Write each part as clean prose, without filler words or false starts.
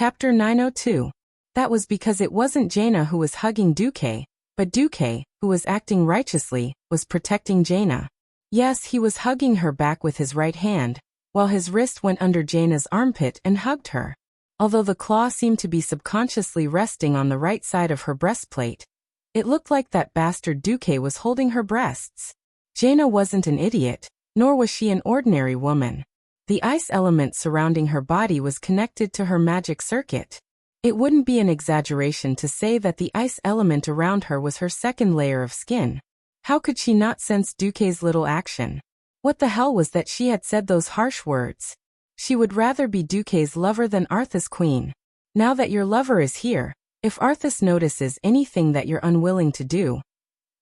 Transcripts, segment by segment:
Chapter 902. That was because it wasn't Jaina who was hugging Duque, but Duque, who was acting righteously, was protecting Jaina. Yes, he was hugging her back with his right hand, while his wrist went under Jaina's armpit and hugged her. Although the claw seemed to be subconsciously resting on the right side of her breastplate, it looked like that bastard Duque was holding her breasts. Jaina wasn't an idiot, nor was she an ordinary woman. The ice element surrounding her body was connected to her magic circuit. It wouldn't be an exaggeration to say that the ice element around her was her second layer of skin. How could she not sense Duque's little action? What the hell was that she had said those harsh words? She would rather be Duque's lover than Arthas' queen. Now that your lover is here, if Arthas notices anything that you're unwilling to do,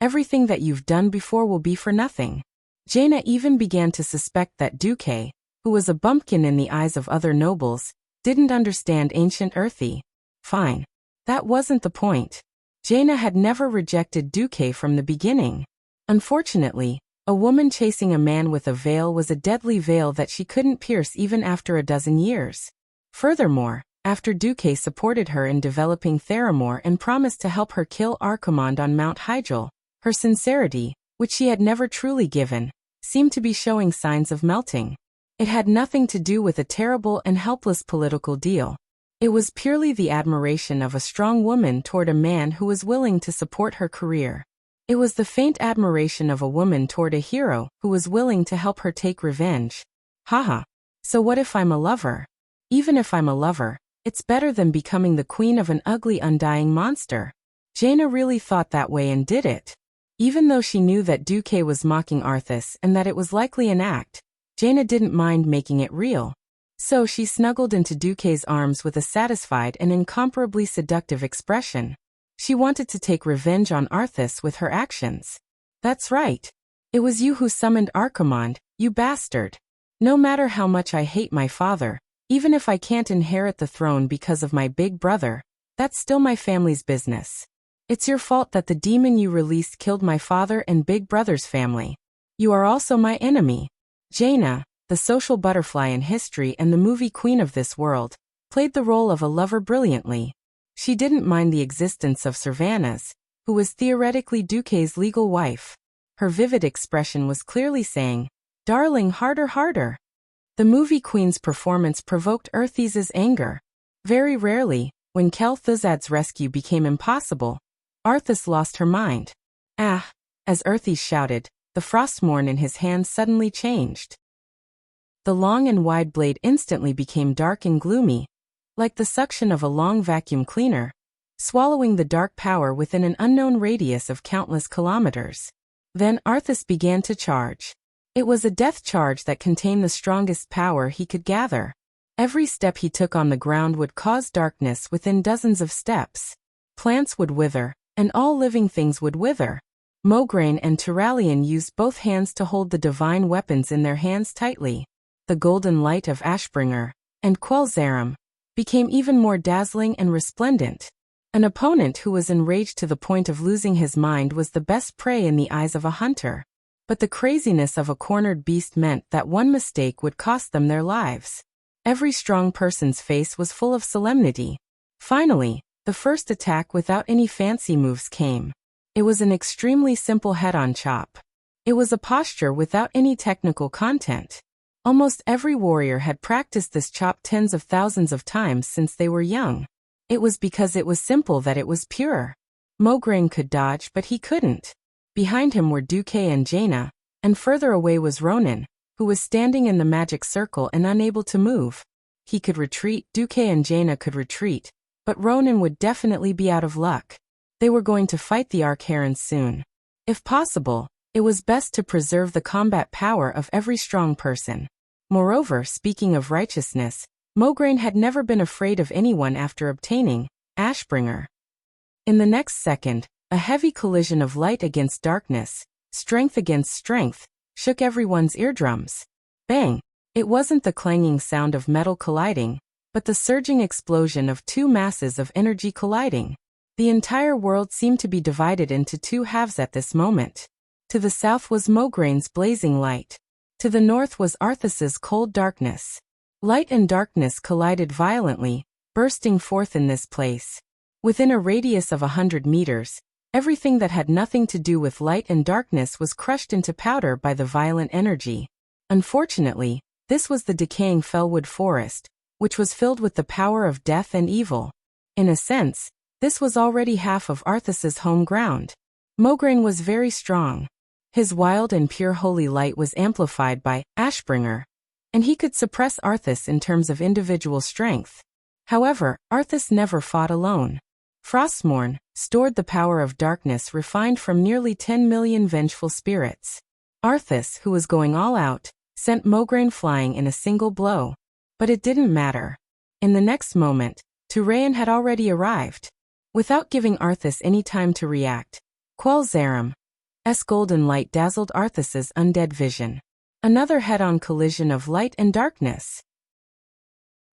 everything that you've done before will be for nothing. Jaina even began to suspect that Duque, who was a bumpkin in the eyes of other nobles, didn't understand ancient earthy. Fine. That wasn't the point. Jaina had never rejected Duque from the beginning. Unfortunately, a woman chasing a man with a veil was a deadly veil that she couldn't pierce even after a dozen years. Furthermore, after Duque supported her in developing Theramore and promised to help her kill Archimonde on Mount Hyjal, her sincerity, which she had never truly given, seemed to be showing signs of melting. It had nothing to do with a terrible and helpless political deal. It was purely the admiration of a strong woman toward a man who was willing to support her career. It was the faint admiration of a woman toward a hero who was willing to help her take revenge. Haha. So what if I'm a lover? Even if I'm a lover, it's better than becoming the queen of an ugly undying monster. Jaina really thought that way and did it. Even though she knew that Duque was mocking Arthas and that it was likely an act, Jaina didn't mind making it real. So she snuggled into Duque's arms with a satisfied and incomparably seductive expression. She wanted to take revenge on Arthas with her actions. That's right. It was you who summoned Archimonde, you bastard. No matter how much I hate my father, even if I can't inherit the throne because of my big brother, that's still my family's business. It's your fault that the demon you released killed my father and big brother's family. You are also my enemy. Jaina, the social butterfly in history and the movie queen of this world, played the role of a lover brilliantly. She didn't mind the existence of Servanas, who was theoretically Duque's legal wife. Her vivid expression was clearly saying, "Darling, harder, harder." The movie queen's performance provoked Earthes' anger. Very rarely, when Kel'Thuzad's rescue became impossible, Arthas lost her mind. Ah! As Earthes shouted, the frostmorn in his hand suddenly changed. The long and wide blade instantly became dark and gloomy, like the suction of a long vacuum cleaner, swallowing the dark power within an unknown radius of countless kilometers. Then Arthas began to charge. It was a death charge that contained the strongest power he could gather. Every step he took on the ground would cause darkness within dozens of steps. Plants would wither, and all living things would wither. Mograine and Turalyon used both hands to hold the divine weapons in their hands tightly. The golden light of Ashbringer and Quel'Zaram became even more dazzling and resplendent. An opponent who was enraged to the point of losing his mind was the best prey in the eyes of a hunter. But the craziness of a cornered beast meant that one mistake would cost them their lives. Every strong person's face was full of solemnity. Finally, the first attack without any fancy moves came. It was an extremely simple head-on chop. It was a posture without any technical content. Almost every warrior had practiced this chop tens of thousands of times since they were young. It was because it was simple that it was pure. Mograine could dodge, but he couldn't. Behind him were Duque and Jaina, and further away was Ronan, who was standing in the magic circle and unable to move. He could retreat, Duque and Jaina could retreat, but Ronan would definitely be out of luck. They were going to fight the Archerons soon. If possible, it was best to preserve the combat power of every strong person. Moreover, speaking of righteousness, Mograine had never been afraid of anyone after obtaining Ashbringer. In the next second, a heavy collision of light against darkness, strength against strength, shook everyone's eardrums. Bang! It wasn't the clanging sound of metal colliding, but the surging explosion of two masses of energy colliding. The entire world seemed to be divided into two halves at this moment. To the south was Mograine's blazing light. To the north was Arthas's cold darkness. Light and darkness collided violently, bursting forth in this place. Within a radius of 100 meters, everything that had nothing to do with light and darkness was crushed into powder by the violent energy. Unfortunately, this was the decaying fellwood forest, which was filled with the power of death and evil. In a sense, this was already half of Arthas's home ground. Mograine was very strong. His wild and pure holy light was amplified by Ashbringer, and he could suppress Arthas in terms of individual strength. However, Arthas never fought alone. Frostmourne stored the power of darkness refined from nearly 10 million vengeful spirits. Arthas, who was going all out, sent Mograine flying in a single blow. But it didn't matter. In the next moment, Turayan had already arrived. Without giving Arthas any time to react, Quelzaram's golden light dazzled Arthas's undead vision. Another head-on collision of light and darkness.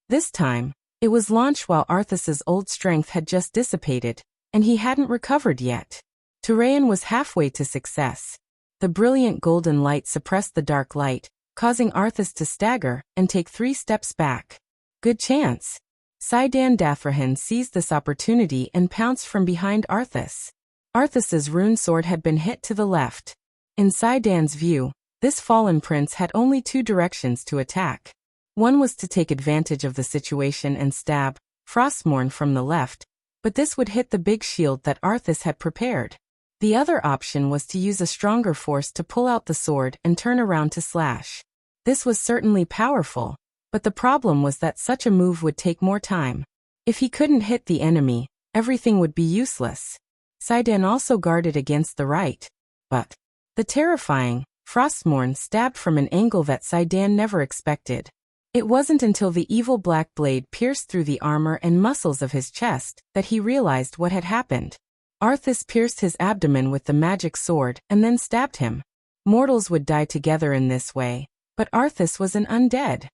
This time, it was launched while Arthas's old strength had just dissipated, and he hadn't recovered yet. Turayan was halfway to success. The brilliant golden light suppressed the dark light, causing Arthas to stagger and take 3 steps back. Good chance. Saidan Dathrahan seized this opportunity and pounced from behind Arthas. Arthas's rune sword had been hit to the left. In Saidan's view, this fallen prince had only 2 directions to attack. One was to take advantage of the situation and stab Frostmourne from the left, but this would hit the big shield that Arthas had prepared. The other option was to use a stronger force to pull out the sword and turn around to slash. This was certainly powerful, but the problem was that such a move would take more time. If he couldn't hit the enemy, everything would be useless. Saidan also guarded against the right. But the terrifying Frostmourne stabbed from an angle that Saidan never expected. It wasn't until the evil black blade pierced through the armor and muscles of his chest that he realized what had happened. Arthas pierced his abdomen with the magic sword and then stabbed him. Mortals would die together in this way, but Arthas was an undead.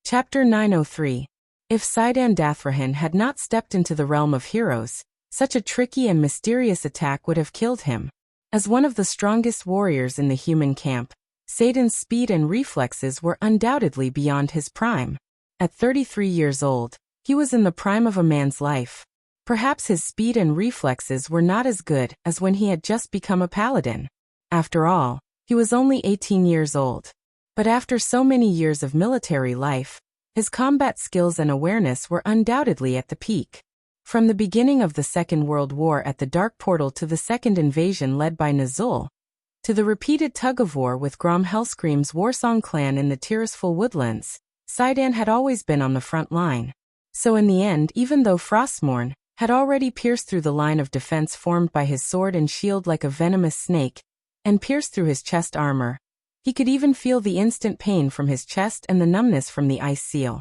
Chapter 903. If Saidan Dathrahan had not stepped into the realm of heroes, such a tricky and mysterious attack would have killed him. As one of the strongest warriors in the human camp, Saidan's speed and reflexes were undoubtedly beyond his prime. At 33 years old, he was in the prime of a man's life. Perhaps his speed and reflexes were not as good as when he had just become a paladin. After all, he was only 18 years old. But after so many years of military life, his combat skills and awareness were undoubtedly at the peak. From the beginning of the Second World War at the Dark Portal to the second invasion led by Nazul, to the repeated tug-of-war with Grom Hellscream's Warsong clan in the Tirisful woodlands, Saidan had always been on the front line. So in the end, even though Frostmourne had already pierced through the line of defense formed by his sword and shield like a venomous snake, and pierced through his chest armor, he could even feel the instant pain from his chest and the numbness from the ice seal.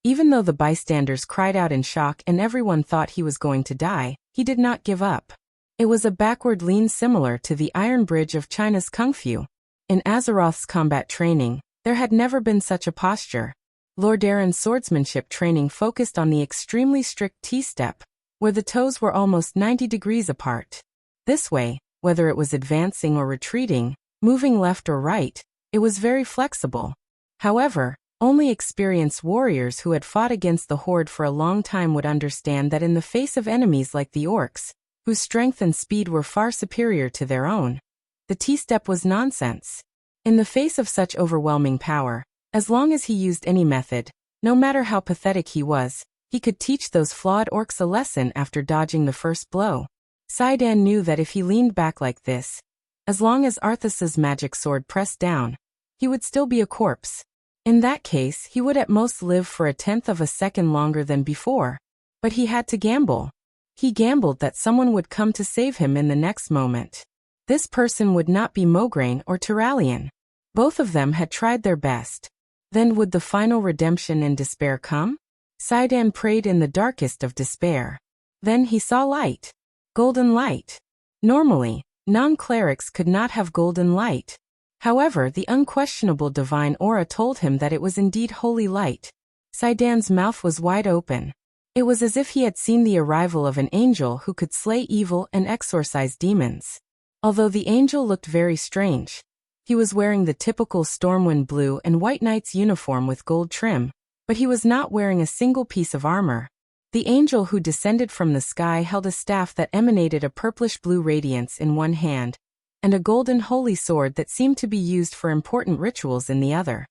Even though the bystanders cried out in shock and everyone thought he was going to die, he did not give up. It was a backward lean similar to the Iron Bridge of China's Kung Fu. In Azeroth's combat training, there had never been such a posture. Lordaeron's swordsmanship training focused on the extremely strict T-step, where the toes were almost 90 degrees apart. This way, whether it was advancing or retreating, moving left or right, it was very flexible. However, only experienced warriors who had fought against the Horde for a long time would understand that in the face of enemies like the orcs, whose strength and speed were far superior to their own, the T-step was nonsense. In the face of such overwhelming power, as long as he used any method, no matter how pathetic he was, he could teach those flawed orcs a lesson after dodging the first blow. Saidan knew that if he leaned back like this, as long as Arthas's magic sword pressed down, he would still be a corpse. In that case, he would at most live for a tenth of a second longer than before. But he had to gamble. He gambled that someone would come to save him in the next moment. This person would not be Mograine or Turalyon. Both of them had tried their best. Then would the final redemption and despair come? Saidan prayed in the darkest of despair. Then he saw light. Golden light. Normally, non-clerics could not have golden light. However, the unquestionable divine aura told him that it was indeed holy light. Saidan's mouth was wide open. It was as if he had seen the arrival of an angel who could slay evil and exorcise demons. Although the angel looked very strange, he was wearing the typical Stormwind blue and white knight's uniform with gold trim, But he was not wearing a single piece of armor. The angel who descended from the sky held a staff that emanated a purplish-blue radiance in one hand, and a golden holy sword that seemed to be used for important rituals in the other.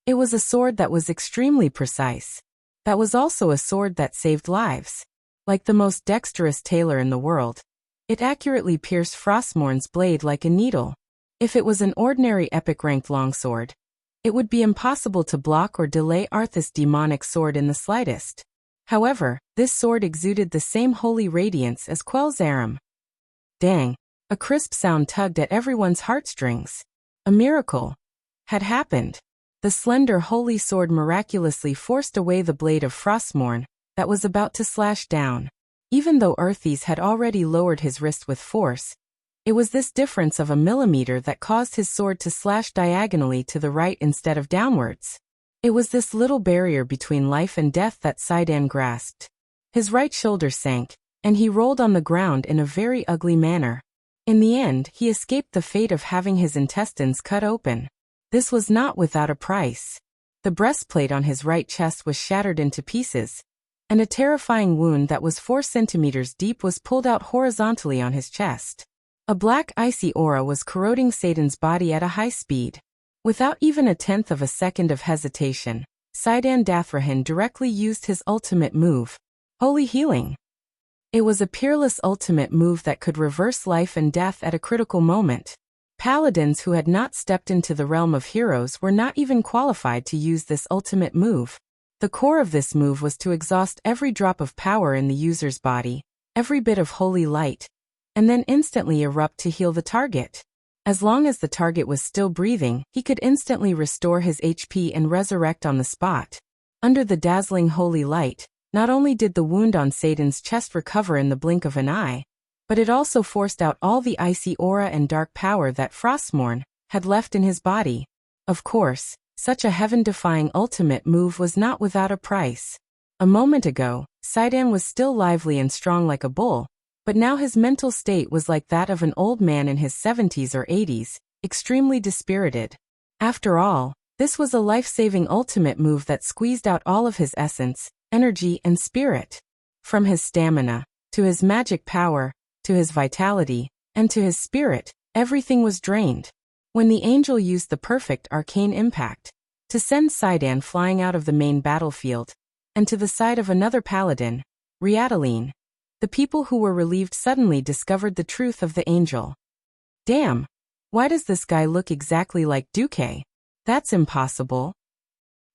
It was a sword that was extremely precise. That was also a sword that saved lives. Like the most dexterous tailor in the world, it accurately pierced Frostmourne's blade like a needle. If it was an ordinary epic-ranked longsword, it would be impossible to block or delay Arthas' demonic sword in the slightest. However, this sword exuded the same holy radiance as Quel's Aram. Dang! A crisp sound tugged at everyone's heartstrings. A miracle had happened. The slender holy sword miraculously forced away the blade of Frostmourne that was about to slash down. Even though Arthas had already lowered his wrist with force, it was this difference of a millimeter that caused his sword to slash diagonally to the right instead of downwards. It was this little barrier between life and death that Saidan grasped. His right shoulder sank, and he rolled on the ground in a very ugly manner. In the end, he escaped the fate of having his intestines cut open. This was not without a price. The breastplate on his right chest was shattered into pieces, and a terrifying wound that was 4 centimeters deep was pulled out horizontally on his chest. A black icy aura was corroding Saidan's body at a high speed. Without even a tenth of a second of hesitation, Saidan Dathrahan directly used his ultimate move, Holy Healing. It was a peerless ultimate move that could reverse life and death at a critical moment. Paladins who had not stepped into the realm of heroes were not even qualified to use this ultimate move. The core of this move was to exhaust every drop of power in the user's body, every bit of holy light, and then instantly erupt to heal the target. As long as the target was still breathing, he could instantly restore his HP and resurrect on the spot. Under the dazzling holy light, not only did the wound on Saidan's chest recover in the blink of an eye, but it also forced out all the icy aura and dark power that Frostmourne had left in his body. Of course, such a heaven-defying ultimate move was not without a price. A moment ago, Saidan was still lively and strong like a bull, but now his mental state was like that of an old man in his 70s or 80s, extremely dispirited. After all, this was a life-saving ultimate move that squeezed out all of his essence, energy, and spirit. From his stamina, to his magic power, to his vitality, and to his spirit, everything was drained. When the angel used the perfect arcane impact to send Saidan flying out of the main battlefield, and to the side of another paladin, Riataline, the people who were relieved suddenly discovered the truth of the angel. Damn! Why does this guy look exactly like Duque? That's impossible.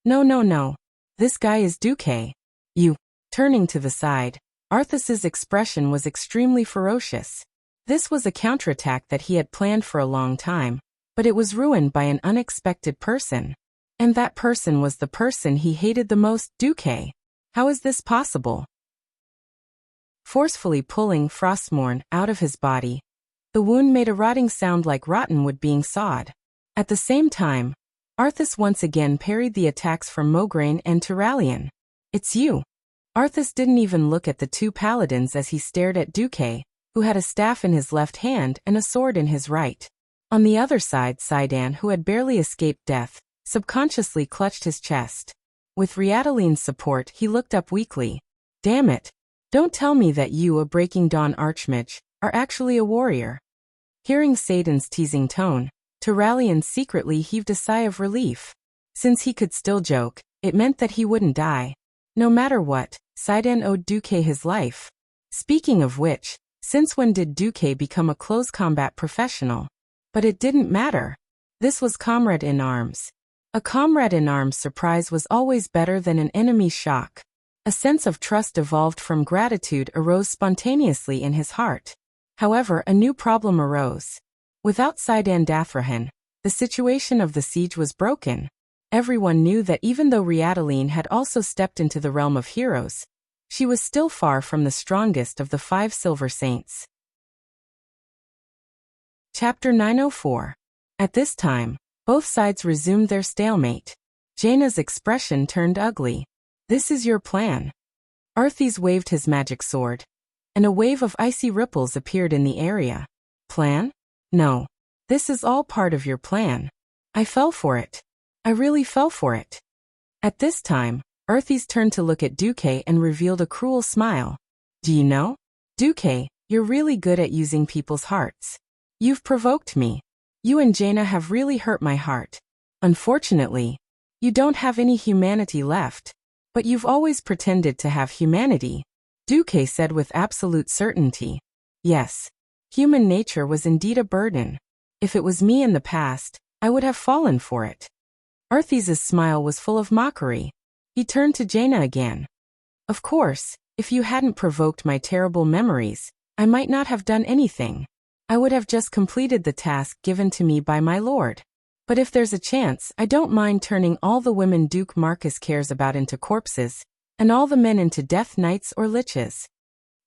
No. This guy is Duque. You. Turning to the side, Arthas's expression was extremely ferocious. This was a counterattack that he had planned for a long time, but it was ruined by an unexpected person. And that person was the person he hated the most, Duque. How is this possible? Forcefully pulling Frostmourne out of his body, the wound made a rotting sound like rotten wood being sawed. At the same time, Arthas once again parried the attacks from Mograine and Turalian. It's you. Arthas didn't even look at the two paladins as he stared at Duque, who had a staff in his left hand and a sword in his right. On the other side, Saidan, who had barely escaped death, subconsciously clutched his chest. With Riataline's support, he looked up weakly. Damn it. Don't tell me that you, a Breaking Dawn archmage, are actually a warrior. Hearing Saidan's teasing tone, Turalian secretly heaved a sigh of relief. Since he could still joke, it meant that he wouldn't die. No matter what, Saidan owed Duque his life. Speaking of which, since when did Duque become a close combat professional? But it didn't matter. This was comrade in arms. A comrade in arms surprise was always better than an enemy shock. A sense of trust evolved from gratitude arose spontaneously in his heart. However, a new problem arose. Without Saidan Dathrahan, the situation of the siege was broken. Everyone knew that even though Riataline had also stepped into the realm of heroes, she was still far from the strongest of the 5 Silver Saints. Chapter 904. At this time, both sides resumed their stalemate. Jaina's expression turned ugly. This is your plan. Arthas waved his magic sword, and a wave of icy ripples appeared in the area. Plan? No. This is all part of your plan. I fell for it. I really fell for it. At this time, Earthies turned to look at Duque and revealed a cruel smile. Do you know? Duque, you're really good at using people's hearts. You've provoked me. You and Jaina have really hurt my heart. Unfortunately, you don't have any humanity left. But you've always pretended to have humanity, Duque said with absolute certainty. Yes. Human nature was indeed a burden. If it was me in the past, I would have fallen for it. Earthies' smile was full of mockery. He turned to Jaina again. Of course, if you hadn't provoked my terrible memories, I might not have done anything. I would have just completed the task given to me by my lord. But if there's a chance, I don't mind turning all the women Duke Marcus cares about into corpses, and all the men into death knights or liches.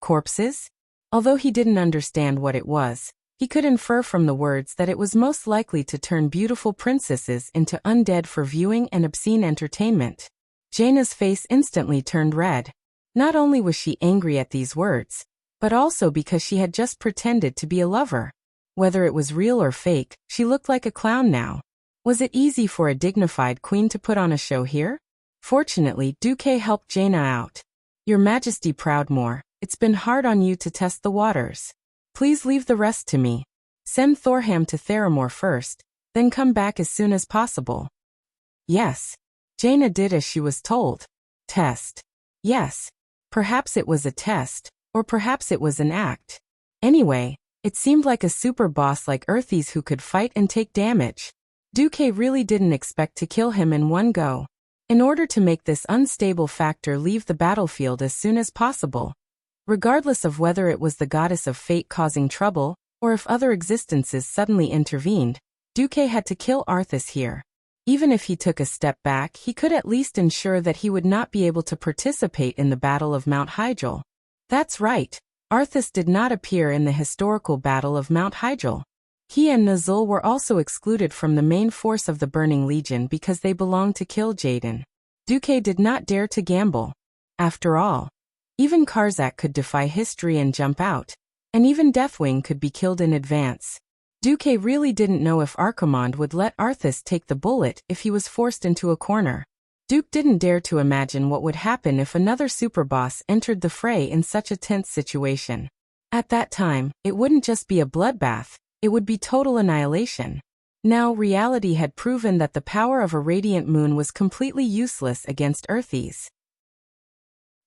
Corpses? Although he didn't understand what it was, he could infer from the words that it was most likely to turn beautiful princesses into undead for viewing and obscene entertainment. Jaina's face instantly turned red. Not only was she angry at these words, but also because she had just pretended to be a lover. Whether it was real or fake, she looked like a clown now. Was it easy for a dignified queen to put on a show here? Fortunately, Duque helped Jaina out. Your Majesty Proudmoore, it's been hard on you to test the waters. Please leave the rest to me. Send Thorham to Theramore first, then come back as soon as possible. Yes. Jaina did as she was told. Test. Yes. Perhaps it was a test, or perhaps it was an act. Anyway, it seemed like a super boss like Earthies who could fight and take damage. Duque really didn't expect to kill him in one go. In order to make this unstable factor leave the battlefield as soon as possible. Regardless of whether it was the goddess of fate causing trouble, or if other existences suddenly intervened, Duque had to kill Arthas here. Even if he took a step back, he could at least ensure that he would not be able to participate in the Battle of Mount Hyjal. That's right, Arthas did not appear in the historical Battle of Mount Hyjal. He and Nazul were also excluded from the main force of the Burning Legion because they belonged to Kil'jaeden. Duque did not dare to gamble. After all, even Karzak could defy history and jump out, and even Deathwing could be killed in advance. Duque really didn't know if Archimonde would let Arthas take the bullet if he was forced into a corner. Duke didn't dare to imagine what would happen if another superboss entered the fray in such a tense situation. At that time, it wouldn't just be a bloodbath, it would be total annihilation. Now reality had proven that the power of a radiant moon was completely useless against Earthies.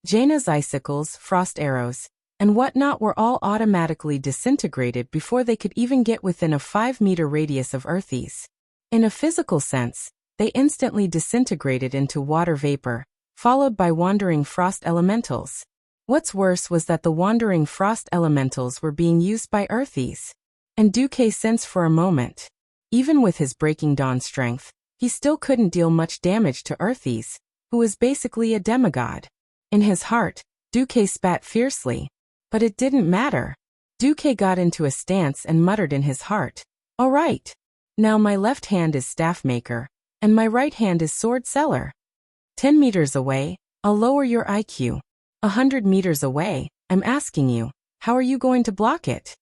Jaina's icicles, frost arrows, and whatnot were all automatically disintegrated before they could even get within a 5-meter radius of Earthies. In a physical sense, they instantly disintegrated into water vapor, followed by wandering frost elementals. What's worse was that the wandering frost elementals were being used by Earthies. And Duque sensed for a moment. Even with his Breaking Dawn strength, he still couldn't deal much damage to Earthies, who was basically a demigod. In his heart, Duque spat fiercely. But it didn't matter. Duque got into a stance and muttered in his heart. All right. Now my left hand is staff maker, and my right hand is sword seller. 10 meters away, I'll lower your IQ. 100 meters away, I'm asking you, how are you going to block it?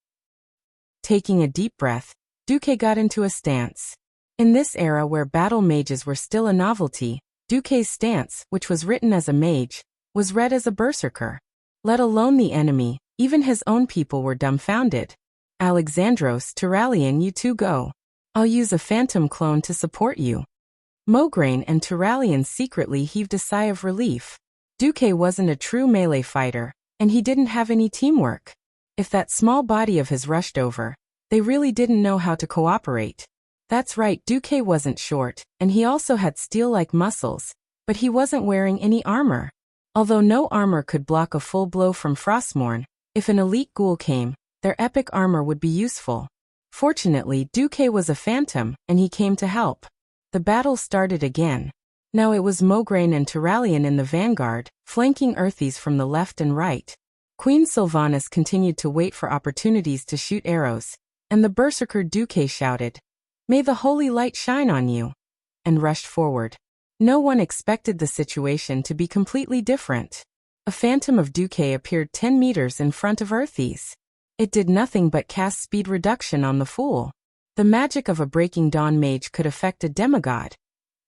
Taking a deep breath, Duque got into a stance. In this era where battle mages were still a novelty, Duque's stance, which was written as a mage, was read as a berserker. Let alone the enemy, even his own people were dumbfounded. Alexandros, Turalian, you two go. I'll use a phantom clone to support you. Mograine and Turalian secretly heaved a sigh of relief. Duque wasn't a true melee fighter, and he didn't have any teamwork. If that small body of his rushed over, they really didn't know how to cooperate. That's right, Duque wasn't short, and he also had steel-like muscles, but he wasn't wearing any armor. Although no armor could block a full blow from Frostmourne, if an elite ghoul came, their epic armor would be useful. Fortunately, Duque was a phantom, and he came to help. The battle started again. Now it was Mograine and Turalian in the vanguard, flanking Earthies from the left and right. Queen Sylvanas continued to wait for opportunities to shoot arrows, and the berserker Duque shouted, "May the holy light shine on you," and rushed forward. No one expected the situation to be completely different. A phantom of Duque appeared 10 meters in front of Earthies. It did nothing but cast speed reduction on the fool. The magic of a Breaking Dawn mage could affect a demigod,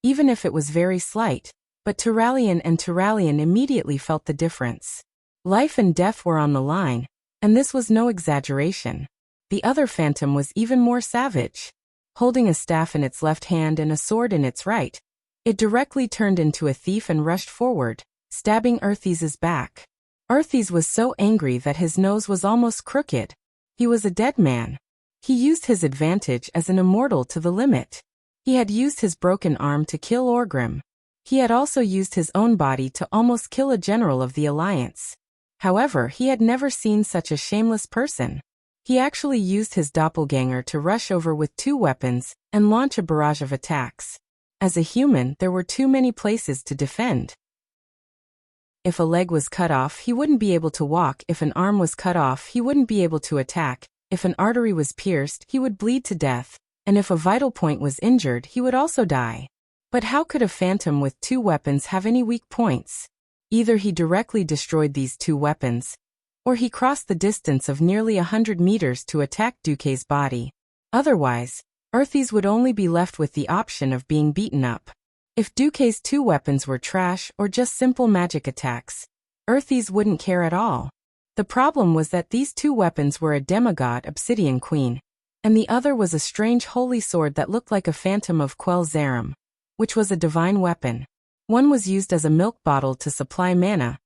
even if it was very slight, But Turalian and Turalian immediately felt the difference. Life and death were on the line, and this was no exaggeration. The other phantom was even more savage. Holding a staff in its left hand and a sword in its right, it directly turned into a thief and rushed forward, stabbing Earthes' back. Earthes was so angry that his nose was almost crooked. He was a dead man. He used his advantage as an immortal to the limit. He had used his broken arm to kill Orgrim. He had also used his own body to almost kill a general of the Alliance. However, he had never seen such a shameless person. He actually used his doppelganger to rush over with 2 weapons and launch a barrage of attacks. As a human, there were too many places to defend. If a leg was cut off, he wouldn't be able to walk. If an arm was cut off, he wouldn't be able to attack. If an artery was pierced, he would bleed to death. And if a vital point was injured, he would also die. But how could a phantom with 2 weapons have any weak points? Either he directly destroyed these 2 weapons, or he crossed the distance of nearly 100 meters to attack Duque's body. Otherwise, Earthes would only be left with the option of being beaten up. If Duque's 2 weapons were trash or just simple magic attacks, Earthes wouldn't care at all. The problem was that these 2 weapons were a demigod Obsidian Queen, and the other was a strange holy sword that looked like a phantom of Quell Zarum, which was a divine weapon. One was used as a milk bottle to supply mana,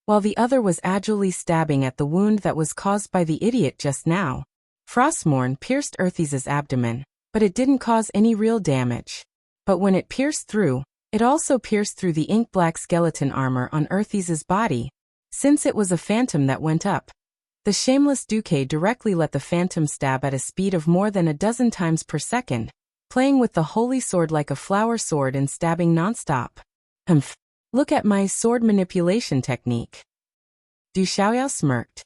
while the other was agilely stabbing at the wound that was caused by the idiot just now. Frostmourne pierced Earthes' abdomen, but it didn't cause any real damage. But when it pierced through, it also pierced through the ink-black skeleton armor on Earthes' body. Since it was a phantom that went up, the shameless Duque directly let the phantom stab at a speed of more than a dozen times per second, playing with the holy sword like a flower sword and stabbing nonstop. Look at my sword manipulation technique. Du Xiaoyao smirked.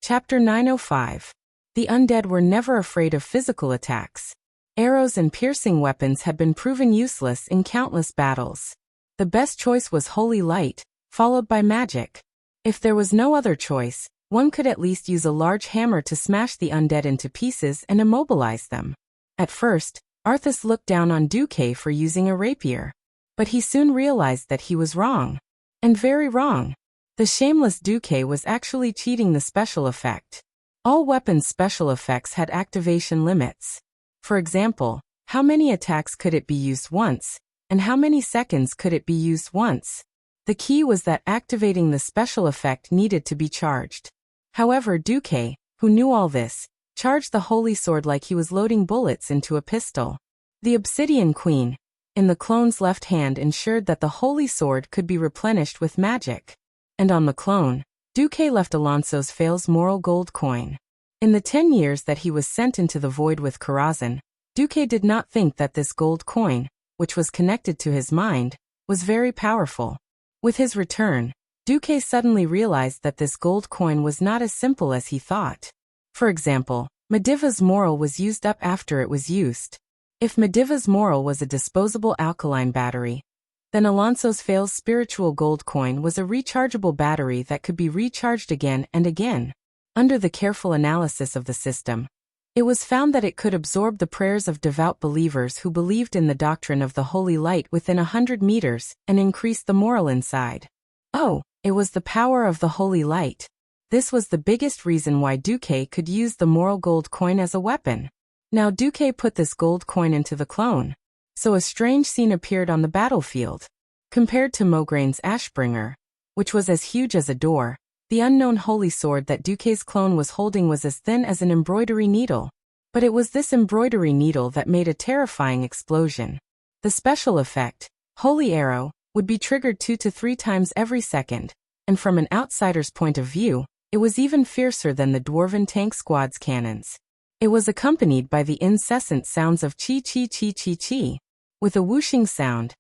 Chapter 905. The undead were never afraid of physical attacks. Arrows and piercing weapons had been proven useless in countless battles. The best choice was holy light, followed by magic. If there was no other choice, one could at least use a large hammer to smash the undead into pieces and immobilize them. At first, Arthas looked down on Duque for using a rapier. But he soon realized that he was wrong. And very wrong. The shameless Duque was actually cheating the special effect. All weapons' special effects had activation limits. For example, how many attacks could it be used once, and how many seconds could it be used once? The key was that activating the special effect needed to be charged. However, Duque, who knew all this, charged the holy sword like he was loading bullets into a pistol. The Obsidian Queen, in the clone's left hand, ensured that the holy sword could be replenished with magic. And on the clone, Duque left Alonso's Fail's moral gold coin. In the 10 years that he was sent into the void with Karazhan, Duque did not think that this gold coin, which was connected to his mind, was very powerful. With his return, Duque suddenly realized that this gold coin was not as simple as he thought. For example, Mediva's moral was used up after it was used. If Mediva's moral was a disposable alkaline battery, then Alonso's Fail's spiritual gold coin was a rechargeable battery that could be recharged again and again. Under the careful analysis of the system, it was found that it could absorb the prayers of devout believers who believed in the doctrine of the holy light within 100 meters and increase the moral inside. Oh, it was the power of the holy light. This was the biggest reason why Duque could use the moral gold coin as a weapon. Now Duque put this gold coin into the clone. So a strange scene appeared on the battlefield. Compared to Mograine's Ashbringer, which was as huge as a door, the unknown holy sword that Duque's clone was holding was as thin as an embroidery needle. But it was this embroidery needle that made a terrifying explosion. The special effect, Holy Arrow, would be triggered 2 to 3 times every second, and from an outsider's point of view, it was even fiercer than the Dwarven tank squad's cannons. It was accompanied by the incessant sounds of chi-chi-chi-chi-chi. With a whooshing sound,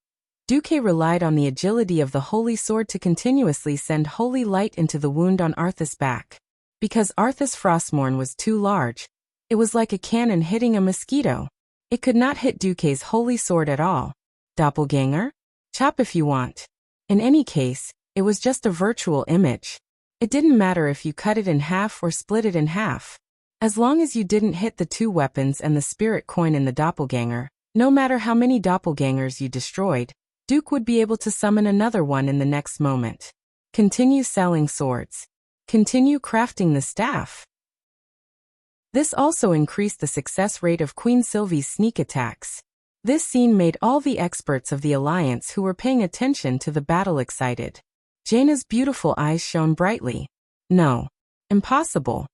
Duque relied on the agility of the holy sword to continuously send holy light into the wound on Arthas' back. Because Arthas Frostmourne was too large, it was like a cannon hitting a mosquito. It could not hit Duque's holy sword at all. Doppelganger? Chop if you want. In any case, it was just a virtual image. It didn't matter if you cut it in half or split it in half. As long as you didn't hit the 2 weapons and the spirit coin in the doppelganger, No matter how many doppelgangers you destroyed, Duke would be able to summon another one in the next moment. Continue selling swords. Continue crafting the staff. This also increased the success rate of Queen Sylvie's sneak attacks. This scene made all the experts of the Alliance who were paying attention to the battle excited. Jaina's beautiful eyes shone brightly. No. Impossible.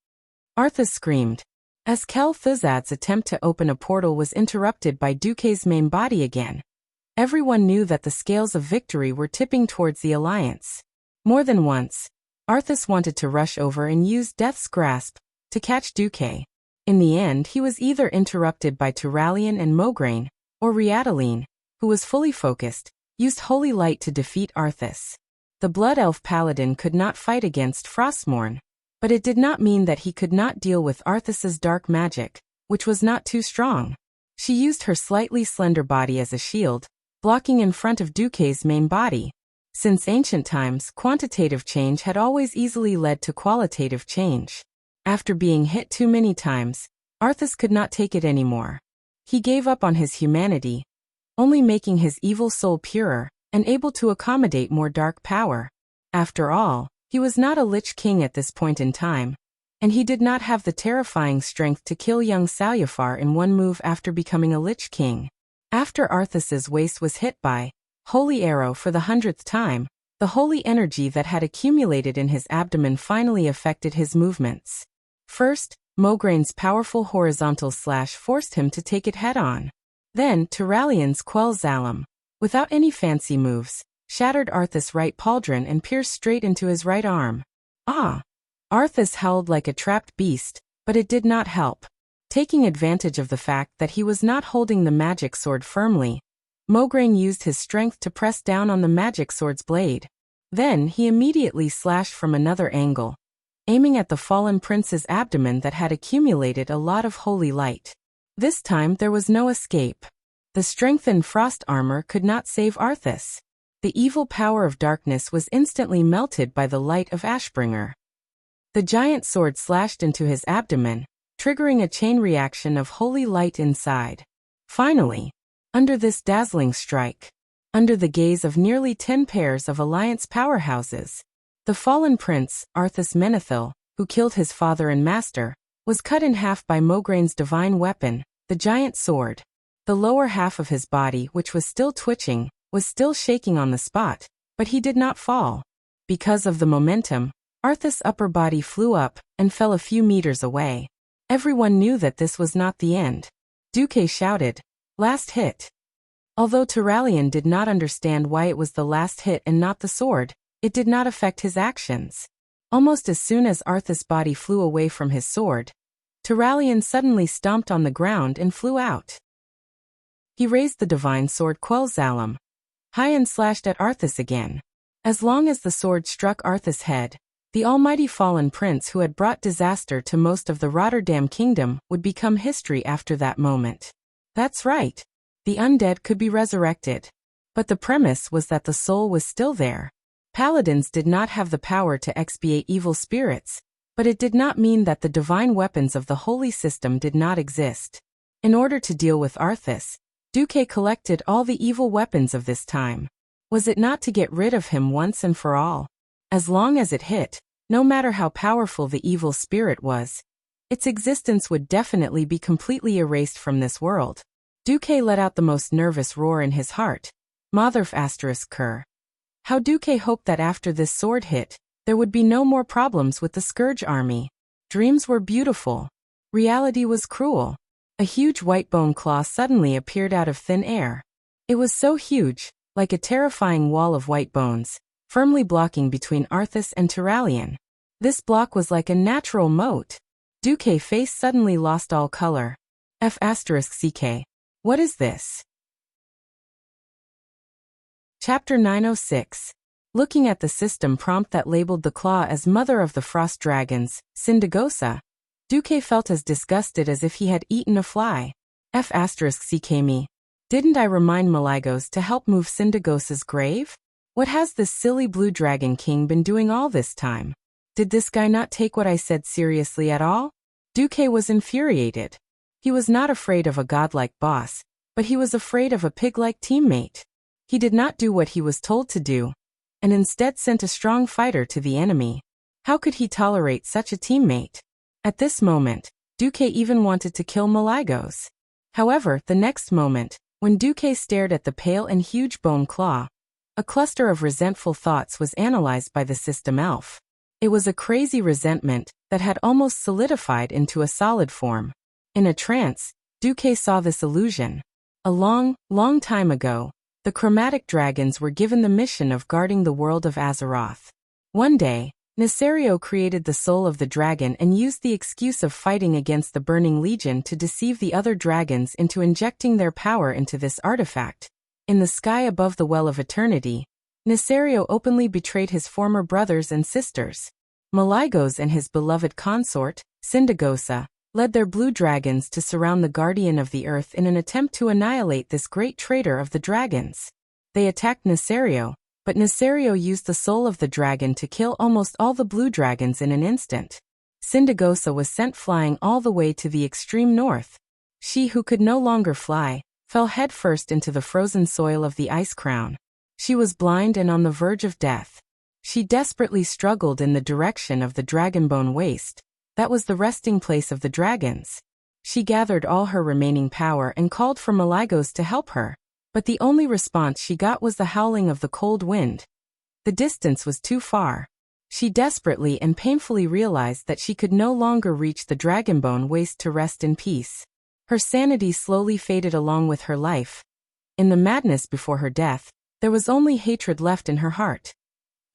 Arthas screamed. As Kel-Thuzad's attempt to open a portal was interrupted by Duke's main body again. Everyone knew that the scales of victory were tipping towards the Alliance. More than once, Arthas wanted to rush over and use Death's Grasp to catch Duke. In the end, he was either interrupted by Turalyon and Mograine, or Riadaline, who was fully focused, used Holy Light to defeat Arthas. The Blood Elf Paladin could not fight against Frostmourne, but it did not mean that he could not deal with Arthas's dark magic, which was not too strong. She used her slightly slender body as a shield, blocking in front of Duke's main body. Since ancient times, quantitative change had always easily led to qualitative change. After being hit too many times, Arthas could not take it anymore. He gave up on his humanity, only making his evil soul purer and able to accommodate more dark power. After all, he was not a Lich King at this point in time, and he did not have the terrifying strength to kill young Salyafar in one move after becoming a Lich King. After Arthas's waist was hit by Holy Arrow for the 100th time, the holy energy that had accumulated in his abdomen finally affected his movements. First, Mograine's powerful horizontal slash forced him to take it head-on. Then, Turalyon's Quell Zalim, without any fancy moves, shattered Arthas' right pauldron and pierced straight into his right arm. Ah! Arthas howled like a trapped beast, but it did not help. Taking advantage of the fact that he was not holding the magic sword firmly, Mograine used his strength to press down on the magic sword's blade. Then he immediately slashed from another angle, aiming at the fallen prince's abdomen that had accumulated a lot of holy light. This time there was no escape. The strengthened frost armor could not save Arthas. The evil power of darkness was instantly melted by the light of Ashbringer. The giant sword slashed into his abdomen, triggering a chain reaction of holy light inside. Finally, under this dazzling strike, under the gaze of nearly 10 pairs of Alliance powerhouses, the fallen prince, Arthas Menethil, who killed his father and master, was cut in half by Mograine's divine weapon, the giant sword. The lower half of his body, which was still twitching, was still shaking on the spot, but he did not fall. Because of the momentum, Arthas' upper body flew up and fell a few meters away. Everyone knew that this was not the end. Duke shouted, "Last hit." Although Turalyon did not understand why it was the last hit and not the sword, it did not affect his actions. Almost as soon as Arthas' body flew away from his sword, Turalyon suddenly stomped on the ground and flew out. He raised the divine sword Quell Zalim high and slashed at Arthas again. As long as the sword struck Arthas' head, the almighty fallen prince who had brought disaster to most of the Rotterdam kingdom would become history after that moment. That's right. The undead could be resurrected. But the premise was that the soul was still there. Paladins did not have the power to expiate evil spirits, but it did not mean that the divine weapons of the holy system did not exist. In order to deal with Arthas, Duke collected all the evil weapons of this time. Was it not to get rid of him once and for all? As long as it hit, no matter how powerful the evil spirit was, its existence would definitely be completely erased from this world. Duke let out the most nervous roar in his heart. Motherf ****. How Duke hoped that after this sword hit, there would be no more problems with the Scourge army. Dreams were beautiful. Reality was cruel. A huge white bone claw suddenly appeared out of thin air. It was so huge, like a terrifying wall of white bones, firmly blocking between Arthas and Turalyon. This block was like a natural moat. Duke's face suddenly lost all color. ****. What is this? Chapter 906. Looking at the system prompt that labeled the claw as Mother of the Frost Dragons, Sindagosa, Duke felt as disgusted as if he had eaten a fly. ****me. Didn't I remind Malygos to help move Sindagosa's grave? What has this silly blue dragon king been doing all this time? Did this guy not take what I said seriously at all? Duke was infuriated. He was not afraid of a godlike boss, But he was afraid of a pig-like teammate. He did not do what he was told to do, and instead sent a strong fighter to the enemy. How could he tolerate such a teammate? At this moment, Duque even wanted to kill Malygos. However, the next moment, when Duque stared at the pale and huge bone claw, a cluster of resentful thoughts was analyzed by the system elf. It was a crazy resentment that had almost solidified into a solid form. In a trance, Duque saw this illusion. A long, long time ago, the chromatic dragons were given the mission of guarding the world of Azeroth. One day, Nesario created the soul of the dragon and used the excuse of fighting against the Burning Legion to deceive the other dragons into injecting their power into this artifact. In the sky above the Well of Eternity, Nesario openly betrayed his former brothers and sisters. Malygos and his beloved consort, Sindagosa, led their blue dragons to surround the Guardian of the Earth in an attempt to annihilate this great traitor of the dragons. They attacked Nesario, but Nesario used the soul of the dragon to kill almost all the blue dragons in an instant. Sindagosa was sent flying all the way to the extreme north. She who could no longer fly, fell headfirst into the frozen soil of the Ice Crown. She was blind and on the verge of death. She desperately struggled in the direction of the Dragonbone Waste. That was the resting place of the dragons. She gathered all her remaining power and called for Malygos to help her. But the only response she got was the howling of the cold wind. The distance was too far. She desperately and painfully realized that she could no longer reach the Dragonbone Waste to rest in peace. Her sanity slowly faded along with her life. In the madness before her death, there was only hatred left in her heart.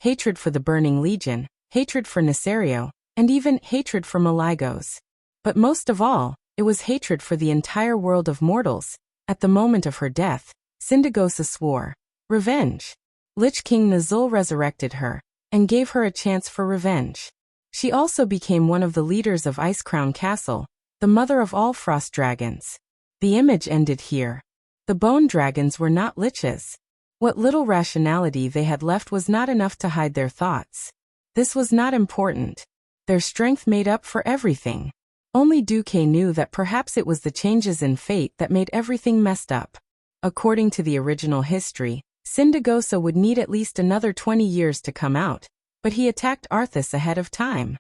Hatred for the Burning Legion, hatred for Nesario, and even hatred for Malygos. But most of all, it was hatred for the entire world of mortals. At the moment of her death, Sindagosa swore revenge. Lich King Nazul resurrected her and gave her a chance for revenge. She also became one of the leaders of Icecrown Castle, the mother of all frost dragons. The image ended here. The bone dragons were not liches. What little rationality they had left was not enough to hide their thoughts. This was not important. Their strength made up for everything. Only Duque knew that perhaps it was the changes in fate that made everything messed up. According to the original history, Sindagosa would need at least another 20 years to come out, but he attacked Arthas ahead of time.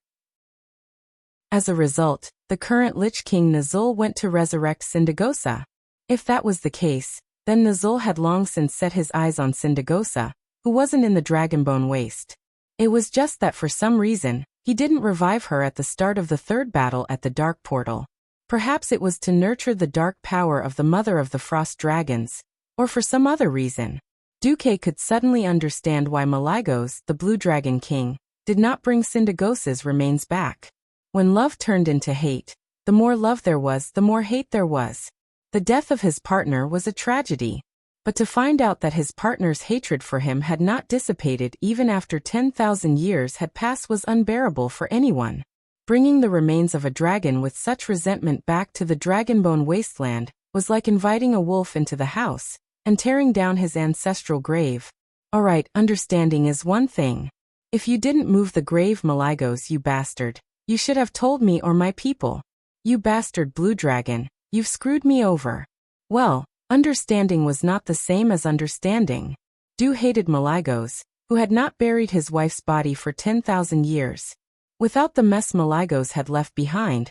As a result, the current Lich King Nazul went to resurrect Sindagosa. If that was the case, then Nazul had long since set his eyes on Sindagosa, who wasn't in the Dragonbone Waste. It was just that for some reason, he didn't revive her at the start of the third battle at the Dark Portal. Perhaps it was to nurture the dark power of the mother of the frost dragons, or for some other reason. Duque could suddenly understand why Malygos, the Blue Dragon King, did not bring Sindagosa's remains back. When love turned into hate, the more love there was, the more hate there was. The death of his partner was a tragedy. But to find out that his partner's hatred for him had not dissipated even after 10,000 years had passed was unbearable for anyone. Bringing the remains of a dragon with such resentment back to the Dragonbone Wasteland was like inviting a wolf into the house and tearing down his ancestral grave. Alright, understanding is one thing. If you didn't move the grave, Malygos, you bastard, you should have told me or my people. You bastard blue dragon, you've screwed me over. Well, understanding was not the same as understanding. Du hated Malygos, who had not buried his wife's body for 10,000 years. Without the mess Malygos had left behind,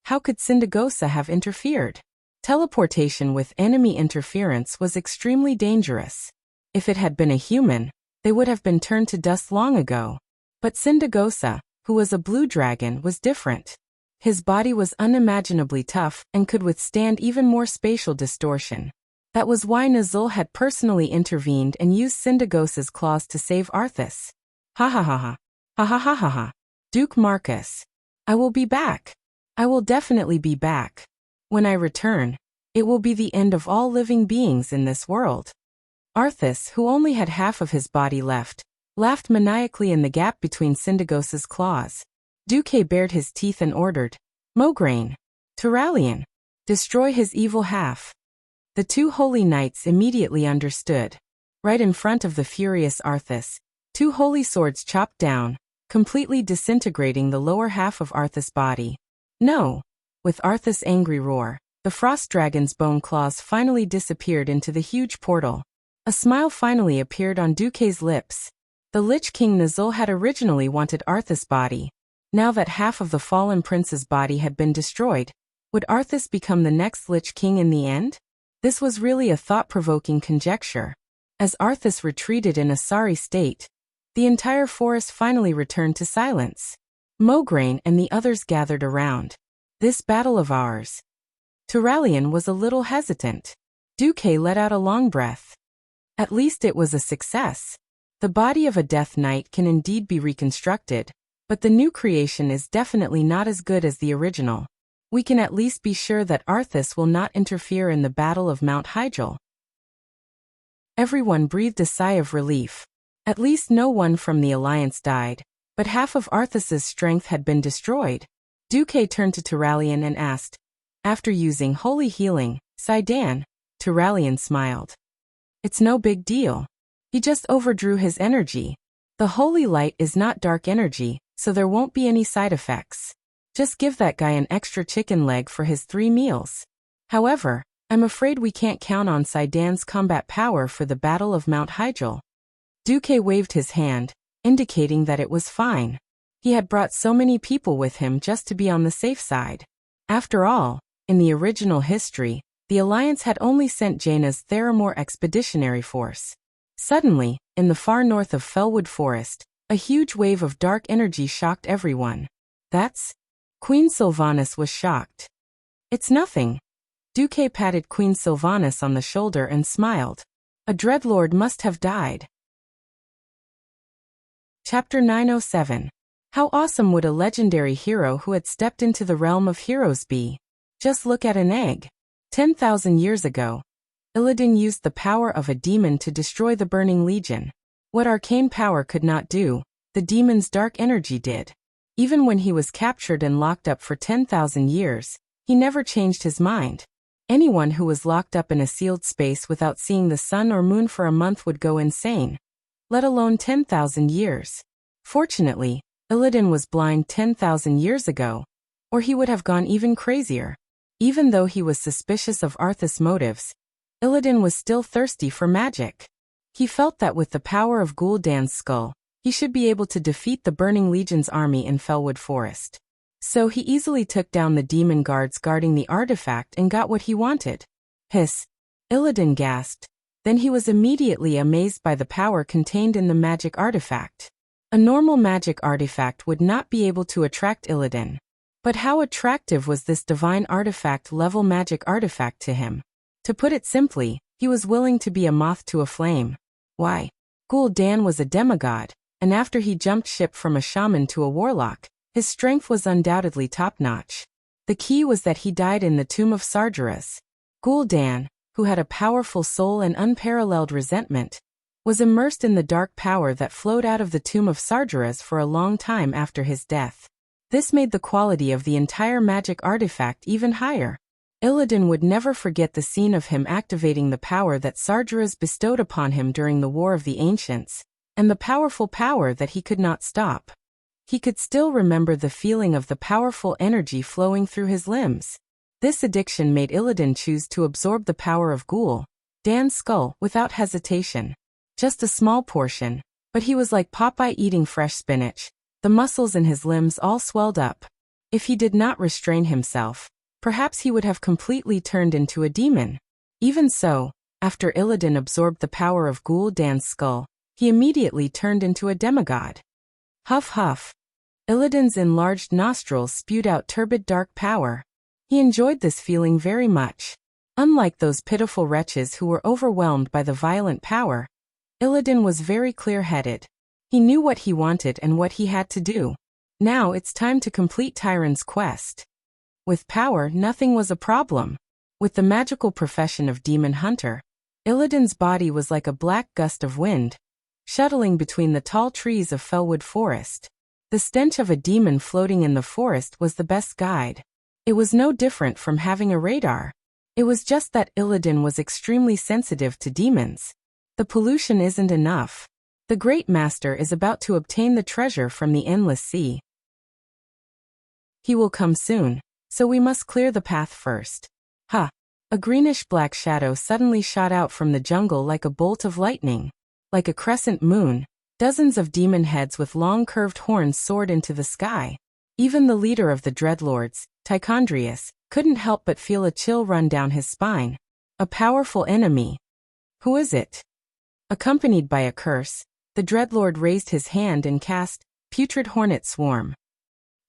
how could Sindagosa have interfered? Teleportation with enemy interference was extremely dangerous. If it had been a human, they would have been turned to dust long ago. But Sindagosa, who was a blue dragon, was different. His body was unimaginably tough and could withstand even more spatial distortion. That was why Nazul had personally intervened and used Sindagosa's claws to save Arthas. Ha ha ha ha. Ha ha ha ha ha. Duke Marcus. I will be back. I will definitely be back. When I return, it will be the end of all living beings in this world. Arthas, who only had half of his body left, laughed maniacally in the gap between Sindagosa's claws. Duque bared his teeth and ordered, Mograine, Turalian, destroy his evil half. The two holy knights immediately understood. Right in front of the furious Arthas, two holy swords chopped down, completely disintegrating the lower half of Arthas' body. No! With Arthas' angry roar, The frost dragon's bone claws finally disappeared into the huge portal. A smile finally appeared on Duque's lips. The Lich King Nazul had originally wanted Arthas' body. Now that half of the fallen prince's body had been destroyed, would Arthas become the next Lich King in the end? This was really a thought-provoking conjecture. As Arthas retreated in a sorry state, the entire forest finally returned to silence. Mograine and the others gathered around. This battle of ours. Turalyon was a little hesitant. Duque let out a long breath. At least it was a success. The body of a Death Knight can indeed be reconstructed, but the new creation is definitely not as good as the original. We can at least be sure that Arthas will not interfere in the Battle of Mount Hyjal. Everyone breathed a sigh of relief. At least no one from the Alliance died, but half of Arthas's strength had been destroyed. Duque turned to Turalyon and asked, "After using Holy Healing, Saidan?" Turalyon smiled. "It's no big deal. He just overdrew his energy. The Holy Light is not dark energy, so there won't be any side effects. Just give that guy an extra chicken leg for his 3 meals. However, I'm afraid we can't count on Saidan's combat power for the Battle of Mount Hyjal." Duque waved his hand, indicating that it was fine. He had brought so many people with him just to be on the safe side. After all, in the original history, the Alliance had only sent Jaina's Theramore expeditionary force. Suddenly, in the far north of Felwood Forest, a huge wave of dark energy shocked everyone. "That's..." Queen Sylvanas was shocked. "It's nothing." Duque patted Queen Sylvanas on the shoulder and smiled. "A Dreadlord must have died." Chapter 907. How awesome would a legendary hero who had stepped into the realm of heroes be? Just look at an egg. 10,000 years ago, Illidan used the power of a demon to destroy the Burning Legion. What arcane power could not do, the demon's dark energy did. Even when he was captured and locked up for 10,000 years, he never changed his mind. Anyone who was locked up in a sealed space without seeing the sun or moon for a month would go insane, let alone 10,000 years. Fortunately, Illidan was blind 10,000 years ago, or he would have gone even crazier. Even though he was suspicious of Arthas' motives, Illidan was still thirsty for magic. He felt that with the power of Gul'dan's skull, he should be able to defeat the Burning Legion's army in Felwood Forest. So he easily took down the demon guards guarding the artifact and got what he wanted. Hiss! Illidan gasped. Then he was immediately amazed by the power contained in the magic artifact. A normal magic artifact would not be able to attract Illidan. But how attractive was this divine artifact-level magic artifact to him? To put it simply, he was willing to be a moth to a flame. Why? Gul'dan was a demigod, and after he jumped ship from a shaman to a warlock, his strength was undoubtedly top-notch. The key was that he died in the tomb of Sargeras. Gul'dan, who had a powerful soul and unparalleled resentment, was immersed in the dark power that flowed out of the tomb of Sargeras for a long time after his death. This made the quality of the entire magic artifact even higher. Illidan would never forget the scene of him activating the power that Sargeras bestowed upon him during the War of the Ancients, and the powerful power that he could not stop. He could still remember the feeling of the powerful energy flowing through his limbs. This addiction made Illidan choose to absorb the power of Gul'dan's skull without hesitation. Just a small portion, but he was like Popeye eating fresh spinach. The muscles in his limbs all swelled up. If he did not restrain himself, perhaps he would have completely turned into a demon. Even so, after Illidan absorbed the power of Gul'dan's skull, he immediately turned into a demigod. Huff huff. Illidan's enlarged nostrils spewed out turbid dark power. He enjoyed this feeling very much. Unlike those pitiful wretches who were overwhelmed by the violent power, Illidan was very clear-headed. He knew what he wanted and what he had to do. Now it's time to complete Tyron's quest. With power, nothing was a problem. With the magical profession of demon hunter, Illidan's body was like a black gust of wind, shuttling between the tall trees of Felwood Forest. The stench of a demon floating in the forest was the best guide. It was no different from having a radar. It was just that Illidan was extremely sensitive to demons. The pollution isn't enough. The Great Master is about to obtain the treasure from the Endless Sea. He will come soon, so we must clear the path first. Ha! A greenish-black shadow suddenly shot out from the jungle like a bolt of lightning. Like a crescent moon, dozens of demon heads with long curved horns soared into the sky. Even the leader of the Dreadlords, Tichondrius, couldn't help but feel a chill run down his spine. A powerful enemy. Who is it? Accompanied by a curse, the Dreadlord raised his hand and cast Putrid Hornet Swarm.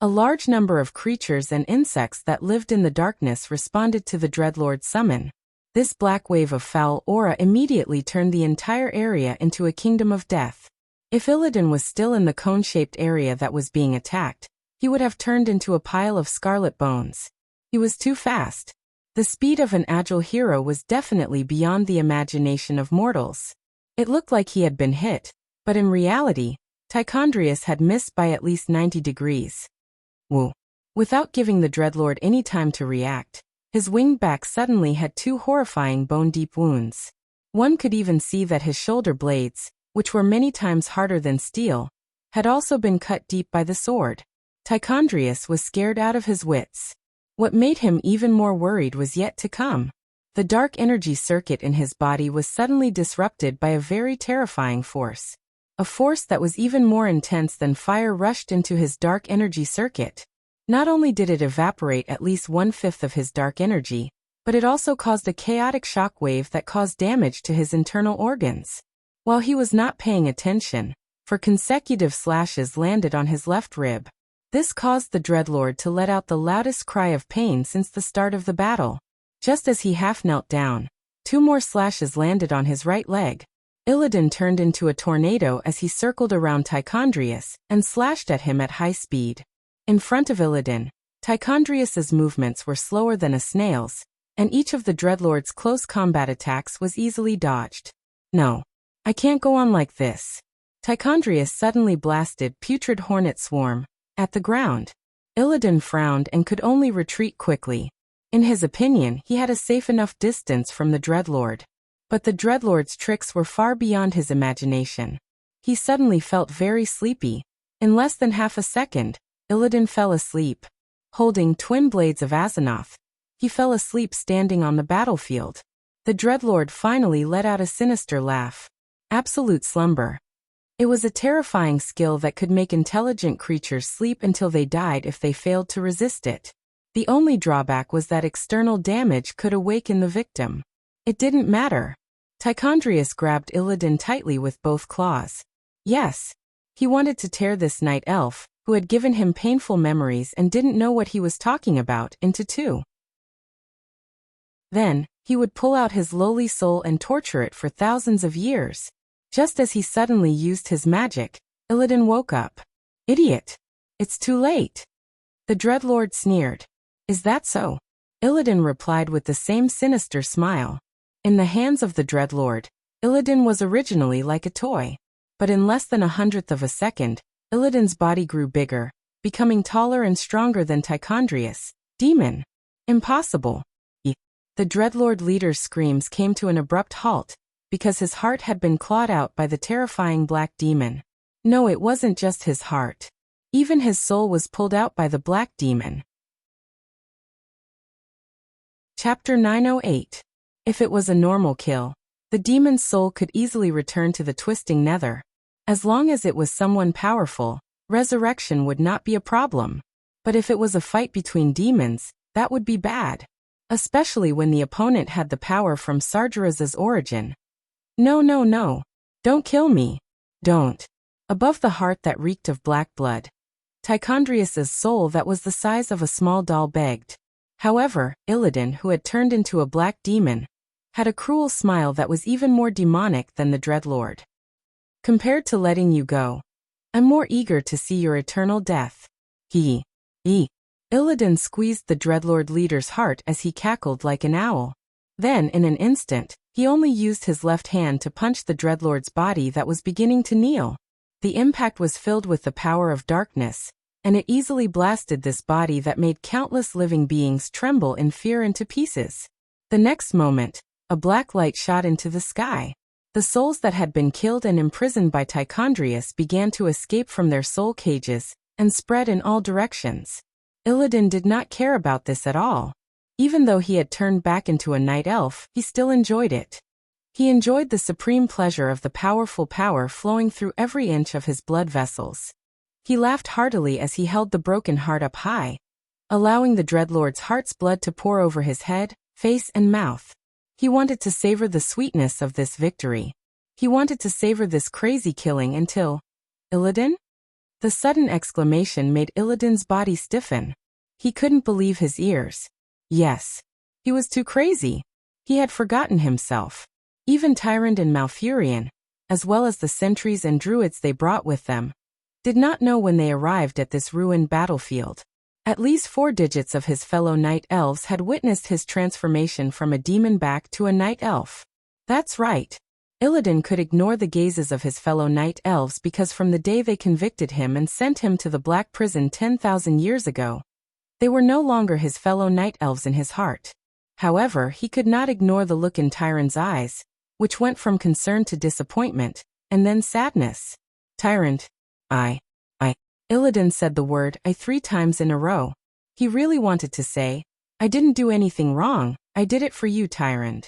A large number of creatures and insects that lived in the darkness responded to the Dreadlord's summon. This black wave of foul aura immediately turned the entire area into a kingdom of death. If Illidan was still in the cone-shaped area that was being attacked, he would have turned into a pile of scarlet bones. He was too fast. The speed of an agile hero was definitely beyond the imagination of mortals. It looked like he had been hit, but in reality, Tichondrius had missed by at least 90 degrees. Woo! Without giving the Dreadlord any time to react, his winged back suddenly had two horrifying bone-deep wounds. One could even see that his shoulder blades, which were many times harder than steel, had also been cut deep by the sword. Tichondrius was scared out of his wits. What made him even more worried was yet to come. The dark energy circuit in his body was suddenly disrupted by a very terrifying force. A force that was even more intense than fire rushed into his dark energy circuit. Not only did it evaporate at least 1/5 of his dark energy, but it also caused a chaotic shock wave that caused damage to his internal organs. While he was not paying attention, 4 consecutive slashes landed on his left rib. This caused the Dreadlord to let out the loudest cry of pain since the start of the battle. Just as he half knelt down, 2 more slashes landed on his right leg. Illidan turned into a tornado as he circled around Tichondrius and slashed at him at high speed. In front of Illidan, Tichondrius's movements were slower than a snail's, and each of the Dreadlord's close combat attacks was easily dodged. No. I can't go on like this. Tichondrius suddenly blasted Putrid Hornet Swarm at the ground. Illidan frowned and could only retreat quickly. In his opinion, he had a safe enough distance from the Dreadlord. But the Dreadlord's tricks were far beyond his imagination. He suddenly felt very sleepy. In less than half a second, Illidan fell asleep. Holding twin blades of Azzinoth, he fell asleep standing on the battlefield. The Dreadlord finally let out a sinister laugh. Absolute slumber. It was a terrifying skill that could make intelligent creatures sleep until they died if they failed to resist it. The only drawback was that external damage could awaken the victim. It didn't matter. Tichondrius grabbed Illidan tightly with both claws. Yes. He wanted to tear this night elf, who had given him painful memories and didn't know what he was talking about, into 2. Then, he would pull out his lowly soul and torture it for thousands of years. Just as he suddenly used his magic, Illidan woke up. Idiot! It's too late. The Dreadlord sneered. Is that so? Illidan replied with the same sinister smile. In the hands of the Dreadlord, Illidan was originally like a toy. But in less than 1/100th of a second, Illidan's body grew bigger, becoming taller and stronger than Tichondrius. Demon! Impossible! The Dreadlord leader's screams came to an abrupt halt, because his heart had been clawed out by the terrifying black demon. No, it wasn't just his heart. Even his soul was pulled out by the black demon. Chapter 908. If it was a normal kill, the demon's soul could easily return to the twisting nether. As long as it was someone powerful, resurrection would not be a problem. But if it was a fight between demons, that would be bad. Especially when the opponent had the power from Sargeraz's origin. No, no, no. Don't kill me. Don't. Above the heart that reeked of black blood, Tichondrius's soul that was the size of a small doll begged. However, Illidan, who had turned into a black demon, had a cruel smile that was even more demonic than the Dreadlord. Compared to letting you go, I'm more eager to see your eternal death. Illidan squeezed the Dreadlord leader's heart as he cackled like an owl. Then, in an instant, he only used his left hand to punch the Dreadlord's body that was beginning to kneel. The impact was filled with the power of darkness, and it easily blasted this body that made countless living beings tremble in fear into pieces. The next moment, a black light shot into the sky. The souls that had been killed and imprisoned by Tichondrius began to escape from their soul cages and spread in all directions. Illidan did not care about this at all. Even though he had turned back into a night elf, he still enjoyed it. He enjoyed the supreme pleasure of the powerful power flowing through every inch of his blood vessels. He laughed heartily as he held the broken heart up high, allowing the Dreadlord's heart's blood to pour over his head, face and mouth. He wanted to savor the sweetness of this victory. He wanted to savor this crazy killing until... Illidan? The sudden exclamation made Illidan's body stiffen. He couldn't believe his ears. Yes. He was too crazy. He had forgotten himself. Even Tyrant and Malfurion, as well as the sentries and druids they brought with them, did not know when they arrived at this ruined battlefield. At least 4 digits of his fellow night elves had witnessed his transformation from a demon back to a night elf. That's right. Illidan could ignore the gazes of his fellow night elves because from the day they convicted him and sent him to the Black Prison 10,000 years ago, they were no longer his fellow night elves in his heart. However, he could not ignore the look in Tyrant's eyes, which went from concern to disappointment, and then sadness. Tyrant, I. Illidan said the word I 3 times in a row. He really wanted to say, I didn't do anything wrong, I did it for you, Tyrant.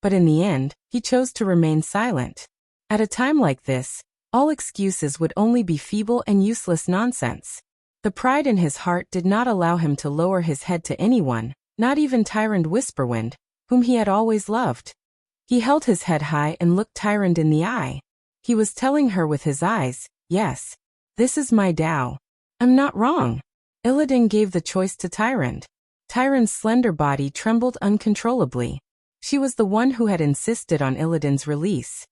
But in the end, he chose to remain silent. At a time like this, all excuses would only be feeble and useless nonsense. The pride in his heart did not allow him to lower his head to anyone, not even Tyrant Whisperwind, whom he had always loved. He held his head high and looked Tyrant in the eye. He was telling her with his eyes, yes, this is my Tao. I'm not wrong. Illidan gave the choice to Tyrant. Tyrant's slender body trembled uncontrollably. She was the one who had insisted on Illidan's release.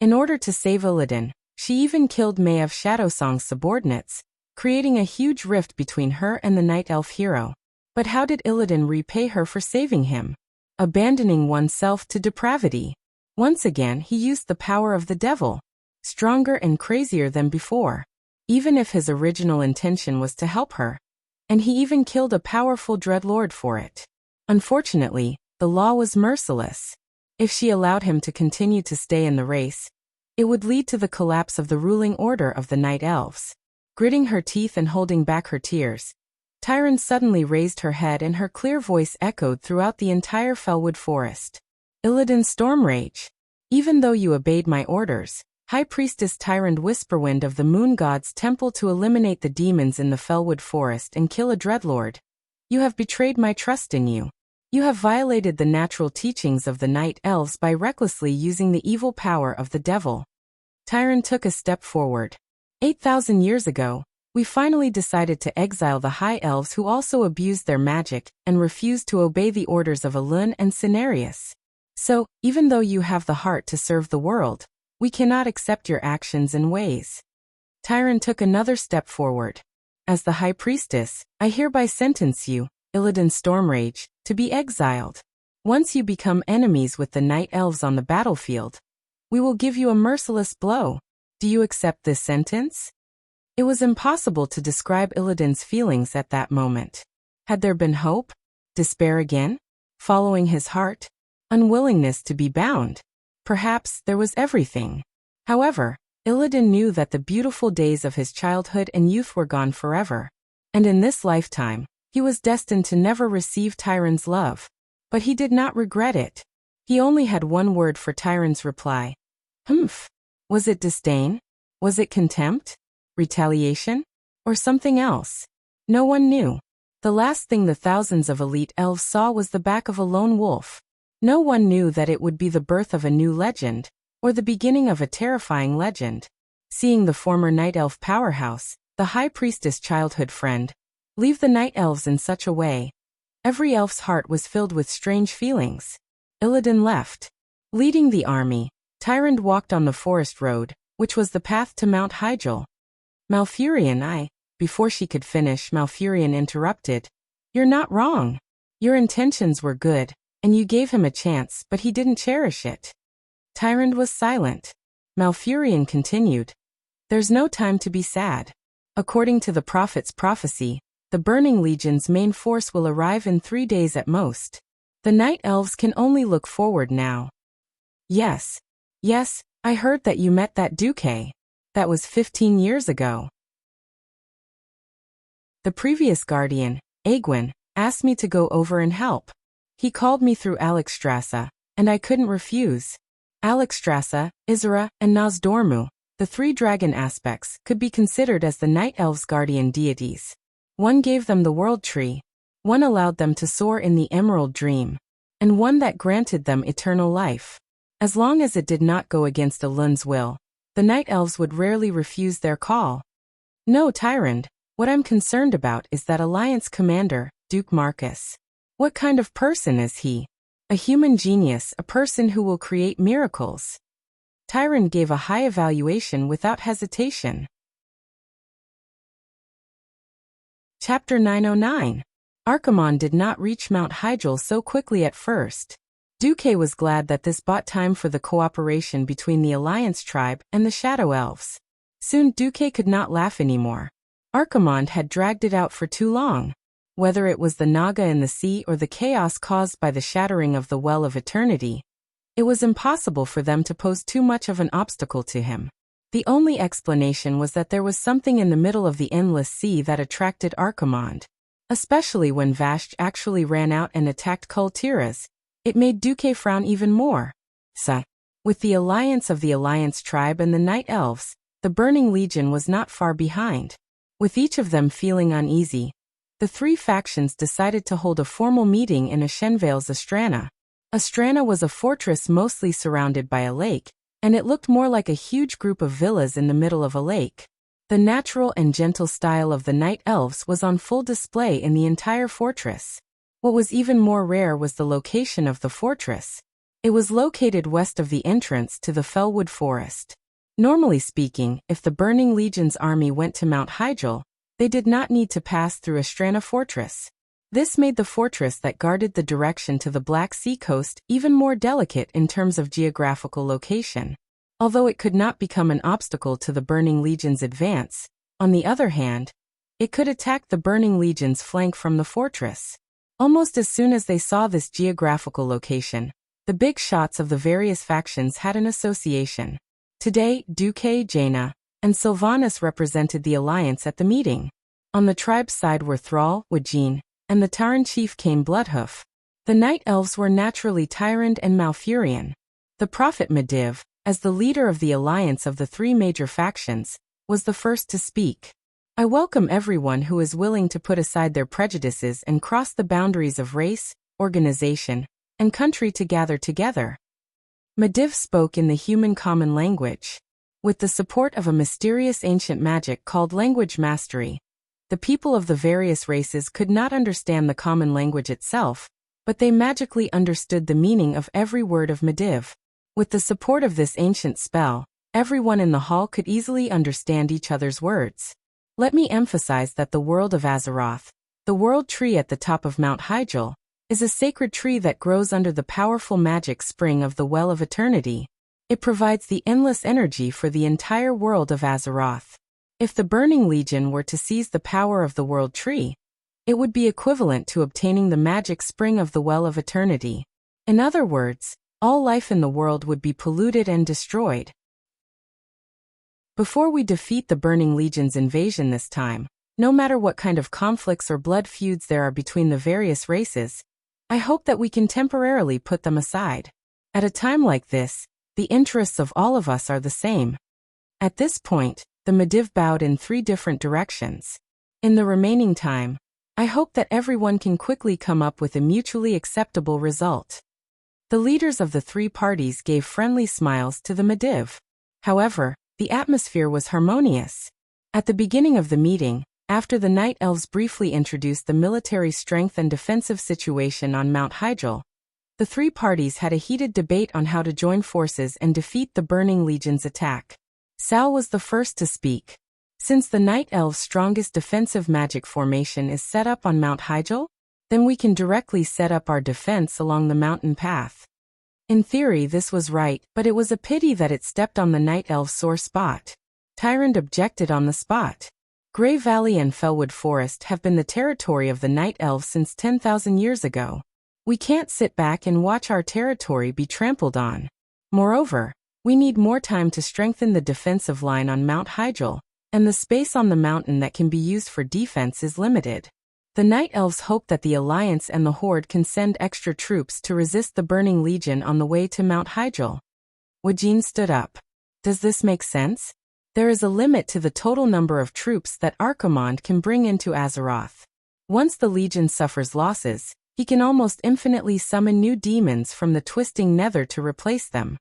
In order to save Illidan, she even killed Maiev Shadowsong's subordinates, creating a huge rift between her and the night elf hero. But how did Illidan repay her for saving him? Abandoning oneself to depravity. Once again, he used the power of the devil, stronger and crazier than before, even if his original intention was to help her. And he even killed a powerful Dreadlord for it. Unfortunately, the law was merciless. If she allowed him to continue to stay in the race, it would lead to the collapse of the ruling order of the Night Elves. Gritting her teeth and holding back her tears, Tyrant suddenly raised her head and her clear voice echoed throughout the entire Fellwood forest. Illidan Stormrage. Even though you obeyed my orders, High Priestess Tyrant Whisperwind of the Moon God's Temple, to eliminate the demons in the Fellwood forest and kill a Dreadlord, you have betrayed my trust in you. You have violated the natural teachings of the Night Elves by recklessly using the evil power of the devil. Tyrant took a step forward. 8,000 years ago, we finally decided to exile the High Elves who also abused their magic and refused to obey the orders of Elun and Cenarius. So, even though you have the heart to serve the world, we cannot accept your actions and ways. Tyrant took another step forward. As the High Priestess, I hereby sentence you, Illidan Stormrage, to be exiled. Once you become enemies with the Night Elves on the battlefield, we will give you a merciless blow. Do you accept this sentence? It was impossible to describe Illidan's feelings at that moment. Had there been hope? Despair again? Following his heart? Unwillingness to be bound? Perhaps there was everything. However, Illidan knew that the beautiful days of his childhood and youth were gone forever. And in this lifetime, he was destined to never receive Tyrant's love. But he did not regret it. He only had one word for Tyrant's reply. Humph. Was it disdain? Was it contempt? Retaliation? Or something else? No one knew. The last thing the thousands of elite elves saw was the back of a lone wolf. No one knew that it would be the birth of a new legend, or the beginning of a terrifying legend. Seeing the former Night Elf powerhouse, the High Priestess' childhood friend, leave the Night Elves in such a way, every elf's heart was filled with strange feelings. Illidan left. Leading the army, Tyrant walked on the forest road, which was the path to Mount Hyjal. Malfurion, Before she could finish, Malfurion interrupted. You're not wrong. Your intentions were good, and you gave him a chance, but he didn't cherish it. Tyrant was silent. Malfurion continued. There's no time to be sad. According to the prophet's prophecy, the Burning Legion's main force will arrive in 3 days at most. The Night Elves can only look forward now. Yes, I heard that you met that Duque. That was 15 years ago. The previous guardian, Aegwin, asked me to go over and help. He called me through Alexstrasza, and I couldn't refuse. Alexstrasza, Isera, and Nozdormu, the three dragon aspects, could be considered as the Night Elves' guardian deities. One gave them the World Tree, one allowed them to soar in the Emerald Dream, and one that granted them eternal life. As long as it did not go against Elun's will, the Night Elves would rarely refuse their call. No, Tyrande, what I'm concerned about is that Alliance commander, Duke Marcus. What kind of person is he? A human genius, a person who will create miracles. Tyrande gave a high evaluation without hesitation. Chapter 909. Archimonde did not reach Mount Hyjal so quickly at first. Duque was glad that this bought time for the cooperation between the Alliance tribe and the Shadow Elves. Soon Duque could not laugh anymore. Archimonde had dragged it out for too long. Whether it was the Naga in the sea or the chaos caused by the shattering of the Well of Eternity, it was impossible for them to pose too much of an obstacle to him. The only explanation was that there was something in the middle of the endless sea that attracted Archimonde. Especially when Vashj actually ran out and attacked Kul Tiras, it made Duque frown even more. With the alliance of the Alliance tribe and the Night Elves, the Burning Legion was not far behind. With each of them feeling uneasy, the three factions decided to hold a formal meeting in Ashenvale's Astrana. Astrana was a fortress mostly surrounded by a lake, and it looked more like a huge group of villas in the middle of a lake. The natural and gentle style of the Night Elves was on full display in the entire fortress. What was even more rare was the location of the fortress. It was located west of the entrance to the Fellwood Forest. Normally speaking, if the Burning Legion's army went to Mount Hyjal, they did not need to pass through Astrana Fortress. This made the fortress that guarded the direction to the Black Sea coast even more delicate in terms of geographical location. Although it could not become an obstacle to the Burning Legion's advance, on the other hand, it could attack the Burning Legion's flank from the fortress. Almost as soon as they saw this geographical location, the big shots of the various factions had an association. Today, Duque, Jaina, and Sylvanas represented the alliance at the meeting. On the tribe's side were Thrall, Wajin, and the Taran chief Cain Bloodhoof. The Night Elves were naturally Tyrande and Malfurion. The prophet Medivh, as the leader of the alliance of the three major factions, was the first to speak. I welcome everyone who is willing to put aside their prejudices and cross the boundaries of race, organization, and country to gather together. Medivh spoke in the human common language. With the support of a mysterious ancient magic called language mastery, the people of the various races could not understand the common language itself, but they magically understood the meaning of every word of Medivh. With the support of this ancient spell, everyone in the hall could easily understand each other's words. Let me emphasize that the world of Azeroth, the world tree at the top of Mount Hyjal, is a sacred tree that grows under the powerful magic spring of the Well of Eternity. It provides the endless energy for the entire world of Azeroth. If the Burning Legion were to seize the power of the World Tree, it would be equivalent to obtaining the magic spring of the Well of Eternity. In other words, all life in the world would be polluted and destroyed. Before we defeat the Burning Legion's invasion this time, no matter what kind of conflicts or blood feuds there are between the various races, I hope that we can temporarily put them aside. At a time like this, the interests of all of us are the same. At this point, the Medivh bowed in 3 different directions. In the remaining time, I hope that everyone can quickly come up with a mutually acceptable result. The leaders of the 3 parties gave friendly smiles to the Medivh. However, the atmosphere was harmonious. At the beginning of the meeting, after the Night Elves briefly introduced the military strength and defensive situation on Mount Hyjal, the 3 parties had a heated debate on how to join forces and defeat the Burning Legion's attack. Sal was the first to speak. Since the Night Elves' strongest defensive magic formation is set up on Mount Hyjal, then we can directly set up our defense along the mountain path. In theory this was right, but it was a pity that it stepped on the Night Elves' sore spot. Tyrande objected on the spot. Grey Valley and Fellwood Forest have been the territory of the Night Elves since 10,000 years ago. We can't sit back and watch our territory be trampled on. Moreover, we need more time to strengthen the defensive line on Mount Hyjal, and the space on the mountain that can be used for defense is limited. The Night Elves hope that the Alliance and the Horde can send extra troops to resist the Burning Legion on the way to Mount Hyjal. Wuxia stood up. Does this make sense? There is a limit to the total number of troops that Archimonde can bring into Azeroth. Once the Legion suffers losses, he can almost infinitely summon new demons from the twisting nether to replace them.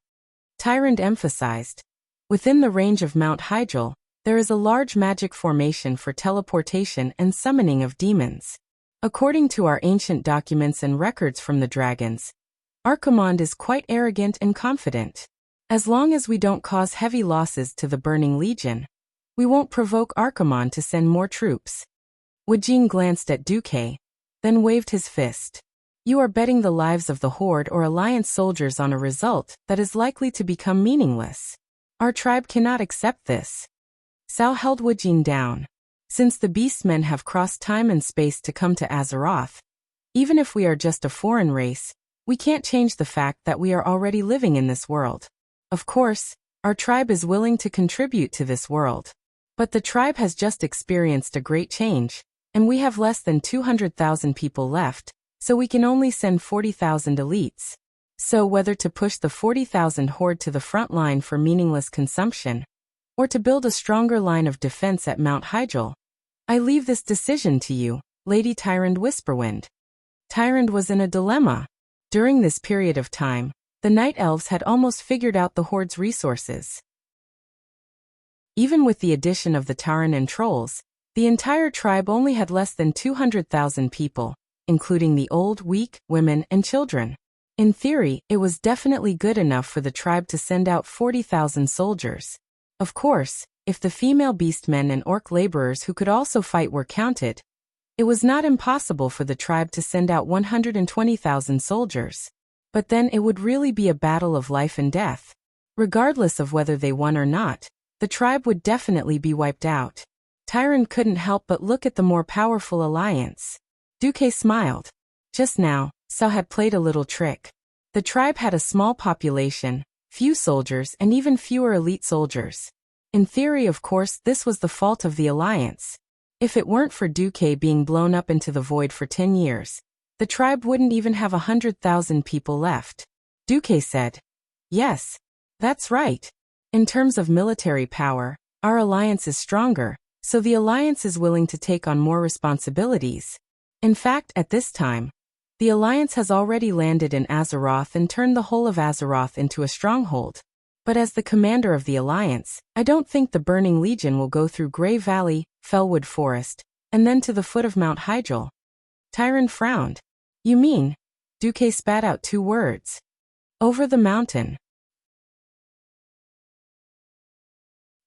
Tyrant emphasized. Within the range of Mount Hyjal, there is a large magic formation for teleportation and summoning of demons. According to our ancient documents and records from the dragons, Archimonde is quite arrogant and confident. As long as we don't cause heavy losses to the Burning Legion, we won't provoke Archimonde to send more troops. Wuxia glanced at Duque, then waved his fist. You are betting the lives of the Horde or Alliance soldiers on a result that is likely to become meaningless. Our tribe cannot accept this. Sao held Wuxia down. Since the Beastmen have crossed time and space to come to Azeroth, even if we are just a foreign race, we can't change the fact that we are already living in this world. Of course, our tribe is willing to contribute to this world. But the tribe has just experienced a great change, and we have less than 200,000 people left, so we can only send 40,000 elites. So whether to push the 40,000 Horde to the front line for meaningless consumption, or to build a stronger line of defense at Mount Hyjal, I leave this decision to you, Lady Tyrande Whisperwind. Tyrande was in a dilemma. During this period of time, the Night Elves had almost figured out the Horde's resources. Even with the addition of the Tauren and Trolls, the entire tribe only had less than 200,000 people, including the old, weak, women, and children. In theory, it was definitely good enough for the tribe to send out 40,000 soldiers. Of course, if the female beastmen and orc laborers who could also fight were counted, it was not impossible for the tribe to send out 120,000 soldiers. But then it would really be a battle of life and death. Regardless of whether they won or not, the tribe would definitely be wiped out. Tyrande couldn't help but look at the more powerful alliance. Duque smiled. Just now, Sao had played a little trick. The tribe had a small population, few soldiers and even fewer elite soldiers. In theory, of course, this was the fault of the alliance. If it weren't for Duque being blown up into the void for 10 years, the tribe wouldn't even have 100,000 people left. Duque said. Yes, that's right. In terms of military power, our alliance is stronger, so the alliance is willing to take on more responsibilities. In fact, at this time, the alliance has already landed in Azeroth and turned the whole of Azeroth into a stronghold. But as the commander of the alliance, I don't think the Burning Legion will go through Grey Valley, Fellwood Forest, and then to the foot of Mount Hyjal. Tyrande frowned. You mean? Duque spat out 2 words. Over the mountain.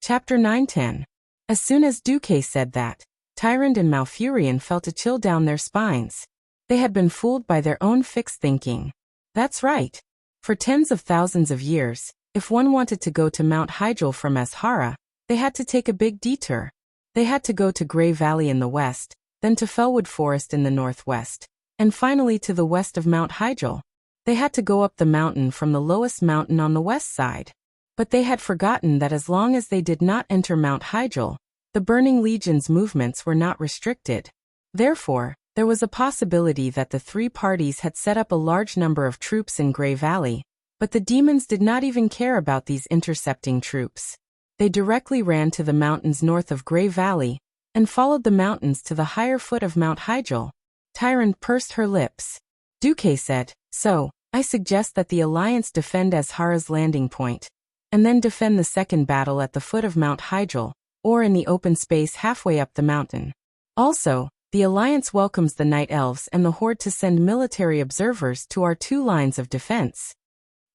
Chapter 9-10. As soon as Duque said that, Tyrande and Malfurion felt a chill down their spines. They had been fooled by their own fixed thinking. That's right. For tens of thousands of years, if one wanted to go to Mount Hyjal from Azhara, they had to take a big detour. They had to go to Grey Valley in the west, then to Fellwood Forest in the northwest, and finally to the west of Mount Hyjal. They had to go up the mountain from the lowest mountain on the west side. But they had forgotten that as long as they did not enter Mount Hyjal, the Burning Legion's movements were not restricted. Therefore, there was a possibility that the 3 parties had set up a large number of troops in Grey Valley, but the demons did not even care about these intercepting troops. They directly ran to the mountains north of Grey Valley, and followed the mountains to the higher foot of Mount Hyjal. Tyrande pursed her lips. Duque said, So, I suggest that the Alliance defend Azhara's landing point, and then defend the second battle at the foot of Mount Hyjal, or in the open space halfway up the mountain. Also, the Alliance welcomes the Night Elves and the Horde to send military observers to our 2 lines of defense.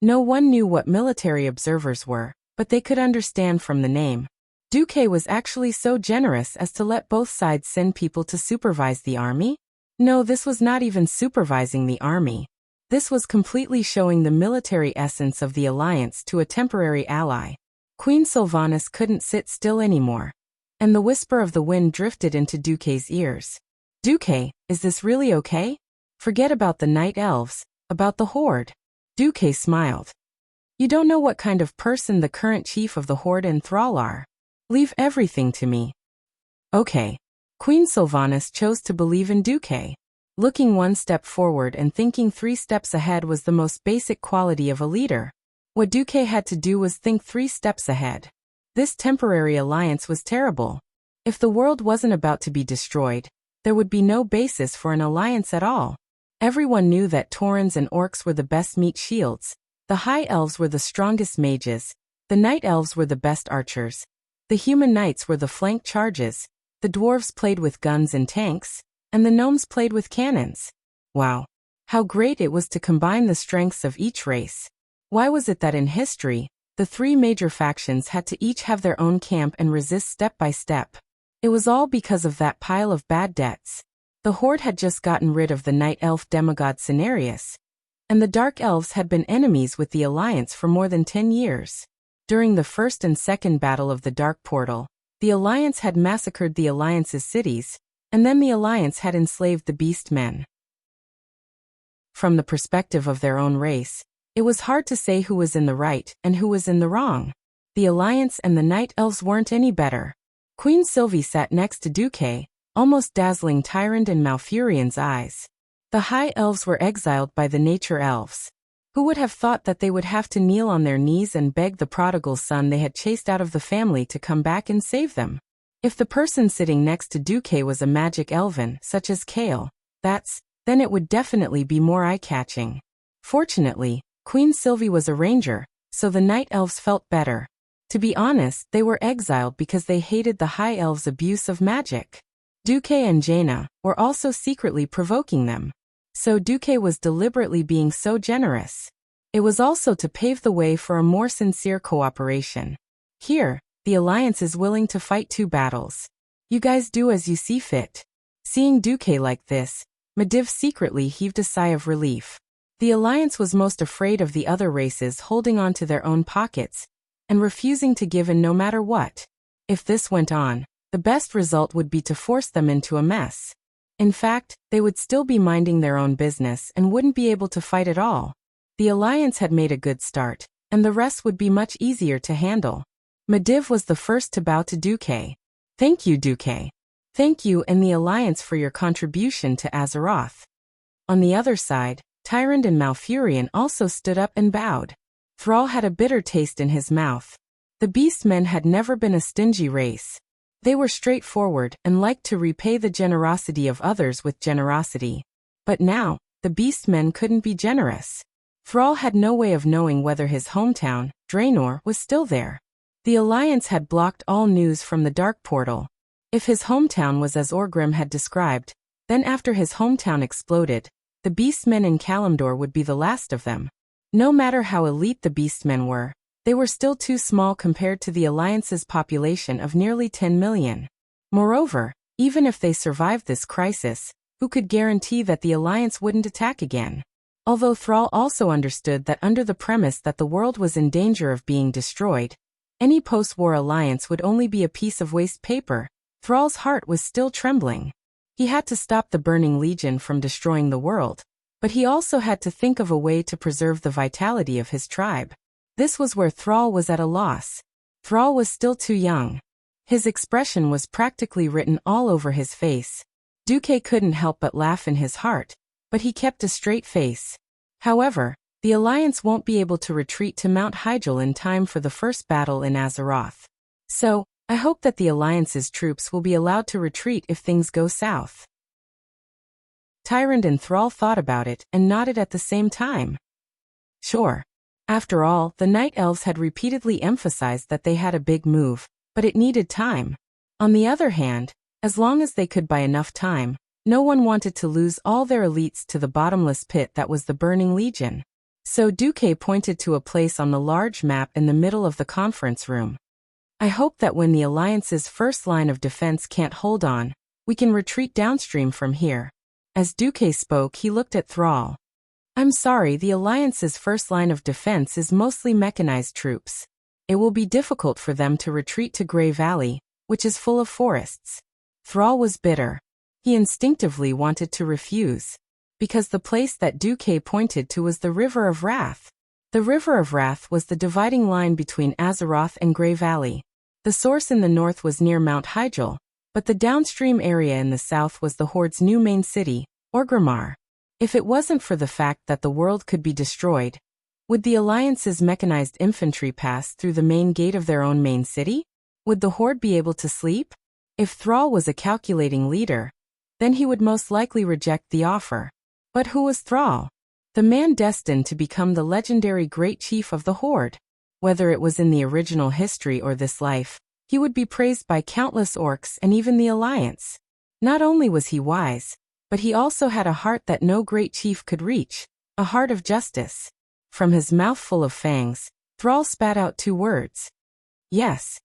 No one knew what military observers were, but they could understand from the name. Duque was actually so generous as to let both sides send people to supervise the army? No, this was not even supervising the army. This was completely showing the military essence of the Alliance to a temporary ally. Queen Sylvanas couldn't sit still anymore, and the whisper of the wind drifted into Duque's ears. Duque, is this really okay? Forget about the Night Elves, about the Horde. Duque smiled. You don't know what kind of person the current chief of the Horde and Thrall are. Leave everything to me. Okay. Queen Sylvanas chose to believe in Duque. Looking one step forward and thinking 3 steps ahead was the most basic quality of a leader. What Duque had to do was think 3 steps ahead. This temporary alliance was terrible. If the world wasn't about to be destroyed, there would be no basis for an alliance at all. Everyone knew that Taurens and Orcs were the best meat shields, the High Elves were the strongest mages, the Night Elves were the best archers, the Human Knights were the flank charges, the Dwarves played with guns and tanks, and the Gnomes played with cannons. Wow! How great it was to combine the strengths of each race. Why was it that in history, the 3 major factions had to each have their own camp and resist step by step? It was all because of that pile of bad debts. The Horde had just gotten rid of the Night Elf demigod Cenarius, and the Dark Elves had been enemies with the Alliance for more than 10 years. During the First and Second Battle of the Dark Portal, the Alliance had massacred the Alliance's cities, and then the Alliance had enslaved the Beast Men. From the perspective of their own race, it was hard to say who was in the right and who was in the wrong. The Alliance and the Night Elves weren't any better. Queen Sylvie sat next to Duque, almost dazzling Tyrant and Malfurion's eyes. The High Elves were exiled by the Nature Elves. Who would have thought that they would have to kneel on their knees and beg the prodigal son they had chased out of the family to come back and save them? If the person sitting next to Duque was a magic elven, such as Kale, then it would definitely be more eye-catching. Fortunately, Queen Sylvie was a ranger, so the Night Elves felt better. To be honest, they were exiled because they hated the High Elves' abuse of magic. Duque and Jaina were also secretly provoking them. So Duque was deliberately being so generous. It was also to pave the way for a more sincere cooperation. Here, the Alliance is willing to fight 2 battles. You guys do as you see fit. Seeing Duque like this, Medivh secretly heaved a sigh of relief. The Alliance was most afraid of the other races holding on to their own pockets and refusing to give in no matter what. If this went on, the best result would be to force them into a mess. In fact, they would still be minding their own business and wouldn't be able to fight at all. The Alliance had made a good start, and the rest would be much easier to handle. Medivh was the first to bow to Duque. Thank you, Duque. Thank you and the Alliance for your contribution to Azeroth. On the other side, Tyrant and Malfurion also stood up and bowed. Thrall had a bitter taste in his mouth. The Beast Men had never been a stingy race. They were straightforward and liked to repay the generosity of others with generosity. But now, the Beast Men couldn't be generous. Thrall had no way of knowing whether his hometown, Draenor, was still there. The Alliance had blocked all news from the Dark Portal. If his hometown was as Orgrim had described, then after his hometown exploded, the Beastmen in Kalimdor would be the last of them. No matter how elite the Beastmen were, they were still too small compared to the Alliance's population of nearly 10 million. Moreover, even if they survived this crisis, who could guarantee that the Alliance wouldn't attack again? Although Thrall also understood that under the premise that the world was in danger of being destroyed, any post-war alliance would only be a piece of waste paper, Thrall's heart was still trembling. He had to stop the Burning Legion from destroying the world, but he also had to think of a way to preserve the vitality of his tribe. This was where Thrall was at a loss. Thrall was still too young. His expression was practically written all over his face. Duque couldn't help but laugh in his heart, but he kept a straight face. However, the Alliance won't be able to retreat to Mount Hyjal in time for the first battle in Azeroth. So, I hope that the Alliance's troops will be allowed to retreat if things go south. Tyrant and Thrall thought about it and nodded at the same time. Sure. After all, the Night Elves had repeatedly emphasized that they had a big move, but it needed time. On the other hand, as long as they could buy enough time, no one wanted to lose all their elites to the bottomless pit that was the Burning Legion. So Duque pointed to a place on the large map in the middle of the conference room. I hope that when the Alliance's first line of defense can't hold on, we can retreat downstream from here. As Duque spoke, he looked at Thrall. I'm sorry, the Alliance's first line of defense is mostly mechanized troops. It will be difficult for them to retreat to Grey Valley, which is full of forests. Thrall was bitter. He instinctively wanted to refuse, because the place that Duque pointed to was the River of Wrath. The River of Wrath was the dividing line between Azeroth and Grey Valley. The source in the north was near Mount Hyjal, But the downstream area in the south was the Horde's new main city, Orgrimmar. If it wasn't for the fact that the world could be destroyed, would the Alliance's mechanized infantry pass through the main gate of their own main city? Would the Horde be able to sleep? If Thrall was a calculating leader, then he would most likely reject the offer. But who was Thrall? The man destined to become the legendary Great Chief of the Horde. Whether it was in the original history or this life, he would be praised by countless orcs and even the Alliance. Not only was he wise, but he also had a heart that no great chief could reach, a heart of justice. From his mouth full of fangs, Thrall spat out 2 words. Yes.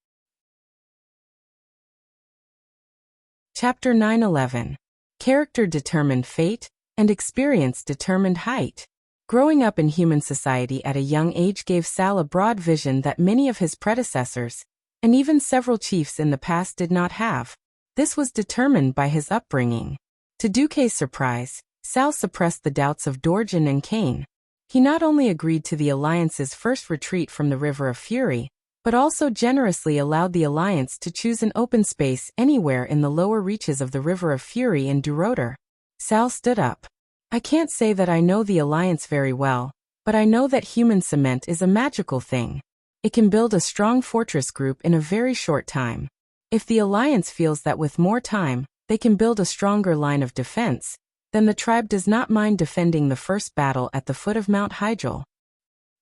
Chapter 9:11. Character determined fate, and experience determined height. Growing up in human society at a young age gave Sal a broad vision that many of his predecessors, and even several chiefs in the past did not have. This was determined by his upbringing. To Duke's surprise, Sal suppressed the doubts of Dorjan and Kain. He not only agreed to the Alliance's first retreat from the River of Fury, but also generously allowed the Alliance to choose an open space anywhere in the lower reaches of the River of Fury in Duroder. Sal stood up. I can't say that I know the Alliance very well, but I know that human cement is a magical thing. It can build a strong fortress group in a very short time. If the Alliance feels that with more time, they can build a stronger line of defense, then the tribe does not mind defending the first battle at the foot of Mount Hyjal.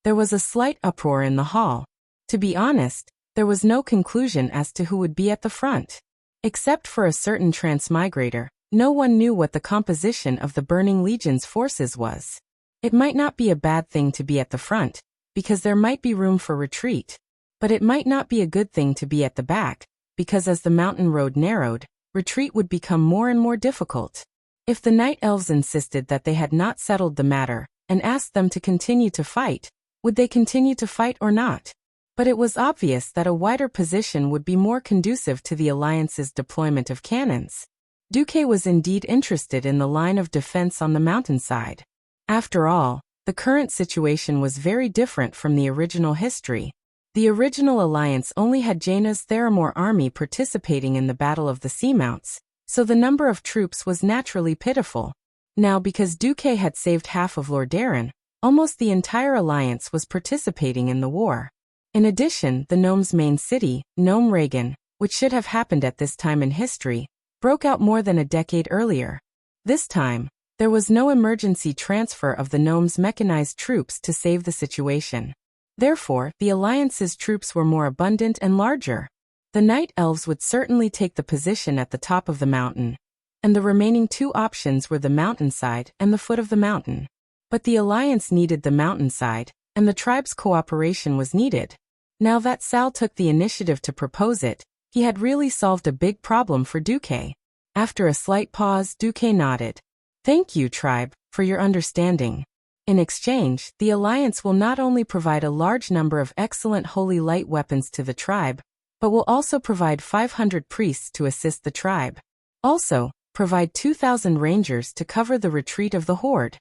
There was a slight uproar in the hall. To be honest, there was no conclusion as to who would be at the front. Except for a certain transmigrator, no one knew what the composition of the Burning Legion's forces was. It might not be a bad thing to be at the front, because there might be room for retreat. But it might not be a good thing to be at the back, because as the mountain road narrowed, retreat would become more and more difficult. If the Night Elves insisted that they had not settled the matter, and asked them to continue to fight, would they continue to fight or not? But it was obvious that a wider position would be more conducive to the Alliance's deployment of cannons. Duke was indeed interested in the line of defense on the mountainside. After all, the current situation was very different from the original history. The original Alliance only had Jaina's Theramore army participating in the Battle of the Seamounts, so the number of troops was naturally pitiful. Now because Duke had saved half of Lordaeron, almost the entire Alliance was participating in the war. In addition, the gnomes' main city, Gnome Reagan, which should have happened at this time in history, broke out more than a decade earlier. This time, there was no emergency transfer of the gnomes' mechanized troops to save the situation. Therefore, the Alliance's troops were more abundant and larger. The Night Elves would certainly take the position at the top of the mountain, and the remaining 2 options were the mountainside and the foot of the mountain. But the Alliance needed the mountainside, and the tribe's cooperation was needed. Now that Sal took the initiative to propose it, he had really solved a big problem for Duke. After a slight pause, Duke nodded. Thank you, tribe, for your understanding. In exchange, the Alliance will not only provide a large number of excellent holy light weapons to the tribe, but will also provide 500 priests to assist the tribe. Also, provide 2,000 rangers to cover the retreat of the Horde.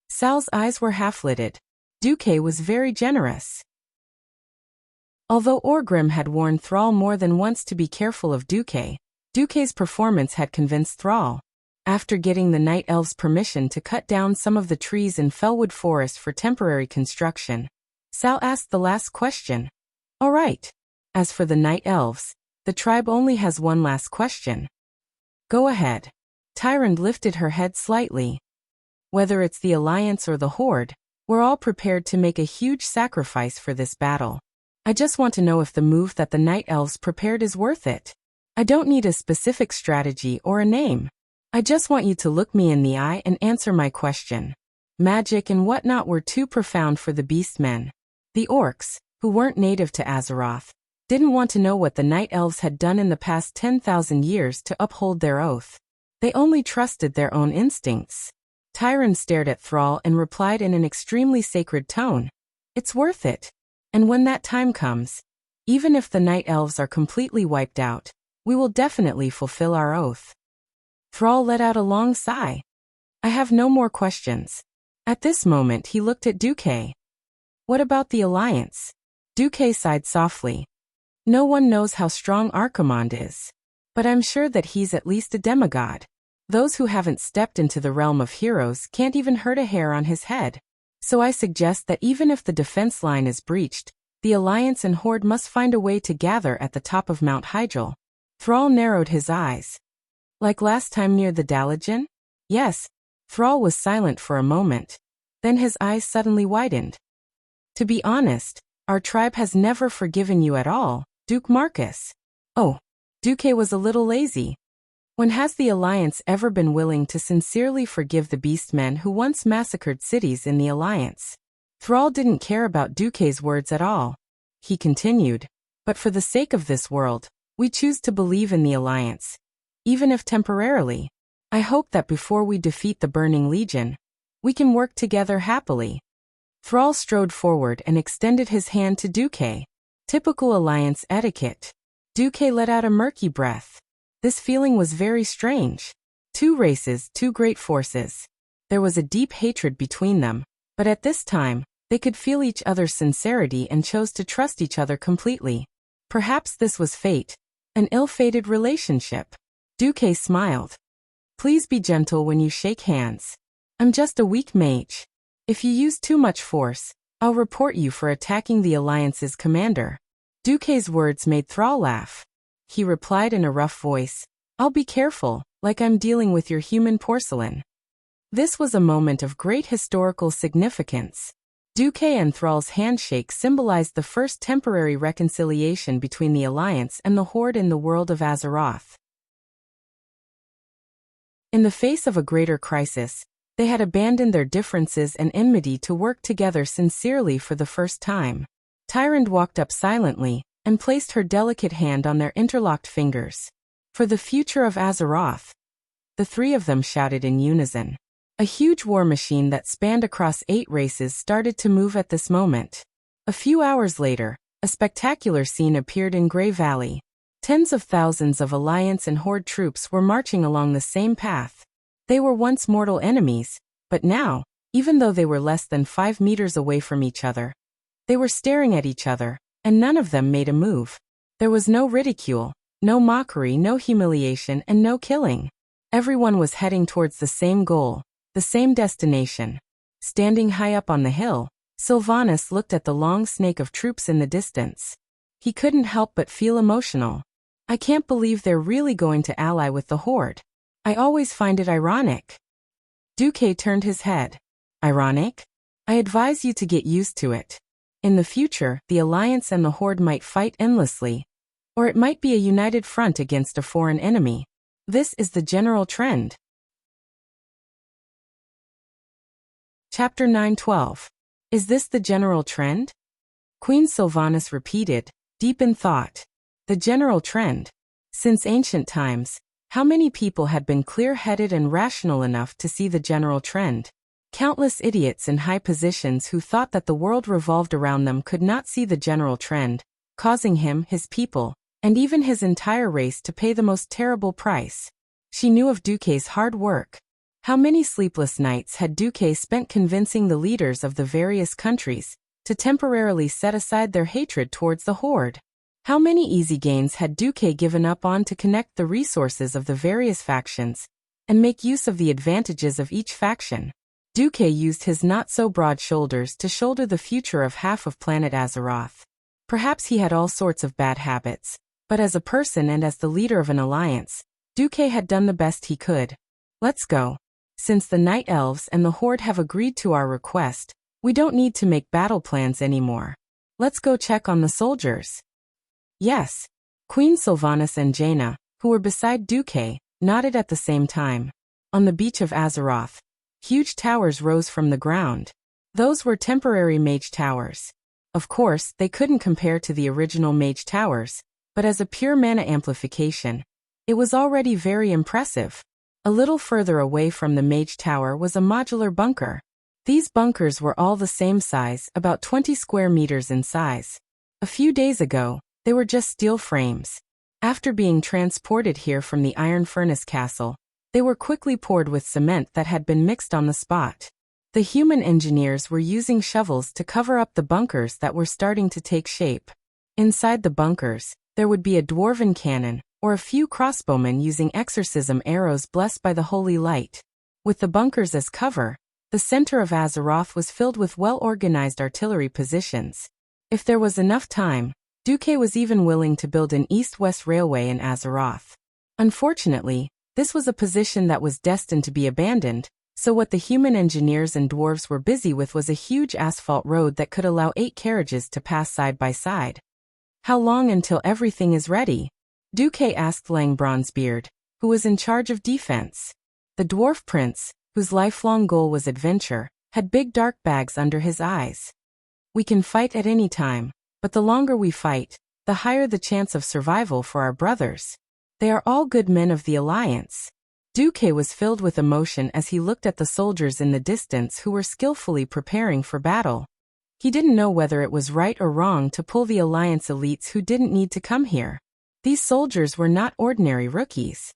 Sal's eyes were half-lidded. Duke was very generous. Although Orgrim had warned Thrall more than once to be careful of Duke's performance had convinced Thrall. After getting the Night Elves' permission to cut down some of the trees in Fellwood Forest for temporary construction, Sal asked the last question. All right. As for the Night Elves, the tribe only has one last question. Go ahead. Tyrande lifted her head slightly. Whether it's the Alliance or the Horde, we're all prepared to make a huge sacrifice for this battle. I just want to know if the move that the Night Elves prepared is worth it. I don't need a specific strategy or a name. I just want you to look me in the eye and answer my question. Magic and whatnot were too profound for the beastmen. The orcs, who weren't native to Azeroth, didn't want to know what the Night Elves had done in the past 10,000 years to uphold their oath. They only trusted their own instincts. Tyrande stared at Thrall and replied in an extremely sacred tone. It's worth it. And when that time comes, even if the Night Elves are completely wiped out, we will definitely fulfill our oath. Thrall let out a long sigh. I have no more questions. At this moment he looked at Duke. What about the Alliance? Duke sighed softly. No one knows how strong Archimonde is. But I'm sure that he's at least a demigod. Those who haven't stepped into the realm of heroes can't even hurt a hair on his head. So I suggest that even if the defense line is breached, the Alliance and Horde must find a way to gather at the top of Mount Hyjal. Thrall narrowed his eyes. Like last time near the Dalajan? Yes. Thrall was silent for a moment. Then his eyes suddenly widened. To be honest, our tribe has never forgiven you at all, Duke Marcus. Oh, Duque was a little lazy. When has the Alliance ever been willing to sincerely forgive the beastmen who once massacred cities in the Alliance? Thrall didn't care about Duque's words at all. He continued, but for the sake of this world, we choose to believe in the Alliance. Even if temporarily. I hope that before we defeat the Burning Legion, we can work together happily. Thrall strode forward and extended his hand to Duque. Typical Alliance etiquette. Duque let out a murky breath. This feeling was very strange. Two races, two great forces. There was a deep hatred between them, but at this time, they could feel each other's sincerity and chose to trust each other completely. Perhaps this was fate, an ill-fated relationship. Duque smiled. Please be gentle when you shake hands. I'm just a weak mage. If you use too much force, I'll report you for attacking the Alliance's commander. Duque's words made Thrall laugh. He replied in a rough voice, I'll be careful, like I'm dealing with your human porcelain. This was a moment of great historical significance. Duque and Thrall's handshake symbolized the first temporary reconciliation between the Alliance and the Horde in the world of Azeroth. In the face of a greater crisis, they had abandoned their differences and enmity to work together sincerely for the first time. Tyrande walked up silently and placed her delicate hand on their interlocked fingers. For the future of Azeroth. The three of them shouted in unison. A huge war machine that spanned across 8 races started to move at this moment. A few hours later, a spectacular scene appeared in Grey Valley. Tens of thousands of Alliance and Horde troops were marching along the same path. They were once mortal enemies, but now, even though they were less than 5 meters away from each other, they were staring at each other, and none of them made a move. There was no ridicule, no mockery, no humiliation, and no killing. Everyone was heading towards the same goal, the same destination. Standing high up on the hill, Sylvanas looked at the long snake of troops in the distance. He couldn't help but feel emotional. I can't believe they're really going to ally with the Horde. I always find it ironic. Duque turned his head. Ironic? I advise you to get used to it. In the future, the Alliance and the Horde might fight endlessly. Or it might be a united front against a foreign enemy. This is the general trend. Chapter 9:12. Is this the general trend? Queen Sylvanas repeated, deep in thought. The general trend. Since ancient times, how many people had been clear-headed and rational enough to see the general trend? Countless idiots in high positions who thought that the world revolved around them could not see the general trend, causing him, his people, and even his entire race to pay the most terrible price. She knew of Duque's hard work. How many sleepless nights had Duque spent convincing the leaders of the various countries to temporarily set aside their hatred towards the Horde? How many easy gains had Duque given up on to connect the resources of the various factions and make use of the advantages of each faction? Duque used his not-so-broad shoulders to shoulder the future of half of planet Azeroth. Perhaps he had all sorts of bad habits, but as a person and as the leader of an alliance, Duque had done the best he could. Let's go. Since the Night Elves and the Horde have agreed to our request, we don't need to make battle plans anymore. Let's go check on the soldiers. Yes. Queen Sylvanas and Jaina, who were beside Duque, nodded at the same time. On the beach of Azeroth, huge towers rose from the ground. Those were temporary mage towers. Of course, they couldn't compare to the original mage towers, but as a pure mana amplification, it was already very impressive. A little further away from the mage tower was a modular bunker. These bunkers were all the same size, about 20 square meters in size. A few days ago, they were just steel frames. After being transported here from the Iron Furnace Castle, they were quickly poured with cement that had been mixed on the spot. The human engineers were using shovels to cover up the bunkers that were starting to take shape. Inside the bunkers, there would be a dwarven cannon, or a few crossbowmen using exorcism arrows blessed by the holy light. With the bunkers as cover, the center of Azeroth was filled with well-organized artillery positions. If there was enough time, Duque was even willing to build an east-west railway in Azeroth. Unfortunately, this was a position that was destined to be abandoned, so what the human engineers and dwarves were busy with was a huge asphalt road that could allow 8 carriages to pass side by side. "How long until everything is ready?" Duque asked Lang Bronzebeard, who was in charge of defense. The dwarf prince, whose lifelong goal was adventure, had big dark bags under his eyes. "We can fight at any time, but the longer we fight, the higher the chance of survival for our brothers. They are all good men of the Alliance." Duque was filled with emotion as he looked at the soldiers in the distance who were skillfully preparing for battle. He didn't know whether it was right or wrong to pull the Alliance elites who didn't need to come here. These soldiers were not ordinary rookies.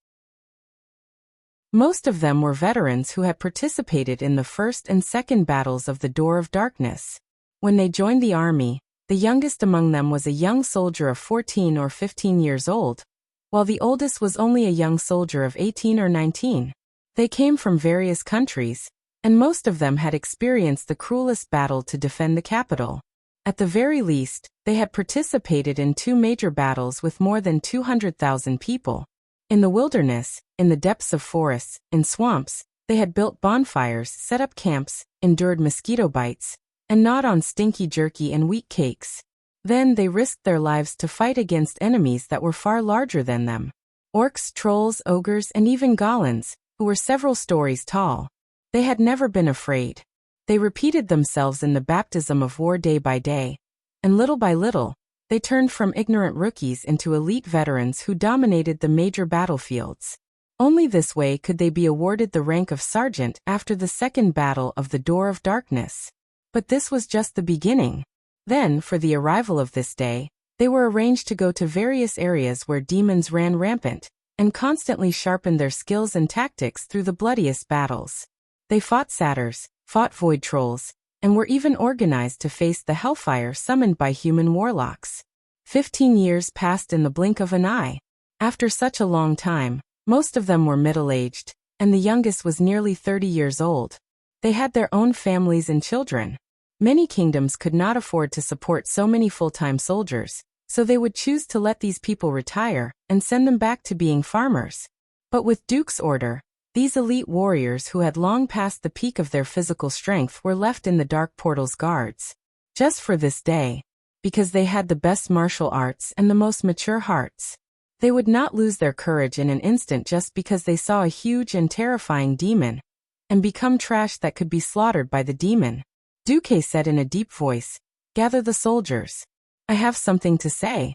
Most of them were veterans who had participated in the first and second battles of the Door of Darkness. When they joined the army, the youngest among them was a young soldier of 14 or 15 years old, while the oldest was only a young soldier of 18 or 19. They came from various countries, and most of them had experienced the cruelest battle to defend the capital. At the very least, they had participated in 2 major battles with more than 200,000 people. In the wilderness, in the depths of forests, in swamps, they had built bonfires, set up camps, endured mosquito bites, and gnawed on stinky jerky and wheat cakes. Then they risked their lives to fight against enemies that were far larger than them. Orcs, trolls, ogres, and even goblins, who were several stories tall. They had never been afraid. They repeated themselves in the baptism of war day by day, and little by little, they turned from ignorant rookies into elite veterans who dominated the major battlefields. Only this way could they be awarded the rank of sergeant after the second battle of the Door of Darkness. But this was just the beginning. Then, for the arrival of this day, they were arranged to go to various areas where demons ran rampant, and constantly sharpened their skills and tactics through the bloodiest battles. They fought satyrs, fought void trolls, and were even organized to face the hellfire summoned by human warlocks. 15 years passed in the blink of an eye. After such a long time, most of them were middle-aged, and the youngest was nearly 30 years old. They had their own families and children. Many kingdoms could not afford to support so many full-time soldiers, so they would choose to let these people retire and send them back to being farmers. But with Duke's order, these elite warriors who had long passed the peak of their physical strength were left in the Dark Portal's guards. Just for this day, because they had the best martial arts and the most mature hearts. They would not lose their courage in an instant just because they saw a huge and terrifying demon, and become trash that could be slaughtered by the demon. Duque said in a deep voice, "Gather the soldiers. I have something to say."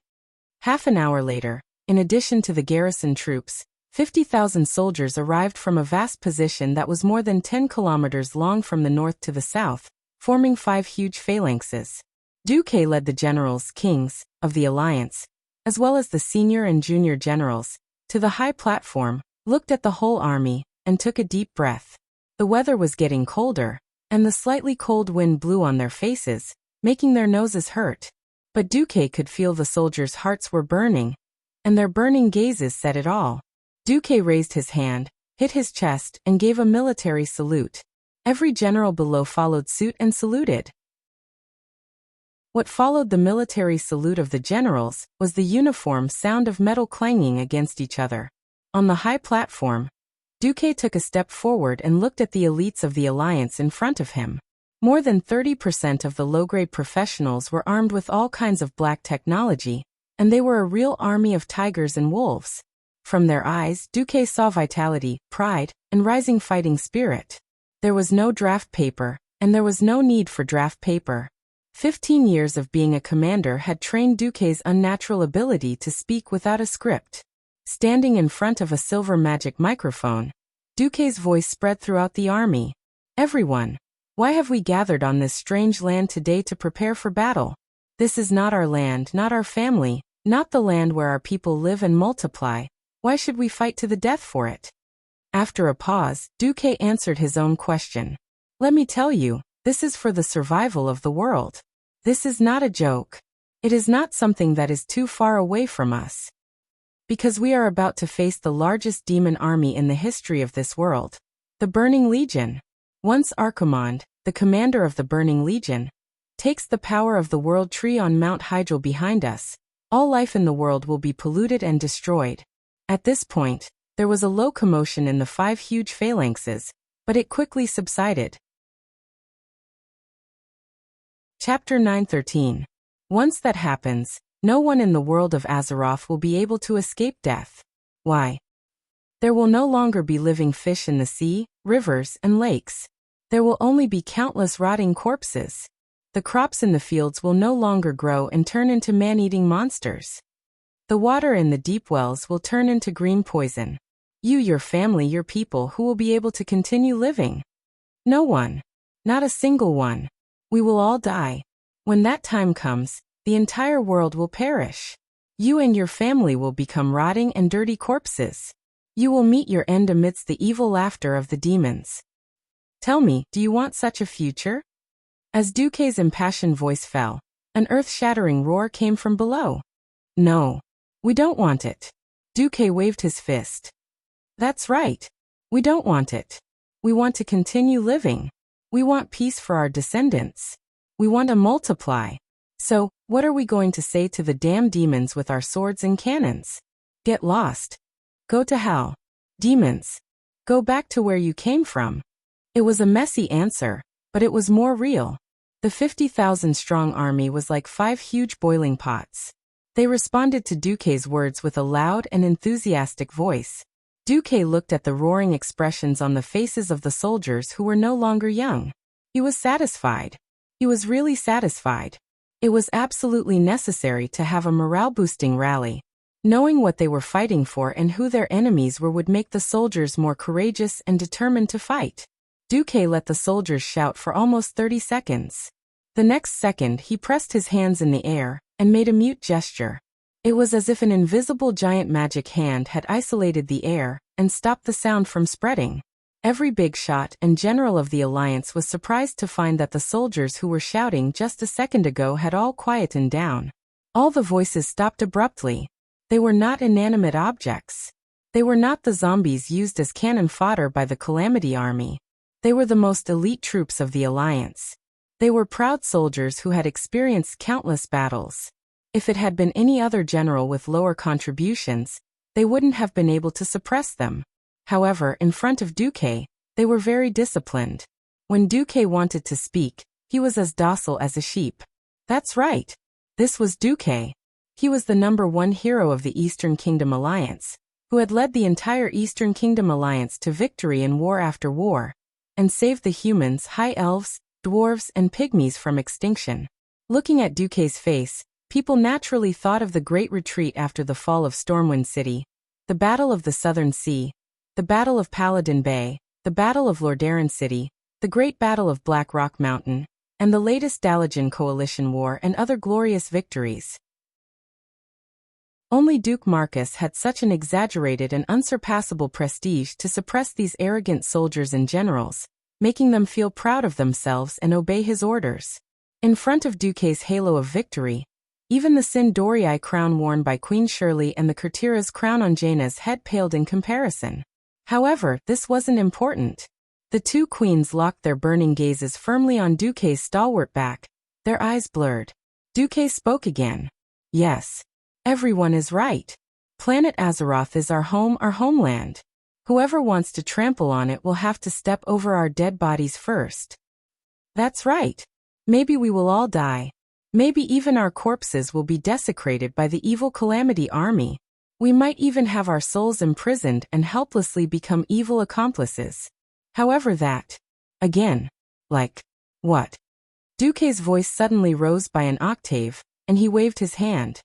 Half an hour later, in addition to the garrison troops, 50,000 soldiers arrived from a vast position that was more than 10 kilometers long from the north to the south, forming 5 huge phalanxes. Duque led the generals, kings, of the Alliance, as well as the senior and junior generals, to the high platform, looked at the whole army, and took a deep breath. The weather was getting colder, and the slightly cold wind blew on their faces, making their noses hurt. But Duque could feel the soldiers' hearts were burning, and their burning gazes said it all. Duque raised his hand, hit his chest, and gave a military salute. Every general below followed suit and saluted. What followed the military salute of the generals was the uniform sound of metal clanging against each other. On the high platform, Duque took a step forward and looked at the elites of the Alliance in front of him. More than 30% of the low-grade professionals were armed with all kinds of black technology, and they were a real army of tigers and wolves. From their eyes, Duque saw vitality, pride, and rising fighting spirit. There was no draft paper, and there was no need for draft paper. 15 years of being a commander had trained Duque's unnatural ability to speak without a script. Standing in front of a silver magic microphone, Duque's voice spread throughout the army. "Everyone, why have we gathered on this strange land today to prepare for battle? This is not our land, not our family, not the land where our people live and multiply. Why should we fight to the death for it?" After a pause, Duque answered his own question. "Let me tell you, this is for the survival of the world. This is not a joke. It is not something that is too far away from us. Because we are about to face the largest demon army in the history of this world. The Burning Legion. Once Archimond, the commander of the Burning Legion, takes the power of the World Tree on Mount Hyjal behind us, all life in the world will be polluted and destroyed. At this point, there was a low commotion in the 5 huge phalanxes, but it quickly subsided. Chapter 9:13. Once that happens, no one in the world of Azeroth will be able to escape death. Why? There will no longer be living fish in the sea, rivers, and lakes. There will only be countless rotting corpses. The crops in the fields will no longer grow and turn into man-eating monsters. The water in the deep wells will turn into green poison. You, your family, your people, who will be able to continue living? No one. Not a single one. We will all die. When that time comes, the entire world will perish. You and your family will become rotting and dirty corpses. You will meet your end amidst the evil laughter of the demons. Tell me, do you want such a future? As Duque's impassioned voice fell, an earth-shattering roar came from below. No. We don't want it. Duque waved his fist. That's right. We don't want it. We want to continue living. We want peace for our descendants. We want to multiply. So, what are we going to say to the damn demons with our swords and cannons? Get lost. Go to hell. Demons. Go back to where you came from. It was a messy answer, but it was more real. The 50,000-strong army was like 5 huge boiling pots. They responded to Duque's words with a loud and enthusiastic voice. Duque looked at the roaring expressions on the faces of the soldiers who were no longer young. He was satisfied. He was really satisfied. It was absolutely necessary to have a morale-boosting rally. Knowing what they were fighting for and who their enemies were would make the soldiers more courageous and determined to fight. Duque let the soldiers shout for almost 30 seconds. The next second he pressed his hands in the air and made a mute gesture. It was as if an invisible giant magic hand had isolated the air and stopped the sound from spreading. Every big shot and general of the Alliance was surprised to find that the soldiers who were shouting just a second ago had all quietened down. All the voices stopped abruptly. They were not inanimate objects. They were not the zombies used as cannon fodder by the Calamity Army. They were the most elite troops of the Alliance. They were proud soldiers who had experienced countless battles. If it had been any other general with lower contributions, they wouldn't have been able to suppress them. However, in front of Duque, they were very disciplined. When Duque wanted to speak, he was as docile as a sheep. That's right. This was Duque. He was the #1 hero of the Eastern Kingdom Alliance, who had led the entire Eastern Kingdom Alliance to victory in war after war, and saved the humans, high elves, dwarves, and pygmies from extinction. Looking at Duque's face, people naturally thought of the Great Retreat after the fall of Stormwind City, the Battle of the Southern Sea, the Battle of Paladin Bay, the Battle of Lordaeron City, the Great Battle of Black Rock Mountain, and the latest Dalajan Coalition War and other glorious victories. Only Duke Marcus had such an exaggerated and unsurpassable prestige to suppress these arrogant soldiers and generals, making them feel proud of themselves and obey his orders. In front of Duque's halo of victory, even the Sin-Dorii crown worn by Queen Shirley and the Kurtira's crown on Jaina's head paled in comparison. However, this wasn't important. The two queens locked their burning gazes firmly on Duque's stalwart back, their eyes blurred. Duque spoke again. Yes. Everyone is right. Planet Azeroth is our home, our homeland. Whoever wants to trample on it will have to step over our dead bodies first. That's right. Maybe we will all die. Maybe even our corpses will be desecrated by the evil Calamity Army. We might even have our souls imprisoned and helplessly become evil accomplices. However that, again, like, what? Duque's voice suddenly rose by an octave, and he waved his hand.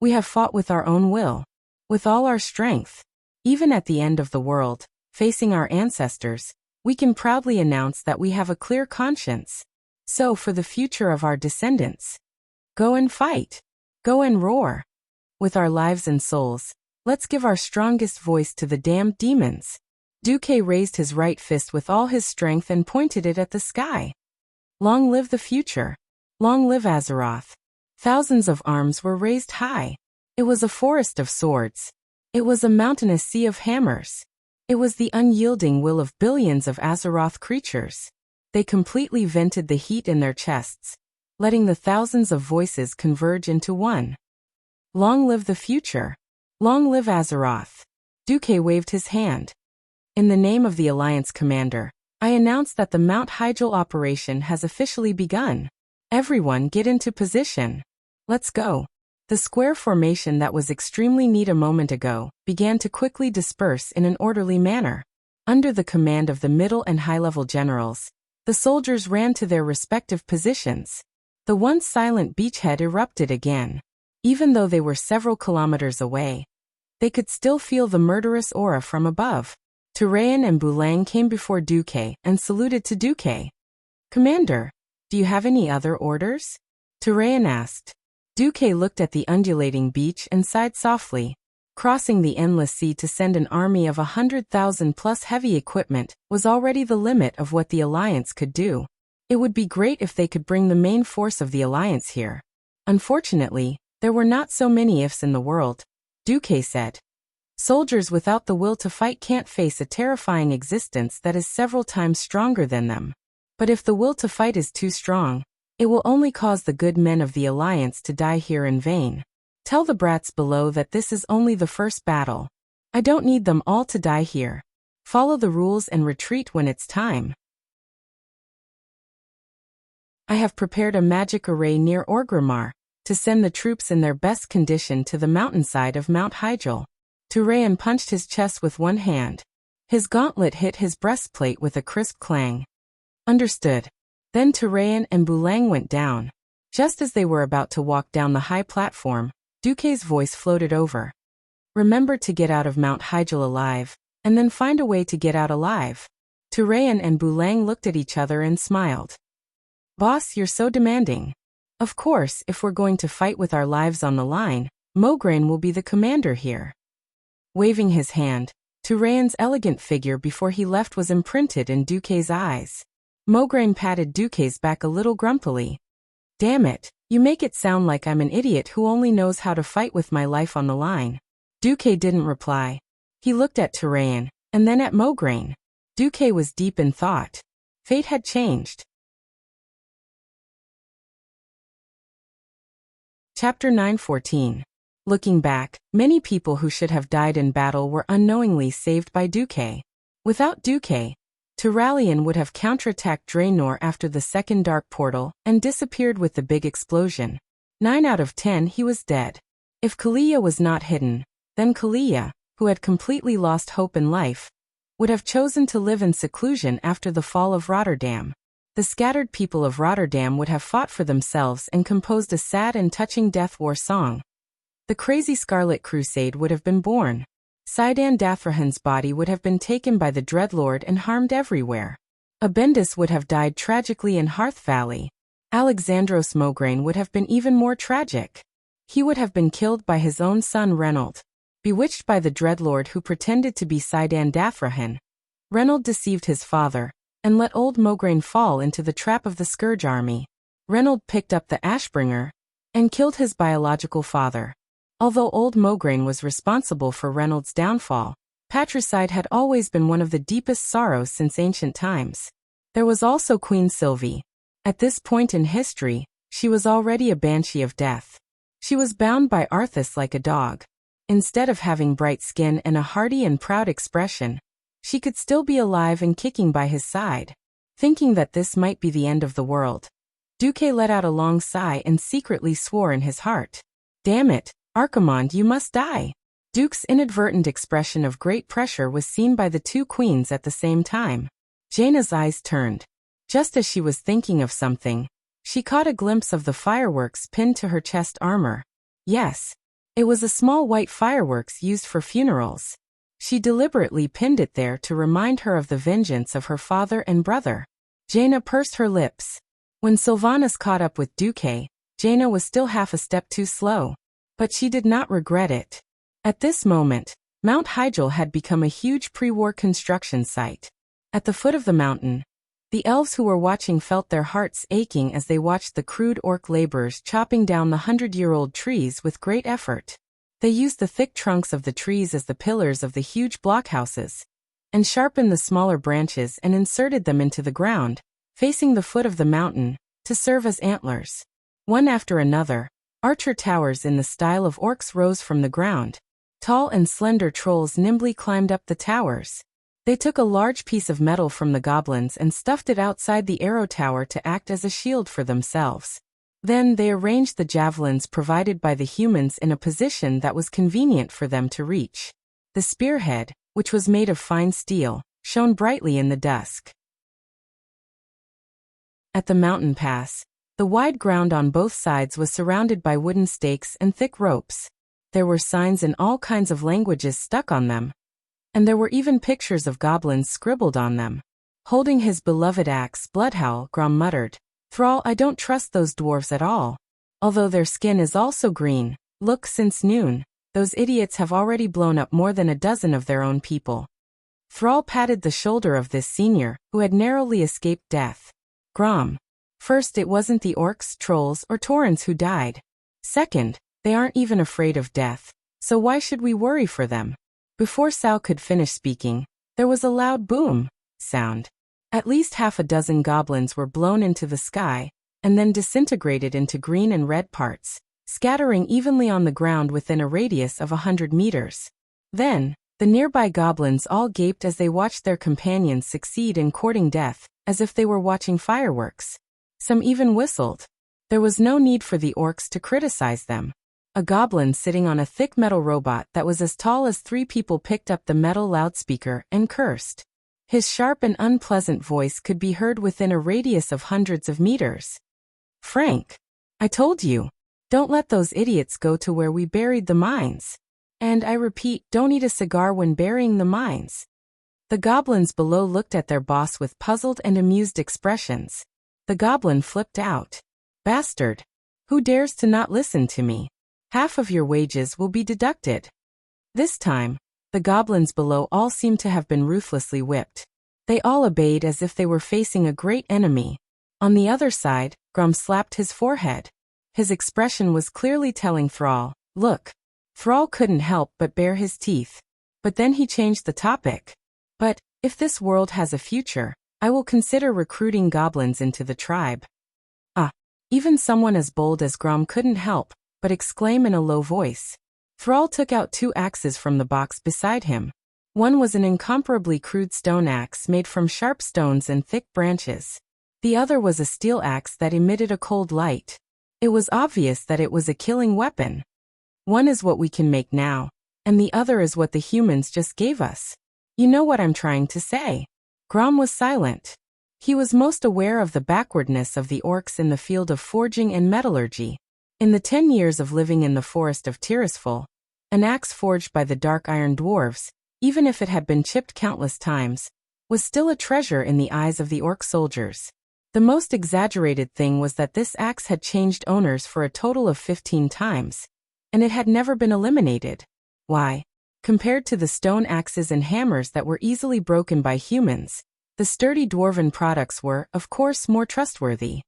We have fought with our own will, with all our strength. Even at the end of the world, facing our ancestors, we can proudly announce that we have a clear conscience. So for the future of our descendants, go and fight. Go and roar. With our lives and souls, let's give our strongest voice to the damned demons. Duque raised his right fist with all his strength and pointed it at the sky. Long live the future. Long live Azeroth. Thousands of arms were raised high. It was a forest of swords. It was a mountainous sea of hammers. It was the unyielding will of billions of Azeroth creatures. They completely vented the heat in their chests, letting the thousands of voices converge into one. Long live the future. Long live Azeroth. Duque waved his hand. In the name of the Alliance Commander, I announce that the Mount Hyjal operation has officially begun. Everyone get into position. Let's go. The square formation that was extremely neat a moment ago began to quickly disperse in an orderly manner. Under the command of the middle and high-level generals, the soldiers ran to their respective positions. The once silent beachhead erupted again. Even though they were several kilometers away, they could still feel the murderous aura from above. Turayan and Bulang came before Duque and saluted to Duque. Commander, do you have any other orders? Turayan asked. Duque looked at the undulating beach and sighed softly. Crossing the endless sea to send an army of 100,000 plus heavy equipment was already the limit of what the Alliance could do. It would be great if they could bring the main force of the Alliance here. Unfortunately, there were not so many ifs in the world, Duque said. Soldiers without the will to fight can't face a terrifying existence that is several times stronger than them. But if the will to fight is too strong, it will only cause the good men of the Alliance to die here in vain. Tell the brats below that this is only the first battle. I don't need them all to die here. Follow the rules and retreat when it's time. I have prepared a magic array near Orgrimmar to send the troops in their best condition to the mountainside of Mount Hyjal. Turayan punched his chest with one hand. His gauntlet hit his breastplate with a crisp clang. Understood. Then Turayan and Bulang went down. Just as they were about to walk down the high platform, Duque's voice floated over. Remember to get out of Mount Hyjal alive, and then find a way to get out alive. Turayan and Bulang looked at each other and smiled. Boss, you're so demanding. Of course, if we're going to fight with our lives on the line, Mograine will be the commander here. Waving his hand, Turayan's elegant figure before he left was imprinted in Duque's eyes. Mograine patted Duque's back a little grumpily. Damn it, you make it sound like I'm an idiot who only knows how to fight with my life on the line. Duque didn't reply. He looked at Turayan, and then at Mograine. Duque was deep in thought. Fate had changed. Chapter 9:14. Looking back, many people who should have died in battle were unknowingly saved by Duque. Without Duque, Turalyon would have counterattacked Draenor after the second dark portal and disappeared with the big explosion. 9 out of 10 he was dead. If Kalia was not hidden, then Kalia, who had completely lost hope in life, would have chosen to live in seclusion after the fall of Rotterdam. The scattered people of Rotterdam would have fought for themselves and composed a sad and touching death war song. The crazy Scarlet Crusade would have been born. Saidan Dathrahan's body would have been taken by the Dreadlord and harmed everywhere. Abendis would have died tragically in Hearth Valley. Alexandros Mograine would have been even more tragic. He would have been killed by his own son Reynold. Bewitched by the Dreadlord who pretended to be Saidan Dathrahan, Reynold deceived his father and let old Mograine fall into the trap of the Scourge army. Reynold picked up the Ashbringer and killed his biological father. Although old Mograine was responsible for Reynold's downfall, patricide had always been one of the deepest sorrows since ancient times. There was also Queen Sylvie. At this point in history, she was already a banshee of death. She was bound by Arthas like a dog. Instead of having bright skin and a hearty and proud expression, she could still be alive and kicking by his side. Thinking that this might be the end of the world, Duque let out a long sigh and secretly swore in his heart. Damn it, Archimonde, you must die. Duke's inadvertent expression of great pressure was seen by the two queens at the same time. Jaina's eyes turned. Just as she was thinking of something, she caught a glimpse of the fireworks pinned to her chest armor. Yes, it was a small white fireworks used for funerals. She deliberately pinned it there to remind her of the vengeance of her father and brother. Jaina pursed her lips. When Sylvanas caught up with Duque, Jaina was still half a step too slow. But she did not regret it. At this moment, Mount Hyjal had become a huge pre-war construction site. At the foot of the mountain, the elves who were watching felt their hearts aching as they watched the crude orc laborers chopping down the 100-year-old trees with great effort. They used the thick trunks of the trees as the pillars of the huge blockhouses, and sharpened the smaller branches and inserted them into the ground, facing the foot of the mountain, to serve as antlers. One after another, archer towers in the style of orcs rose from the ground. Tall and slender trolls nimbly climbed up the towers. They took a large piece of metal from the goblins and stuffed it outside the arrow tower to act as a shield for themselves. Then they arranged the javelins provided by the humans in a position that was convenient for them to reach. The spearhead, which was made of fine steel, shone brightly in the dusk. At the mountain pass, the wide ground on both sides was surrounded by wooden stakes and thick ropes. There were signs in all kinds of languages stuck on them, and there were even pictures of goblins scribbled on them. Holding his beloved axe, Bloodhowl, Grom muttered, "Thrall, I don't trust those dwarves at all. Although their skin is also green, look, since noon, those idiots have already blown up more than a dozen of their own people." Thrall patted the shoulder of this senior, who had narrowly escaped death. "Grom, first, it wasn't the orcs, trolls, or taurens who died. Second, they aren't even afraid of death, so why should we worry for them?" Before Sal could finish speaking, there was a loud boom sound. At least half a dozen goblins were blown into the sky, and then disintegrated into green and red parts, scattering evenly on the ground within a radius of 100 meters. Then, the nearby goblins all gaped as they watched their companions succeed in courting death, as if they were watching fireworks. Some even whistled. There was no need for the orcs to criticize them. A goblin sitting on a thick metal robot that was as tall as 3 people picked up the metal loudspeaker and cursed. His sharp and unpleasant voice could be heard within a radius of hundreds of meters. "Frank, I told you, don't let those idiots go to where we buried the mines. And I repeat, don't eat a cigar when burying the mines." The goblins below looked at their boss with puzzled and amused expressions. The goblin flipped out. "Bastard! Who dares to not listen to me? Half of your wages will be deducted." This time, the goblins below all seemed to have been ruthlessly whipped. They all obeyed as if they were facing a great enemy. On the other side, Grom slapped his forehead. His expression was clearly telling Thrall, "Look." Thrall couldn't help but bare his teeth. But then he changed the topic. "But, if this world has a future, I will consider recruiting goblins into the tribe." Even someone as bold as Grom couldn't help but exclaim in a low voice. Thrall took out 2 axes from the box beside him. One was an incomparably crude stone axe made from sharp stones and thick branches. The other was a steel axe that emitted a cold light. It was obvious that it was a killing weapon. "One is what we can make now, and the other is what the humans just gave us. You know what I'm trying to say." Grom was silent. He was most aware of the backwardness of the orcs in the field of forging and metallurgy. In the 10 years of living in the forest of Tirisful, an axe forged by the dark iron dwarves, even if it had been chipped countless times, was still a treasure in the eyes of the orc soldiers. The most exaggerated thing was that this axe had changed owners for a total of 15 times, and it had never been eliminated. Why? Compared to the stone axes and hammers that were easily broken by humans, the sturdy dwarven products were, of course, more trustworthy.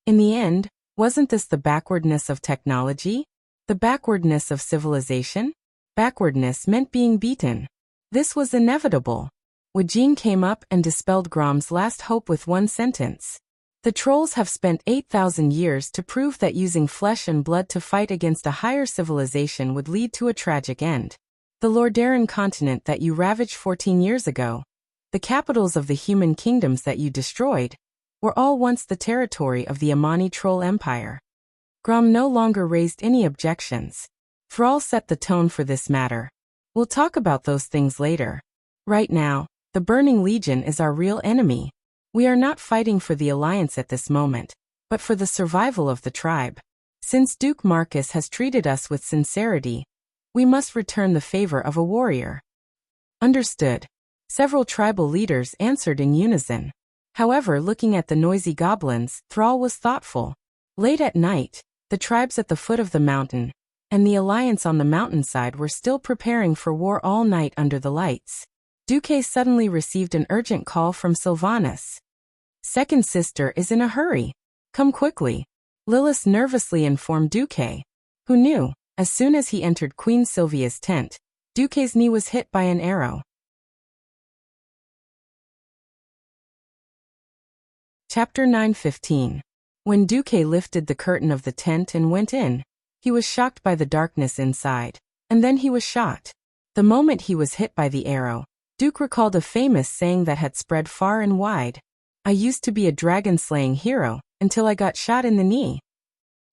In the end, wasn't this the backwardness of technology? The backwardness of civilization? Backwardness meant being beaten. This was inevitable. Wajin came up and dispelled Grom's last hope with one sentence. "The trolls have spent 8,000 years to prove that using flesh and blood to fight against a higher civilization would lead to a tragic end. The Lordaeron continent that you ravaged 14 years ago, the capitals of the human kingdoms that you destroyed, were all once the territory of the Amani Troll Empire." Grom no longer raised any objections. Thrall set the tone for this matter. "We'll talk about those things later. Right now, the Burning Legion is our real enemy. We are not fighting for the Alliance at this moment, but for the survival of the tribe. Since Duke Marcus has treated us with sincerity, we must return the favor of a warrior." "Understood." Several tribal leaders answered in unison. However, looking at the noisy goblins, Thrall was thoughtful. Late at night, the tribes at the foot of the mountain and the alliance on the mountainside were still preparing for war all night under the lights. Duque suddenly received an urgent call from Sylvanas. "Second sister is in a hurry. Come quickly," Lilith nervously informed Duque. Who knew? As soon as he entered Queen Sylvia's tent, Duque's knee was hit by an arrow. Chapter 9:15. When Duque lifted the curtain of the tent and went in, he was shocked by the darkness inside, and then he was shot. The moment he was hit by the arrow, Duque recalled a famous saying that had spread far and wide. I used to be a dragon-slaying hero, until I got shot in the knee.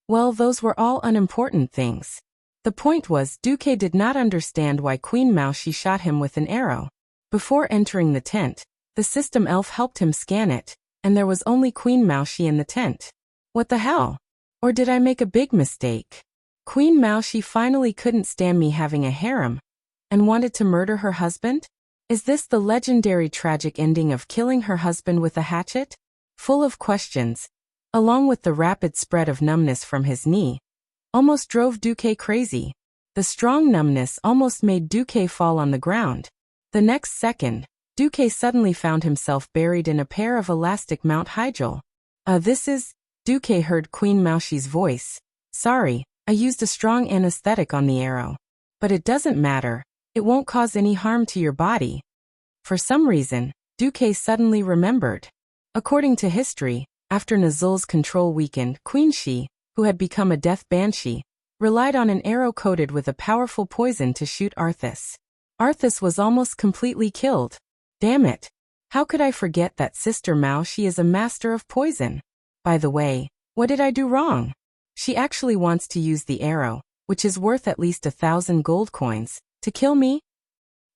Well, those were all unimportant things. The point was, Duque did not understand why Queen Wuxia shot him with an arrow. Before entering the tent, the system elf helped him scan it, and there was only Queen Wuxia in the tent. What the hell? Or did I make a big mistake? Queen Wuxia finally couldn't stand me having a harem, and wanted to murder her husband? Is this the legendary tragic ending of killing her husband with a hatchet? Full of questions, along with the rapid spread of numbness from his knee, almost drove Duque crazy. The strong numbness almost made Duque fall on the ground. The next second, Duque suddenly found himself buried in a pair of elastic Mount Hygel. This is... Duque heard Queen Wuxia's voice. Sorry, I used a strong anesthetic on the arrow. But it doesn't matter, it won't cause any harm to your body. For some reason, Duque suddenly remembered. According to history, after Nazul's control weakened, Queen Shi, who had become a death banshee, relied on an arrow coated with a powerful poison to shoot Arthas. Arthas was almost completely killed. Damn it! How could I forget that Sister Wuxia is a master of poison? By the way, what did I do wrong? She actually wants to use the arrow, which is worth at least 1,000 gold coins, to kill me?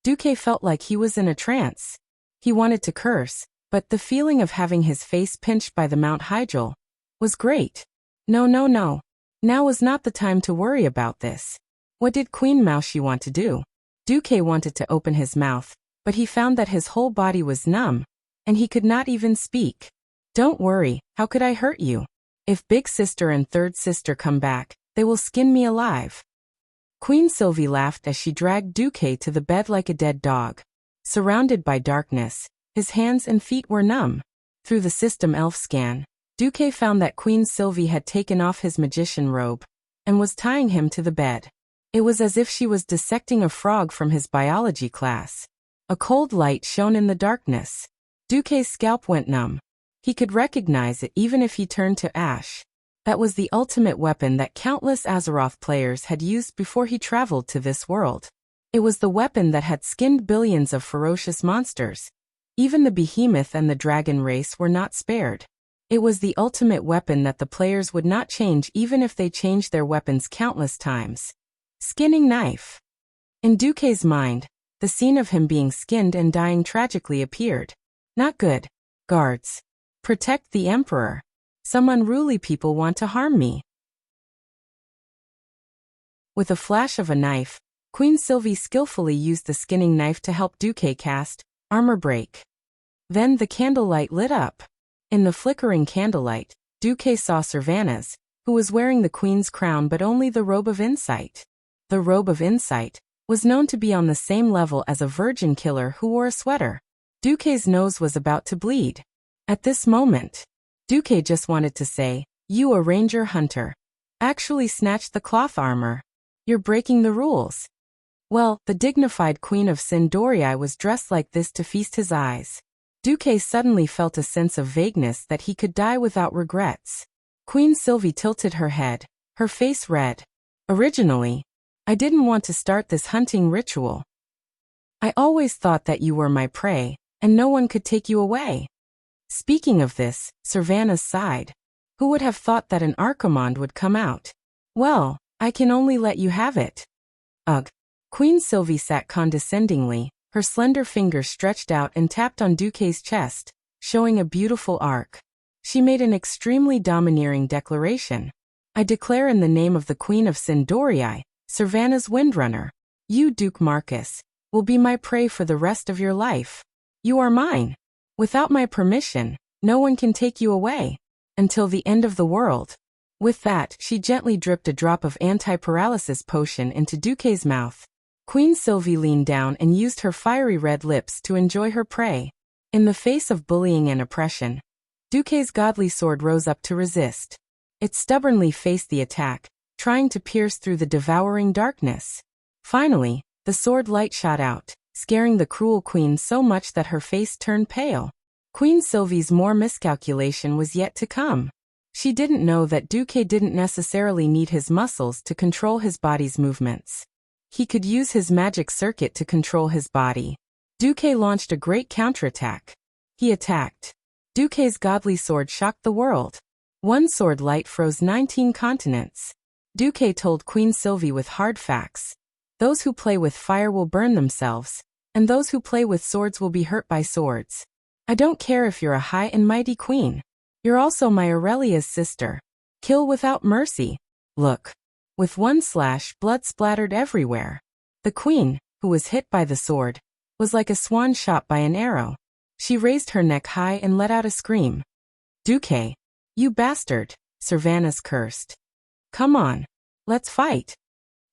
Duque felt like he was in a trance. He wanted to curse, but the feeling of having his face pinched by the Mount Hygel was great. No. Now was not the time to worry about this. What did Queen Wuxia want to do? Duque wanted to open his mouth, but he found that his whole body was numb, and he could not even speak. Don't worry, how could I hurt you? If Big Sister and Third Sister come back, they will skin me alive. Queen Sylvie laughed as she dragged Duque to the bed like a dead dog. Surrounded by darkness, his hands and feet were numb. Through the system elf scan, Duque found that Queen Sylvie had taken off his magician robe and was tying him to the bed. It was as if she was dissecting a frog from his biology class. A cold light shone in the darkness. Duque's scalp went numb. He could recognize it even if he turned to ash. That was the ultimate weapon that countless Azeroth players had used before he traveled to this world. It was the weapon that had skinned billions of ferocious monsters. Even the behemoth and the dragon race were not spared. It was the ultimate weapon that the players would not change even if they changed their weapons countless times. Skinning knife. In Duque's mind, the scene of him being skinned and dying tragically appeared. Not good. Guards. Protect the Emperor. Some unruly people want to harm me. With a flash of a knife, Queen Sylvie skillfully used the skinning knife to help Duque cast Armor Break. Then the candlelight lit up. In the flickering candlelight, Duque saw Sylvanas, who was wearing the Queen's crown but only the Robe of Insight. The Robe of Insight was known to be on the same level as a virgin killer who wore a sweater. Duque's nose was about to bleed. At this moment, Duque just wanted to say, "You a ranger hunter. Actually snatched the cloth armor. You're breaking the rules." Well, the dignified Queen of Sindorii was dressed like this to feast his eyes. Duque suddenly felt a sense of vagueness that he could die without regrets. Queen Sylvie tilted her head, her face red. Originally, I didn't want to start this hunting ritual. I always thought that you were my prey, and no one could take you away. Speaking of this, Sylvanas sighed. Who would have thought that an Archimond would come out? Well, I can only let you have it. Ugh. Queen Sylvie sat condescendingly, her slender fingers stretched out and tapped on Duque's chest, showing a beautiful arc. She made an extremely domineering declaration. I declare in the name of the Queen of Sindorii, Sylvanas Windrunner, you, Duke Marcus, will be my prey for the rest of your life. You are mine. Without my permission, no one can take you away. Until the end of the world. With that, she gently dripped a drop of anti-paralysis potion into Duque's mouth. Queen Sylvie leaned down and used her fiery red lips to enjoy her prey. In the face of bullying and oppression, Duque's godly sword rose up to resist. It stubbornly faced the attack, trying to pierce through the devouring darkness. Finally, the sword light shot out, scaring the cruel queen so much that her face turned pale. Queen Sylvie's more miscalculation was yet to come. She didn't know that Duque didn't necessarily need his muscles to control his body's movements. He could use his magic circuit to control his body. Duque launched a great counterattack. He attacked. Duque's godly sword shocked the world. One sword light froze 19 continents. Duque told Queen Sylvie with hard facts. Those who play with fire will burn themselves, and those who play with swords will be hurt by swords. I don't care if you're a high and mighty queen. You're also my Aurelia's sister. Kill without mercy. Look. With one slash, blood splattered everywhere. The queen, who was hit by the sword, was like a swan shot by an arrow. She raised her neck high and let out a scream. Duque. You bastard, Servanas cursed. Come on. Let's fight.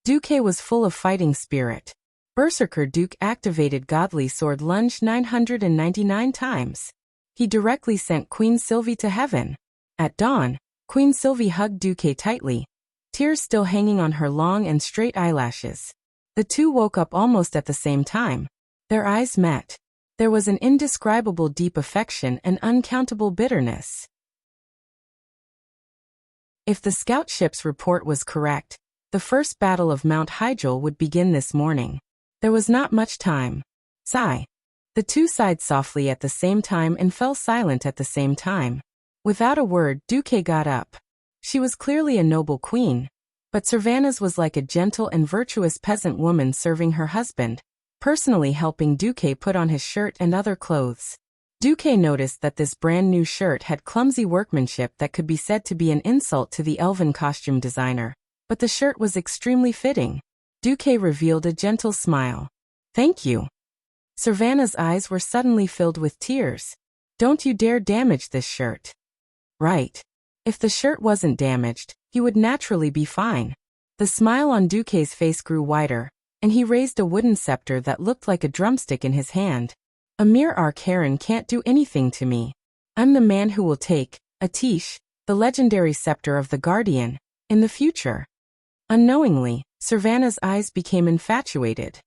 Duque was full of fighting spirit. Berserker Duke activated Godly Sword lunged 999 times. He directly sent Queen Sylvie to heaven. At dawn, Queen Sylvie hugged Duque tightly, tears still hanging on her long and straight eyelashes. The two woke up almost at the same time. Their eyes met. There was an indescribable deep affection and uncountable bitterness. If the scout ship's report was correct, the first battle of Mount Hyjal would begin this morning. There was not much time. Sigh. The two sighed softly at the same time and fell silent at the same time. Without a word, Duque got up. She was clearly a noble queen, but Servanas was like a gentle and virtuous peasant woman serving her husband, personally helping Duque put on his shirt and other clothes. Duque noticed that this brand new shirt had clumsy workmanship that could be said to be an insult to the elven costume designer, but the shirt was extremely fitting. Duque revealed a gentle smile. Thank you. Servanas' eyes were suddenly filled with tears. Don't you dare damage this shirt. Right. If the shirt wasn't damaged, he would naturally be fine. The smile on Duque's face grew wider, and he raised a wooden scepter that looked like a drumstick in his hand. A mere Archaron can't do anything to me. I'm the man who will take, Atish, the legendary scepter of the Guardian, in the future. Unknowingly, Servanas' eyes became infatuated.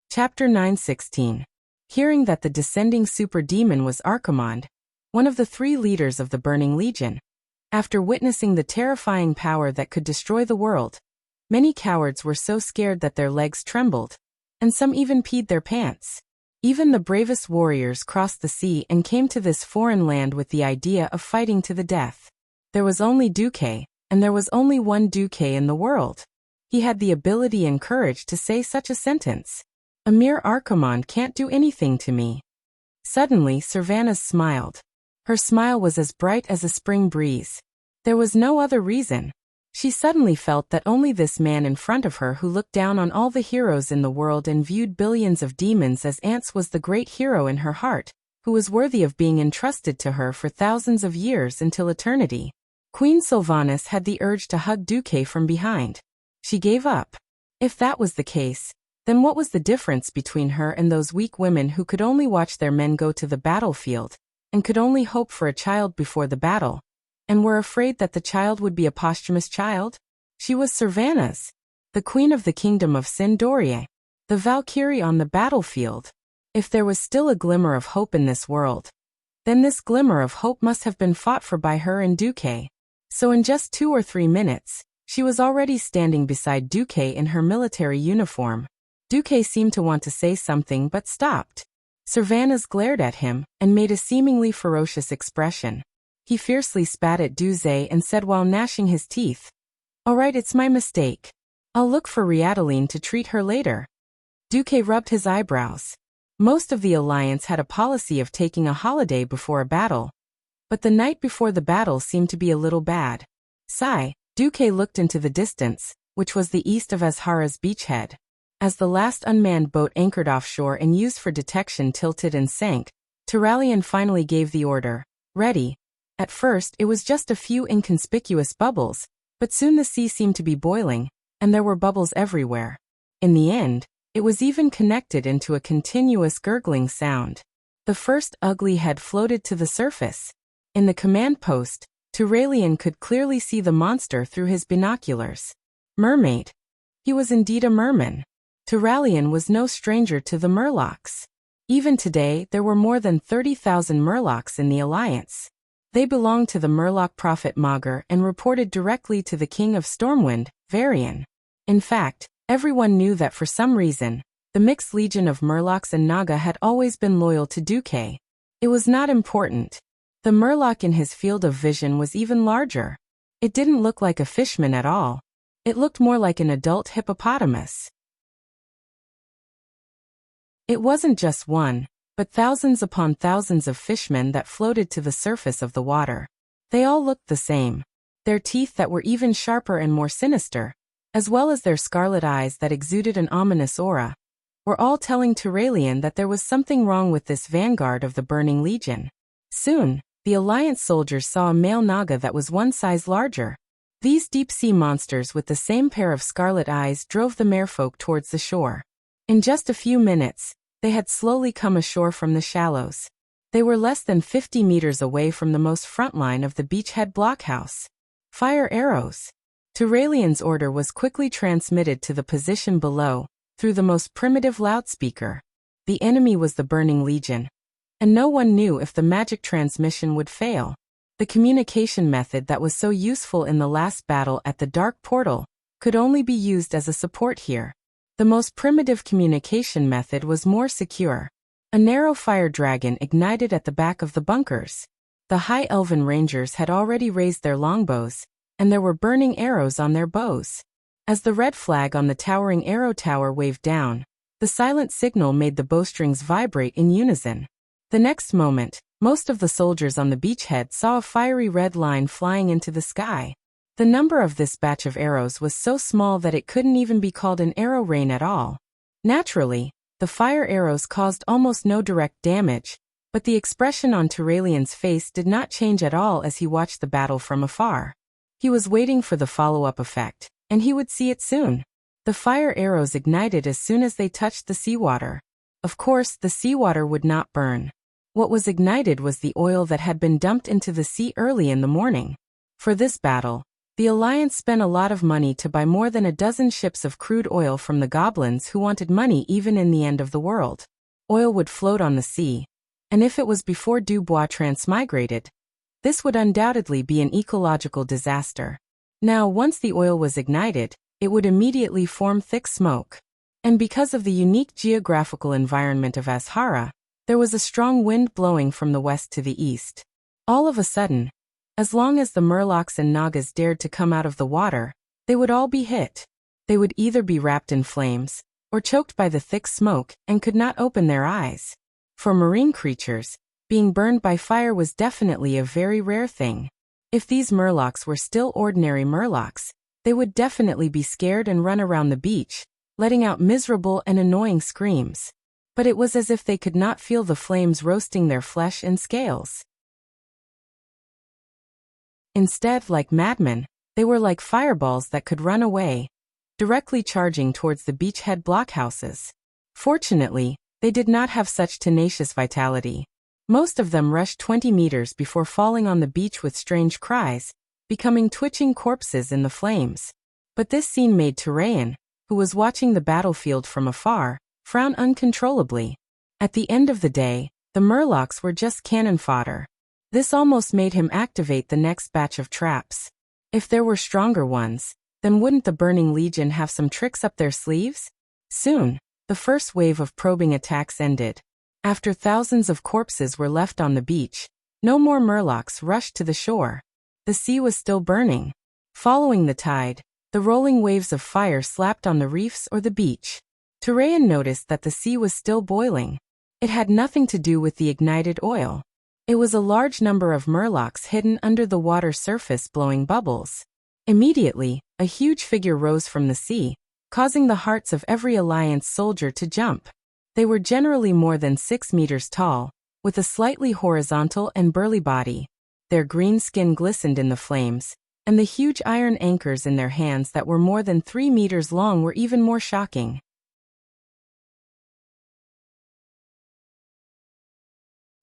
Chapter 9:16. Hearing that the descending super demon was Archimonde, one of the 3 leaders of the Burning Legion. After witnessing the terrifying power that could destroy the world, many cowards were so scared that their legs trembled, and some even peed their pants. Even the bravest warriors crossed the sea and came to this foreign land with the idea of fighting to the death. There was only Duque, and there was only one Duque in the world. He had the ability and courage to say such a sentence. A mere Archimonde can't do anything to me. Suddenly, Servanas smiled. Her smile was as bright as a spring breeze. There was no other reason. She suddenly felt that only this man in front of her who looked down on all the heroes in the world and viewed billions of demons as ants was the great hero in her heart, who was worthy of being entrusted to her for thousands of years until eternity. Queen Sylvanas had the urge to hug Duque from behind. She gave up. If that was the case, then what was the difference between her and those weak women who could only watch their men go to the battlefield, and could only hope for a child before the battle, and were afraid that the child would be a posthumous child? She was Servanas, the queen of the kingdom of Sindorie, the Valkyrie on the battlefield. If there was still a glimmer of hope in this world, then this glimmer of hope must have been fought for by her and Duque. So in just 2 or 3 minutes, she was already standing beside Duque in her military uniform. Duque seemed to want to say something but stopped. Servanas glared at him and made a seemingly ferocious expression. He fiercely spat at Duque and said while gnashing his teeth, "All right, it's my mistake. I'll look for Riadeline to treat her later." Duque rubbed his eyebrows. Most of the Alliance had a policy of taking a holiday before a battle, but the night before the battle seemed to be a little bad. Sigh, Duque looked into the distance, which was the east of Azhara's beachhead. As the last unmanned boat anchored offshore and used for detection tilted and sank, Turalian finally gave the order, "Ready." At first it was just a few inconspicuous bubbles, but soon the sea seemed to be boiling, and there were bubbles everywhere. In the end, it was even connected into a continuous gurgling sound. The first ugly head floated to the surface. In the command post, Turalian could clearly see the monster through his binoculars. Mermaid. He was indeed a merman. Turalian was no stranger to the Murlocs. Even today, there were more than 30,000 Murlocs in the Alliance. They belonged to the Murloc prophet Maugr and reported directly to the king of Stormwind, Varian. In fact, everyone knew that for some reason, the mixed legion of Murlocs and Naga had always been loyal to Duque. It was not important. The Murloc in his field of vision was even larger. It didn't look like a fishman at all. It looked more like an adult hippopotamus. It wasn't just one, but thousands upon thousands of fishmen that floated to the surface of the water. They all looked the same. Their teeth that were even sharper and more sinister, as well as their scarlet eyes that exuded an ominous aura, were all telling Turalian that there was something wrong with this vanguard of the Burning Legion. Soon, the Alliance soldiers saw a male Naga that was one size larger. These deep-sea monsters with the same pair of scarlet eyes drove the merfolk towards the shore. In just a few minutes, they had slowly come ashore from the shallows. They were less than 50 meters away from the most front line of the beachhead blockhouse. Fire arrows. Turalian's order was quickly transmitted to the position below, through the most primitive loudspeaker. The enemy was the Burning Legion, and no one knew if the magic transmission would fail. The communication method that was so useful in the last battle at the Dark Portal could only be used as a support here. The most primitive communication method was more secure. A narrow fire dragon ignited at the back of the bunkers. The High Elven Rangers had already raised their longbows, and there were burning arrows on their bows. As the red flag on the towering arrow tower waved down, the silent signal made the bowstrings vibrate in unison. The next moment, most of the soldiers on the beachhead saw a fiery red line flying into the sky. The number of this batch of arrows was so small that it couldn't even be called an arrow rain at all. Naturally, the fire arrows caused almost no direct damage, but the expression on Turalian's face did not change at all as he watched the battle from afar. He was waiting for the follow-up effect, and he would see it soon. The fire arrows ignited as soon as they touched the seawater. Of course, the seawater would not burn. What was ignited was the oil that had been dumped into the sea early in the morning. For this battle, the Alliance spent a lot of money to buy more than a dozen ships of crude oil from the goblins who wanted money even in the end of the world. Oil would float on the sea, and if it was before Dubois transmigrated, this would undoubtedly be an ecological disaster. Now, once the oil was ignited, it would immediately form thick smoke. And because of the unique geographical environment of Azhara, there was a strong wind blowing from the west to the east. All of a sudden, as long as the Murlocs and Nagas dared to come out of the water, they would all be hit. They would either be wrapped in flames, or choked by the thick smoke and could not open their eyes. For marine creatures, being burned by fire was definitely a very rare thing. If these Murlocs were still ordinary Murlocs, they would definitely be scared and run around the beach, letting out miserable and annoying screams. But it was as if they could not feel the flames roasting their flesh and scales. Instead, like madmen, they were like fireballs that could run away, directly charging towards the beachhead blockhouses. Fortunately, they did not have such tenacious vitality. Most of them rushed 20 meters before falling on the beach with strange cries, becoming twitching corpses in the flames. But this scene made Turalian, who was watching the battlefield from afar, frown uncontrollably. At the end of the day, the Murlocs were just cannon fodder. This almost made him activate the next batch of traps. If there were stronger ones, then wouldn't the Burning Legion have some tricks up their sleeves? Soon, the first wave of probing attacks ended. After thousands of corpses were left on the beach, no more Murlocs rushed to the shore. The sea was still burning. Following the tide, the rolling waves of fire slapped on the reefs or the beach. Turalian noticed that the sea was still boiling. It had nothing to do with the ignited oil. It was a large number of Murlocs hidden under the water surface blowing bubbles. Immediately, a huge figure rose from the sea, causing the hearts of every Alliance soldier to jump. They were generally more than 6 meters tall, with a slightly horizontal and burly body. Their green skin glistened in the flames, and the huge iron anchors in their hands that were more than 3 meters long were even more shocking.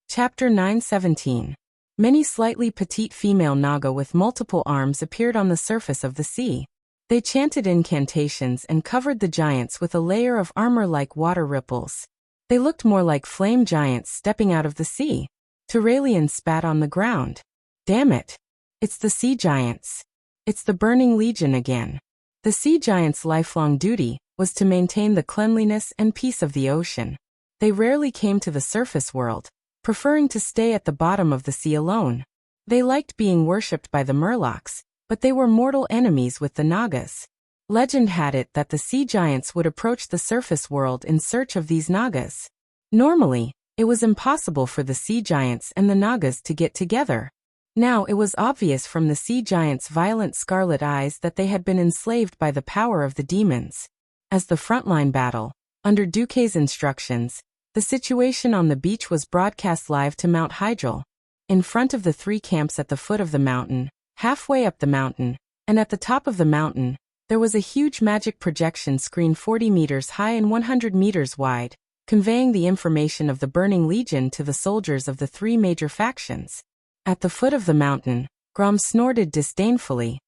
Chapter 9:17. Many slightly petite female Naga with multiple arms appeared on the surface of the sea. They chanted incantations and covered the giants with a layer of armor like water ripples. They looked more like flame giants stepping out of the sea. Turalian spat on the ground. Damn it. It's the sea giants. It's the Burning Legion again. The sea giants' lifelong duty was to maintain the cleanliness and peace of the ocean. They rarely came to the surface world, preferring to stay at the bottom of the sea alone. They liked being worshipped by the Murlocs, but they were mortal enemies with the Nagas. Legend had it that the sea giants would approach the surface world in search of these Nagas. Normally, it was impossible for the sea giants and the Nagas to get together. Now it was obvious from the sea giants' violent scarlet eyes that they had been enslaved by the power of the demons. As the frontline battle, under Duque's instructions, the situation on the beach was broadcast live to Mount Hydril. In front of the 3 camps at the foot of the mountain, halfway up the mountain, and at the top of the mountain, there was a huge magic projection screen 40 meters high and 100 meters wide, conveying the information of the Burning Legion to the soldiers of the 3 major factions. At the foot of the mountain, Grom snorted disdainfully.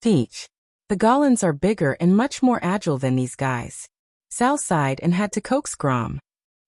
Teach. The Gollans are bigger and much more agile than these guys. Sal sighed and had to coax Grom.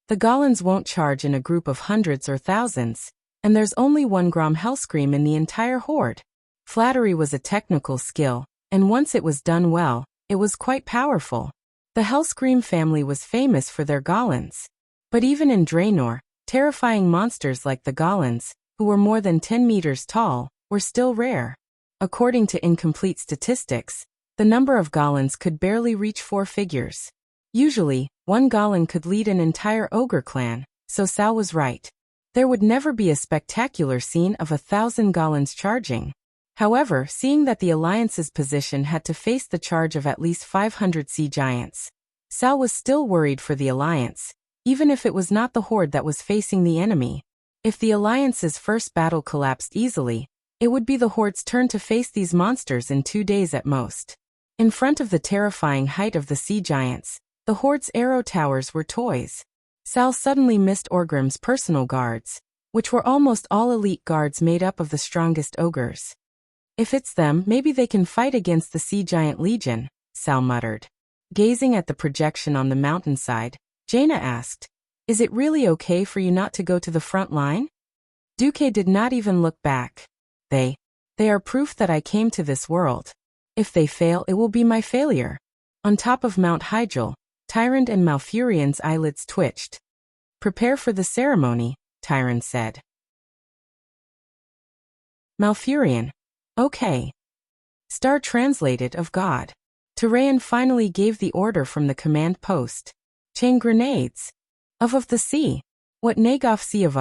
The Gollans won't charge in a group of hundreds or thousands, and there's only one Grom Hellscream in the entire horde. Flattery was a technical skill, and once it was done well, it was quite powerful. The Hellscream family was famous for their Gollans. But even in Draenor, terrifying monsters like the Gollans, who were more than 10 meters tall, were still rare. According to incomplete statistics, the number of Gollans could barely reach 4 figures. Usually, one Gollan could lead an entire ogre clan, so Sal was right. There would never be a spectacular scene of 1,000 Gollans charging. However, seeing that the Alliance's position had to face the charge of at least 500 sea giants, Sal was still worried for the Alliance, even if it was not the horde that was facing the enemy. If the Alliance's first battle collapsed easily, it would be the horde's turn to face these monsters in 2 days at most. In front of the terrifying height of the sea giants, the horde's arrow towers were toys. Sal suddenly missed Orgrim's personal guards, which were almost all elite guards made up of the strongest ogres. If it's them, maybe they can fight against the Sea Giant Legion, Sal muttered. Gazing at the projection on the mountainside, Jaina asked, "Is it really okay for you not to go to the front line?" Duque did not even look back. They are proof that I came to this world. If they fail, it will be my failure." On top of Mount Hydril, Tyrant and Malfurion's eyelids twitched. "Prepare for the ceremony," Tyrant said. Malfurion. Okay. Star translated of God. Tyraean finally gave the order from the command post. Chain grenades. Of the sea. What Nagoth sea of?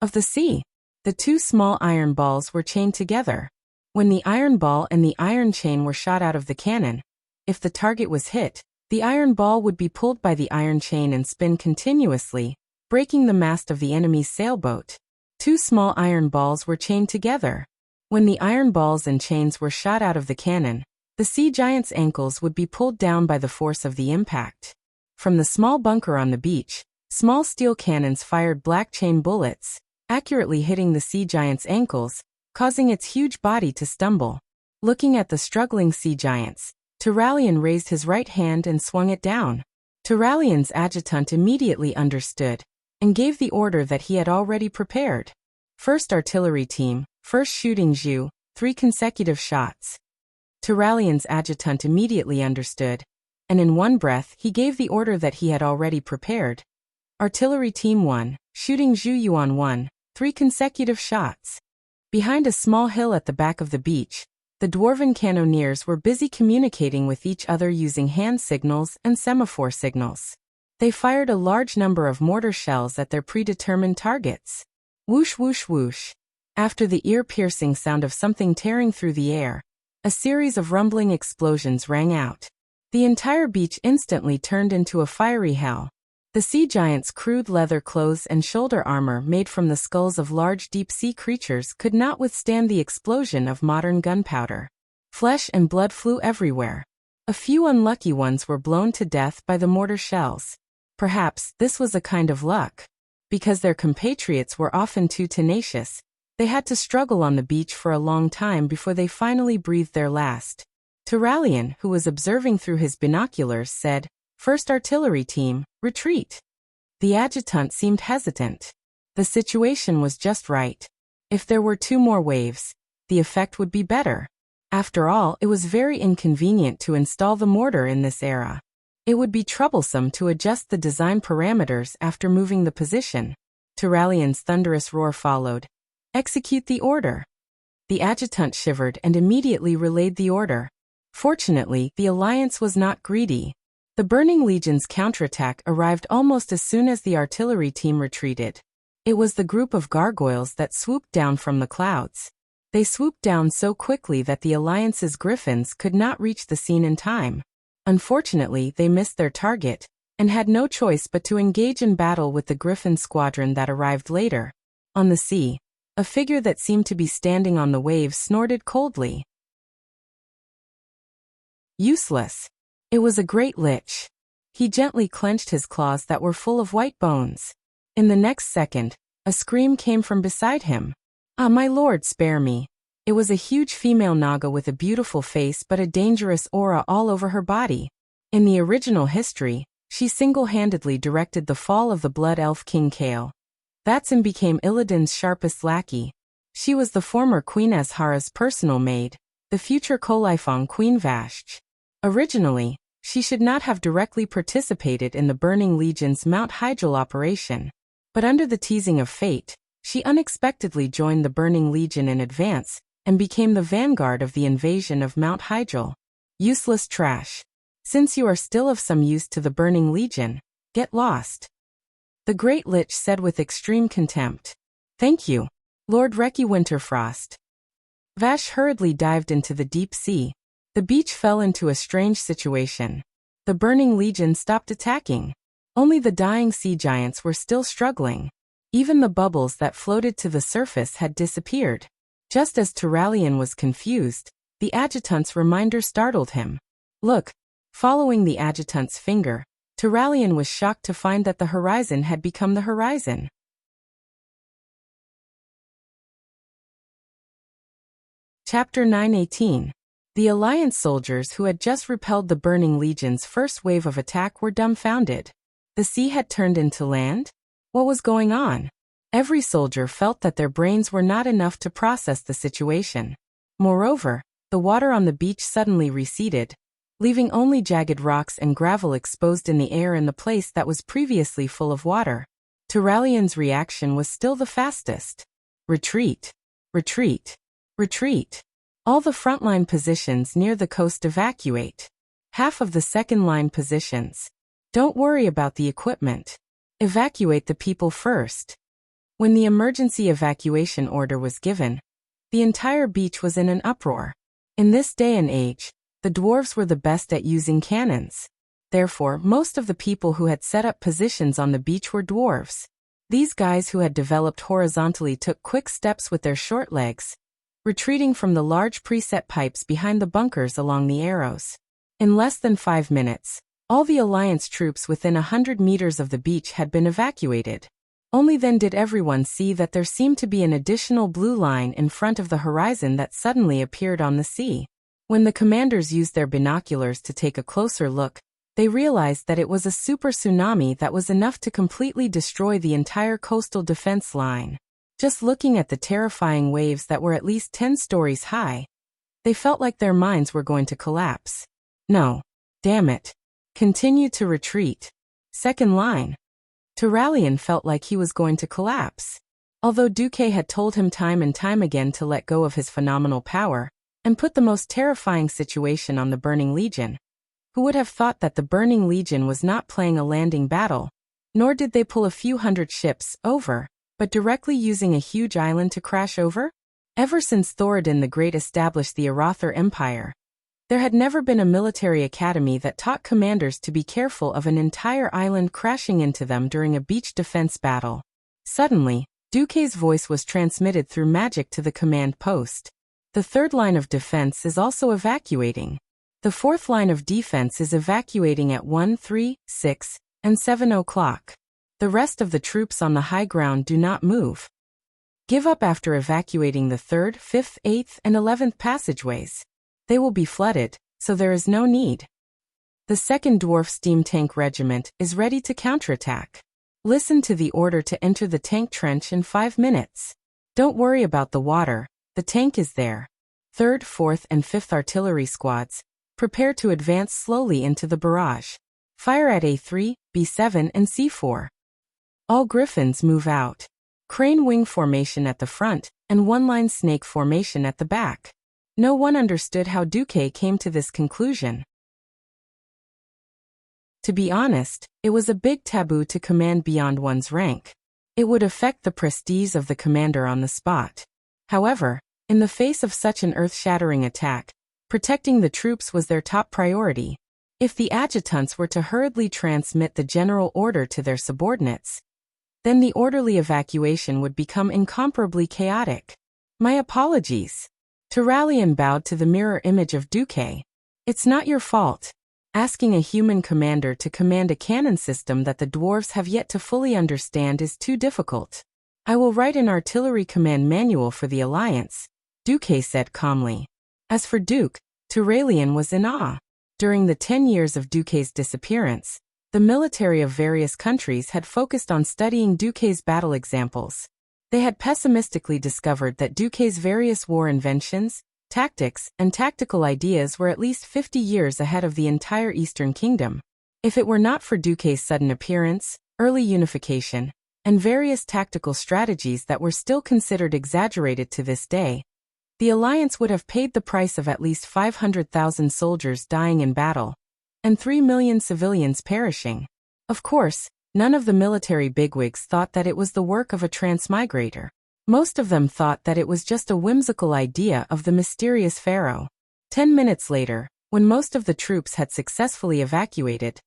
Of the sea. The 2 small iron balls were chained together. When the iron ball and the iron chain were shot out of the cannon, if the target was hit, the iron ball would be pulled by the iron chain and spin continuously, breaking the mast of the enemy's sailboat. 2 small iron balls were chained together. When the iron balls and chains were shot out of the cannon, the sea giant's ankles would be pulled down by the force of the impact. From the small bunker on the beach, small steel cannons fired black chain bullets, accurately hitting the sea giant's ankles, causing its huge body to stumble. Looking at the struggling sea giants, Turalian raised his right hand and swung it down. Turalian's adjutant immediately understood, and gave the order that he had already prepared. First artillery team, first shooting Zhu, 3 consecutive shots. Turalian's adjutant immediately understood, and in one breath he gave the order that he had already prepared. Artillery team 1, shooting Zhu Yuan 1, 3 consecutive shots. Behind a small hill at the back of the beach, the dwarven cannoneers were busy communicating with each other using hand signals and semaphore signals. They fired a large number of mortar shells at their predetermined targets. Whoosh whoosh whoosh. After the ear-piercing sound of something tearing through the air, a series of rumbling explosions rang out. The entire beach instantly turned into a fiery hell. The sea giants' crude leather clothes and shoulder armor made from the skulls of large deep-sea creatures could not withstand the explosion of modern gunpowder. Flesh and blood flew everywhere. A few unlucky ones were blown to death by the mortar shells. Perhaps this was a kind of luck. Because their compatriots were often too tenacious, They had to struggle on the beach for a long time before they finally breathed their last. Turalian, who was observing through his binoculars, said, "First artillery team, retreat." The adjutant seemed hesitant. The situation was just right. If there were 2 more waves, the effect would be better. After all, it was very inconvenient to install the mortar in this era. It would be troublesome to adjust the design parameters after moving the position. Turalian's thunderous roar followed. "Execute the order." The adjutant shivered and immediately relayed the order. Fortunately, the alliance was not greedy. The Burning Legion's counterattack arrived almost as soon as the artillery team retreated. It was the group of gargoyles that swooped down from the clouds. They swooped down so quickly that the alliance's griffins could not reach the scene in time. Unfortunately, they missed their target, and had no choice but to engage in battle with the griffin squadron that arrived later. On the sea, a figure that seemed to be standing on the waves snorted coldly. Useless. It was a great lich. He gently clenched his claws that were full of white bones. In the next second, a scream came from beside him. "Ah, my lord, spare me." It was a huge female Naga with a beautiful face but a dangerous aura all over her body. In the original history, she single-handedly directed the fall of the Blood Elf King Kale. Thatsun became Illidan's sharpest lackey. She was the former Queen Azhara's personal maid, the future Kolifong Queen Vashj. Originally, she should not have directly participated in the Burning Legion's Mount Hyjal operation. But under the teasing of fate, she unexpectedly joined the Burning Legion in advance, and became the vanguard of the invasion of Mount Hyjal. Useless trash. Since you are still of some use to the Burning Legion, get lost. The Great Lich said with extreme contempt. "Thank you, Lord Reki Winterfrost." Vash hurriedly dived into the deep sea. The beach fell into a strange situation. The Burning Legion stopped attacking. Only the dying sea giants were still struggling. Even the bubbles that floated to the surface had disappeared. Just as Turalian was confused, the adjutant's reminder startled him. "Look." Following the adjutant's finger, Turalian was shocked to find that the horizon had become the horizon. Chapter 9:18. The Alliance soldiers who had just repelled the Burning Legion's first wave of attack were dumbfounded. The sea had turned into land? What was going on? Every soldier felt that their brains were not enough to process the situation. Moreover, the water on the beach suddenly receded, leaving only jagged rocks and gravel exposed in the air in the place that was previously full of water. Turalian's reaction was still the fastest. "Retreat! Retreat! Retreat! All the frontline positions near the coast evacuate. Half of the second-line positions. Don't worry about the equipment. Evacuate the people first." When the emergency evacuation order was given, the entire beach was in an uproar. In this day and age, the dwarves were the best at using cannons. Therefore, most of the people who had set up positions on the beach were dwarves. These guys who had developed horizontally took quick steps with their short legs, retreating from the large preset pipes behind the bunkers along the arrows. In less than 5 minutes, all the Alliance troops within 100 meters of the beach had been evacuated. Only then did everyone see that there seemed to be an additional blue line in front of the horizon that suddenly appeared on the sea. When the commanders used their binoculars to take a closer look, they realized that it was a super tsunami that was enough to completely destroy the entire coastal defense line. Just looking at the terrifying waves that were at least 10 stories high, they felt like their minds were going to collapse. No. Damn it. Continue to retreat. Second line. Turalian felt like he was going to collapse. Although Duque had told him time and time again to let go of his phenomenal power, and put the most terrifying situation on the Burning Legion, who would have thought that the Burning Legion was not playing a landing battle, nor did they pull a few hundred ships over, but directly using a huge island to crash over? Ever since Thoradin the Great established the Arathor Empire, there had never been a military academy that taught commanders to be careful of an entire island crashing into them during a beach defense battle. Suddenly, Duque's voice was transmitted through magic to the command post. The third line of defense is also evacuating. The fourth line of defense is evacuating at 1, 3, 6, and 7 o'clock. The rest of the troops on the high ground do not move. Give up after evacuating the 3rd, 5th, 8th, and 11th passageways. They will be flooded, so there is no need. The 2nd Dwarf Steam Tank Regiment is ready to counterattack. Listen to the order to enter the tank trench in 5 minutes. Don't worry about the water, the tank is there. 3rd, 4th, and 5th Artillery Squads, prepare to advance slowly into the barrage. Fire at A3, B7, and C4. All Griffins move out. Crane wing formation at the front, and one-line snake formation at the back. No one understood how Duque came to this conclusion. To be honest, it was a big taboo to command beyond one's rank. It would affect the prestige of the commander on the spot. However, in the face of such an earth-shattering attack, protecting the troops was their top priority. If the adjutants were to hurriedly transmit the general order to their subordinates, then the orderly evacuation would become incomparably chaotic. My apologies. Turalian bowed to the mirror image of Duque. It's not your fault. Asking a human commander to command a cannon system that the dwarves have yet to fully understand is too difficult. I will write an artillery command manual for the Alliance, Duque said calmly. As for Duke, Turalian was in awe. During the 10 years of Duque's disappearance, the military of various countries had focused on studying Duque's battle examples. They had pessimistically discovered that Duque's various war inventions, tactics, and tactical ideas were at least 50 years ahead of the entire Eastern Kingdom. If it were not for Duque's sudden appearance, early unification, and various tactical strategies that were still considered exaggerated to this day, the Alliance would have paid the price of at least 500,000 soldiers dying in battle, and 3 million civilians perishing. Of course, none of the military bigwigs thought that it was the work of a transmigrator. Most of them thought that it was just a whimsical idea of the mysterious pharaoh. 10 minutes later, when most of the troops had successfully evacuated,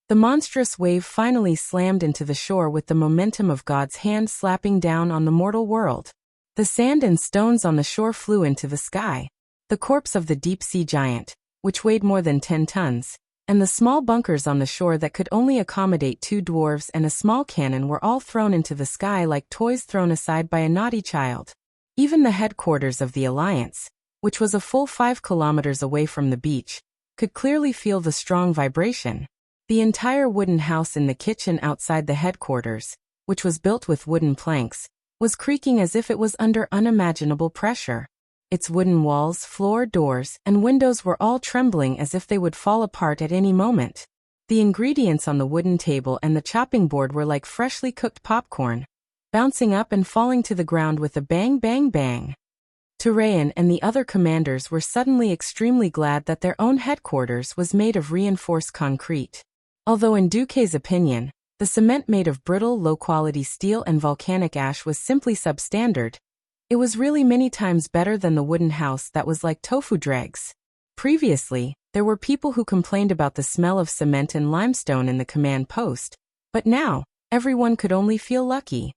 the monstrous wave finally slammed into the shore with the momentum of God's hand slapping down on the mortal world. The sand and stones on the shore flew into the sky. The corpse of the deep-sea giant, which weighed more than 10 tons, and the small bunkers on the shore that could only accommodate 2 dwarves and a small cannon were all thrown into the sky like toys thrown aside by a naughty child. Even the headquarters of the Alliance, which was a full 5 kilometers away from the beach, could clearly feel the strong vibration. The entire wooden house in the kitchen outside the headquarters, which was built with wooden planks, was creaking as if it was under unimaginable pressure. Its wooden walls, floor, doors, and windows were all trembling as if they would fall apart at any moment. The ingredients on the wooden table and the chopping board were like freshly cooked popcorn, bouncing up and falling to the ground with a bang bang bang. Turayan and the other commanders were suddenly extremely glad that their own headquarters was made of reinforced concrete. Although in Duque's opinion, the cement made of brittle, low-quality steel and volcanic ash was simply substandard, it was really many times better than the wooden house that was like tofu dregs. Previously, there were people who complained about the smell of cement and limestone in the command post, but now, everyone could only feel lucky.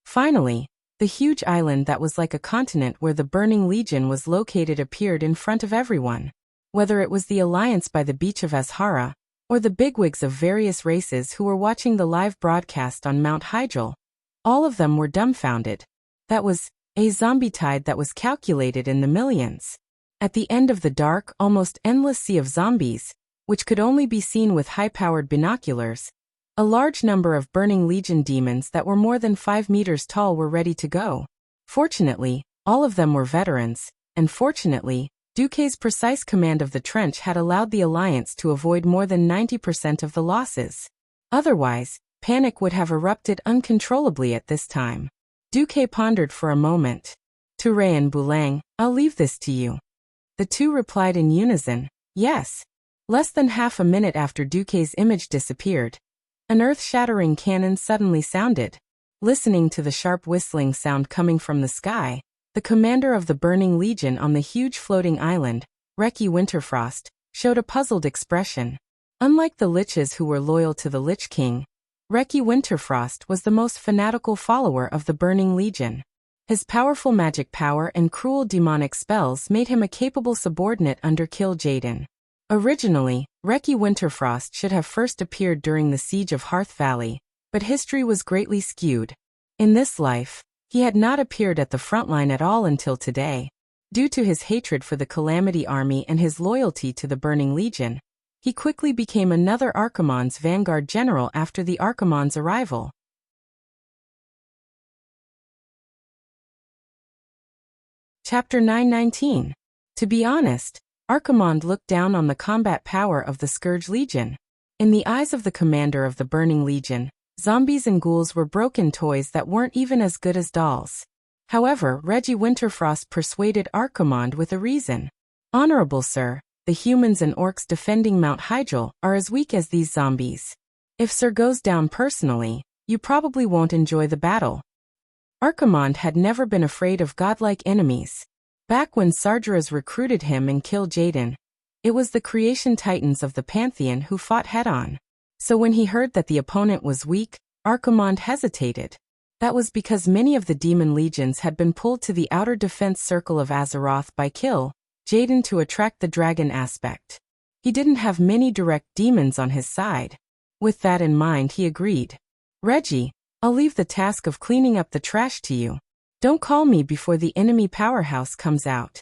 Finally, the huge island that was like a continent where the Burning Legion was located appeared in front of everyone. Whether it was the Alliance by the beach of Azhara, or the bigwigs of various races who were watching the live broadcast on Mount Hygel, all of them were dumbfounded. That was a zombie tide that was calculated in the millions. At the end of the dark, almost endless sea of zombies, which could only be seen with high-powered binoculars, a large number of Burning Legion demons that were more than 5 meters tall were ready to go. Fortunately, all of them were veterans, and fortunately, Duque's precise command of the trench had allowed the Alliance to avoid more than 90% of the losses. Otherwise, panic would have erupted uncontrollably at this time. Duque pondered for a moment. Touré and Boulang, I'll leave this to you. The two replied in unison, yes. Less than half a minute after Duque's image disappeared, an earth-shattering cannon suddenly sounded. Listening to the sharp whistling sound coming from the sky, the commander of the Burning Legion on the huge floating island, Reki Winterfrost, showed a puzzled expression. Unlike the Liches who were loyal to the Lich King, Reki Winterfrost was the most fanatical follower of the Burning Legion. His powerful magic power and cruel demonic spells made him a capable subordinate under Kill Jaden. Originally, Reki Winterfrost should have first appeared during the siege of Hearth Valley, but history was greatly skewed. In this life, he had not appeared at the front line at all until today. Due to his hatred for the Calamity Army and his loyalty to the Burning Legion, he quickly became another Archimonde's vanguard general after the Archimonde's arrival. Chapter 919. To be honest, Archimonde looked down on the combat power of the Scourge Legion. In the eyes of the commander of the Burning Legion, zombies and ghouls were broken toys that weren't even as good as dolls. However, Reggie Winterfrost persuaded Archimonde with a reason. Honorable sir, the humans and orcs defending Mount Hyjal are as weak as these zombies. If Sir goes down personally, you probably won't enjoy the battle. Archimonde had never been afraid of godlike enemies. Back when Sargeras recruited him and killed Jaden, it was the creation titans of the Pantheon who fought head-on. So when he heard that the opponent was weak, Archimonde hesitated. That was because many of the demon legions had been pulled to the outer defense circle of Azeroth by Kill Jaden to attract the dragon aspect. He didn't have many direct demons on his side. With that in mind, he agreed. Reggie, I'll leave the task of cleaning up the trash to you. Don't call me before the enemy powerhouse comes out.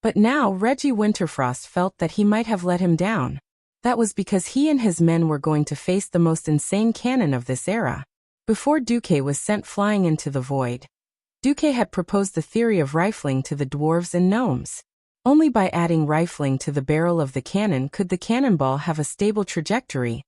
But now Reggie Winterfrost felt that he might have let him down. That was because he and his men were going to face the most insane cannon of this era. Before Duque was sent flying into the void, Duque had proposed the theory of rifling to the dwarves and gnomes. Only by adding rifling to the barrel of the cannon could the cannonball have a stable trajectory,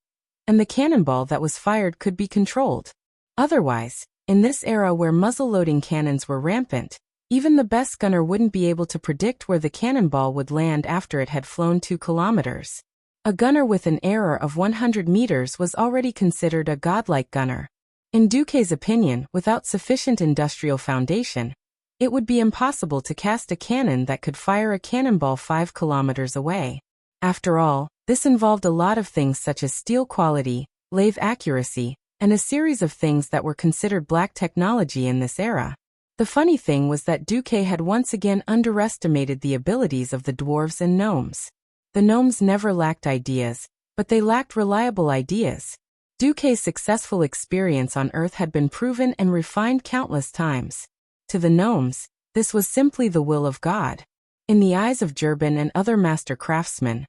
and the cannonball that was fired could be controlled. Otherwise, in this era where muzzle-loading cannons were rampant, even the best gunner wouldn't be able to predict where the cannonball would land after it had flown 2 kilometers. A gunner with an error of 100 meters was already considered a godlike gunner. In Duque's opinion, without sufficient industrial foundation, it would be impossible to cast a cannon that could fire a cannonball 5 kilometers away. After all, this involved a lot of things such as steel quality, lathe accuracy, and a series of things that were considered black technology in this era. The funny thing was that Duque had once again underestimated the abilities of the dwarves and gnomes. The gnomes never lacked ideas, but they lacked reliable ideas. Duque's successful experience on Earth had been proven and refined countless times. To the gnomes, this was simply the will of God. In the eyes of Jurban and other master craftsmen,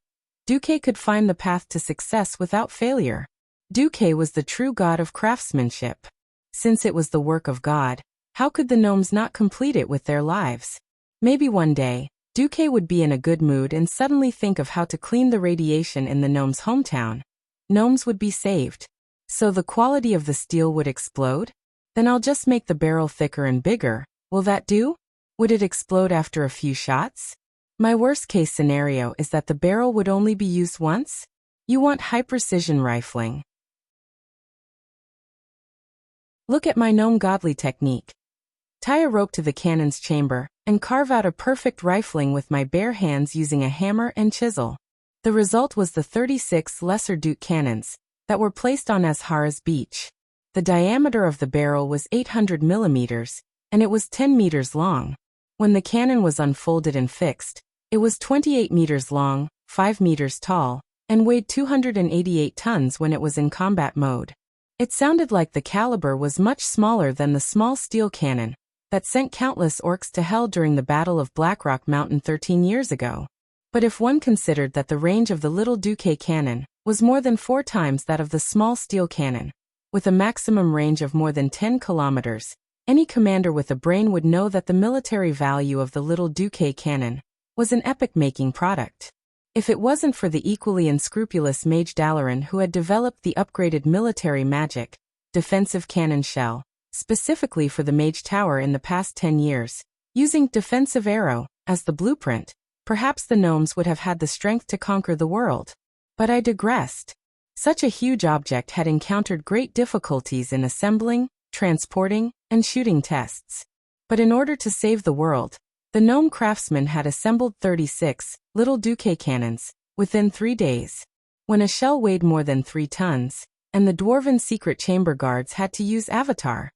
Duque could find the path to success without failure. Duque was the true god of craftsmanship. Since it was the work of God, how could the gnomes not complete it with their lives? Maybe one day, Duque would be in a good mood and suddenly think of how to clean the radiation in the gnomes' hometown. Gnomes would be saved. So the quality of the steel would explode? Then I'll just make the barrel thicker and bigger. Will that do? Would it explode after a few shots? My worst-case scenario is that the barrel would only be used once. You want high-precision rifling. Look at my gnome godly technique. Tie a rope to the cannon's chamber, and carve out a perfect rifling with my bare hands using a hammer and chisel. The result was the 36 Lesser Duke cannons that were placed on Azhara's beach. The diameter of the barrel was 800 millimeters, and it was 10 meters long. When the cannon was unfolded and fixed, it was 28 meters long, 5 meters tall, and weighed 288 tons when it was in combat mode. It sounded like the caliber was much smaller than the small steel cannon that sent countless orcs to hell during the Battle of Blackrock Mountain 13 years ago. But if one considered that the range of the little Duque cannon was more than 4 times that of the small steel cannon, with a maximum range of more than 10 kilometers, any commander with a brain would know that the military value of the little Duque cannon was an epic-making product. If it wasn't for the equally unscrupulous Mage Dalaran who had developed the upgraded military magic, defensive cannon shell, specifically for the Mage Tower in the past 10 years, using defensive arrow as the blueprint, perhaps the gnomes would have had the strength to conquer the world. But I digressed. Such a huge object had encountered great difficulties in assembling, transporting, and shooting tests. But in order to save the world, the gnome craftsmen had assembled 36 little Duque cannons within 3 days. When a shell weighed more than 3 tons, and the dwarven secret chamber guards had to use Avatar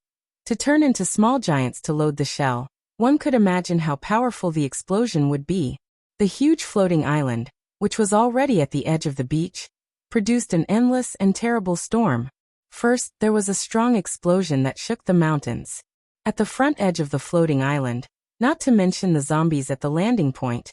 to turn into small giants to load the shell, one could imagine how powerful the explosion would be. The huge floating island, which was already at the edge of the beach, produced an endless and terrible storm. First, there was a strong explosion that shook the mountains. At the front edge of the floating island, not to mention the zombies at the landing point,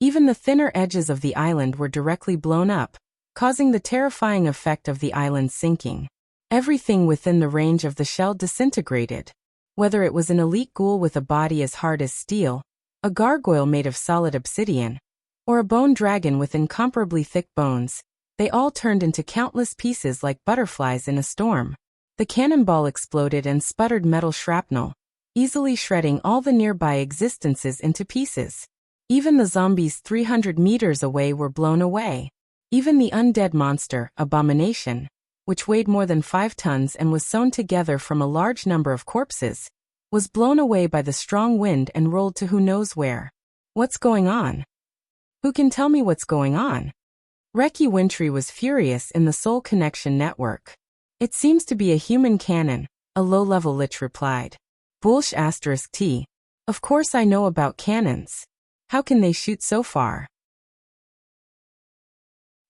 even the thinner edges of the island were directly blown up, causing the terrifying effect of the island sinking. Everything within the range of the shell disintegrated. Whether it was an elite ghoul with a body as hard as steel, a gargoyle made of solid obsidian, or a bone dragon with incomparably thick bones, they all turned into countless pieces like butterflies in a storm. The cannonball exploded and sputtered metal shrapnel, easily shredding all the nearby existences into pieces. Even the zombies 300 meters away were blown away. Even the undead monster, Abomination, which weighed more than 5 tons and was sewn together from a large number of corpses, was blown away by the strong wind and rolled to who knows where. What's going on? Who can tell me what's going on? Reki Wintry was furious in the Soul Connection network. It seems to be a human cannon, a low-level lich replied. Bullsh *T. Of course I know about cannons. How can they shoot so far?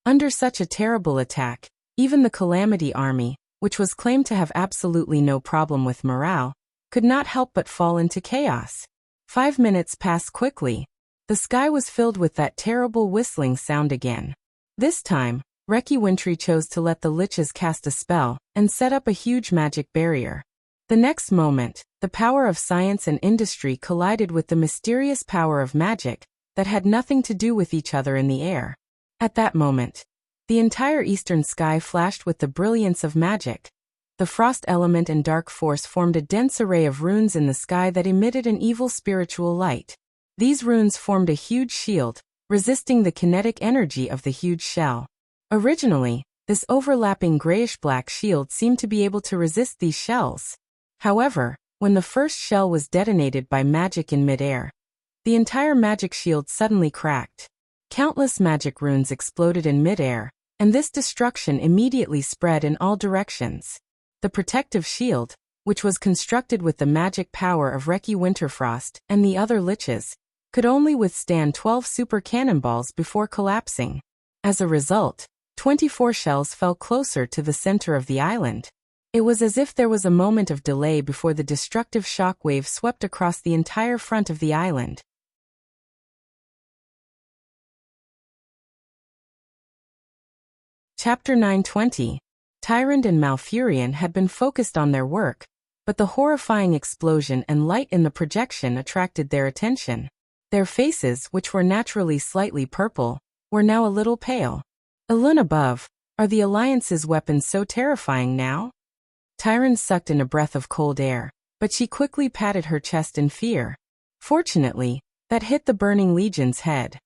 Under such a terrible attack, even the Calamity Army, which was claimed to have absolutely no problem with morale, could not help but fall into chaos. 5 minutes passed quickly. The sky was filled with that terrible whistling sound again. This time, Reki Wintry chose to let the liches cast a spell and set up a huge magic barrier. The next moment, the power of science and industry collided with the mysterious power of magic that had nothing to do with each other in the air. At that moment, the entire eastern sky flashed with the brilliance of magic. The frost element and dark force formed a dense array of runes in the sky that emitted an evil spiritual light. These runes formed a huge shield, resisting the kinetic energy of the huge shell. Originally, this overlapping grayish-black shield seemed to be able to resist these shells. However, when the first shell was detonated by magic in midair, the entire magic shield suddenly cracked. Countless magic runes exploded in midair, and this destruction immediately spread in all directions. The protective shield, which was constructed with the magic power of Reki Winterfrost and the other liches, could only withstand 12 super cannonballs before collapsing. As a result, 24 shells fell closer to the center of the island. It was as if there was a moment of delay before the destructive shock wave swept across the entire front of the island. Chapter 920. Tyrant and Malfurion had been focused on their work, but the horrifying explosion and light in the projection attracted their attention. Their faces, which were naturally slightly purple, were now a little pale. Elun above, are the Alliance's weapons so terrifying now? Tyron sucked in a breath of cold air, but she quickly patted her chest in fear. Fortunately, that hit the Burning Legion's head.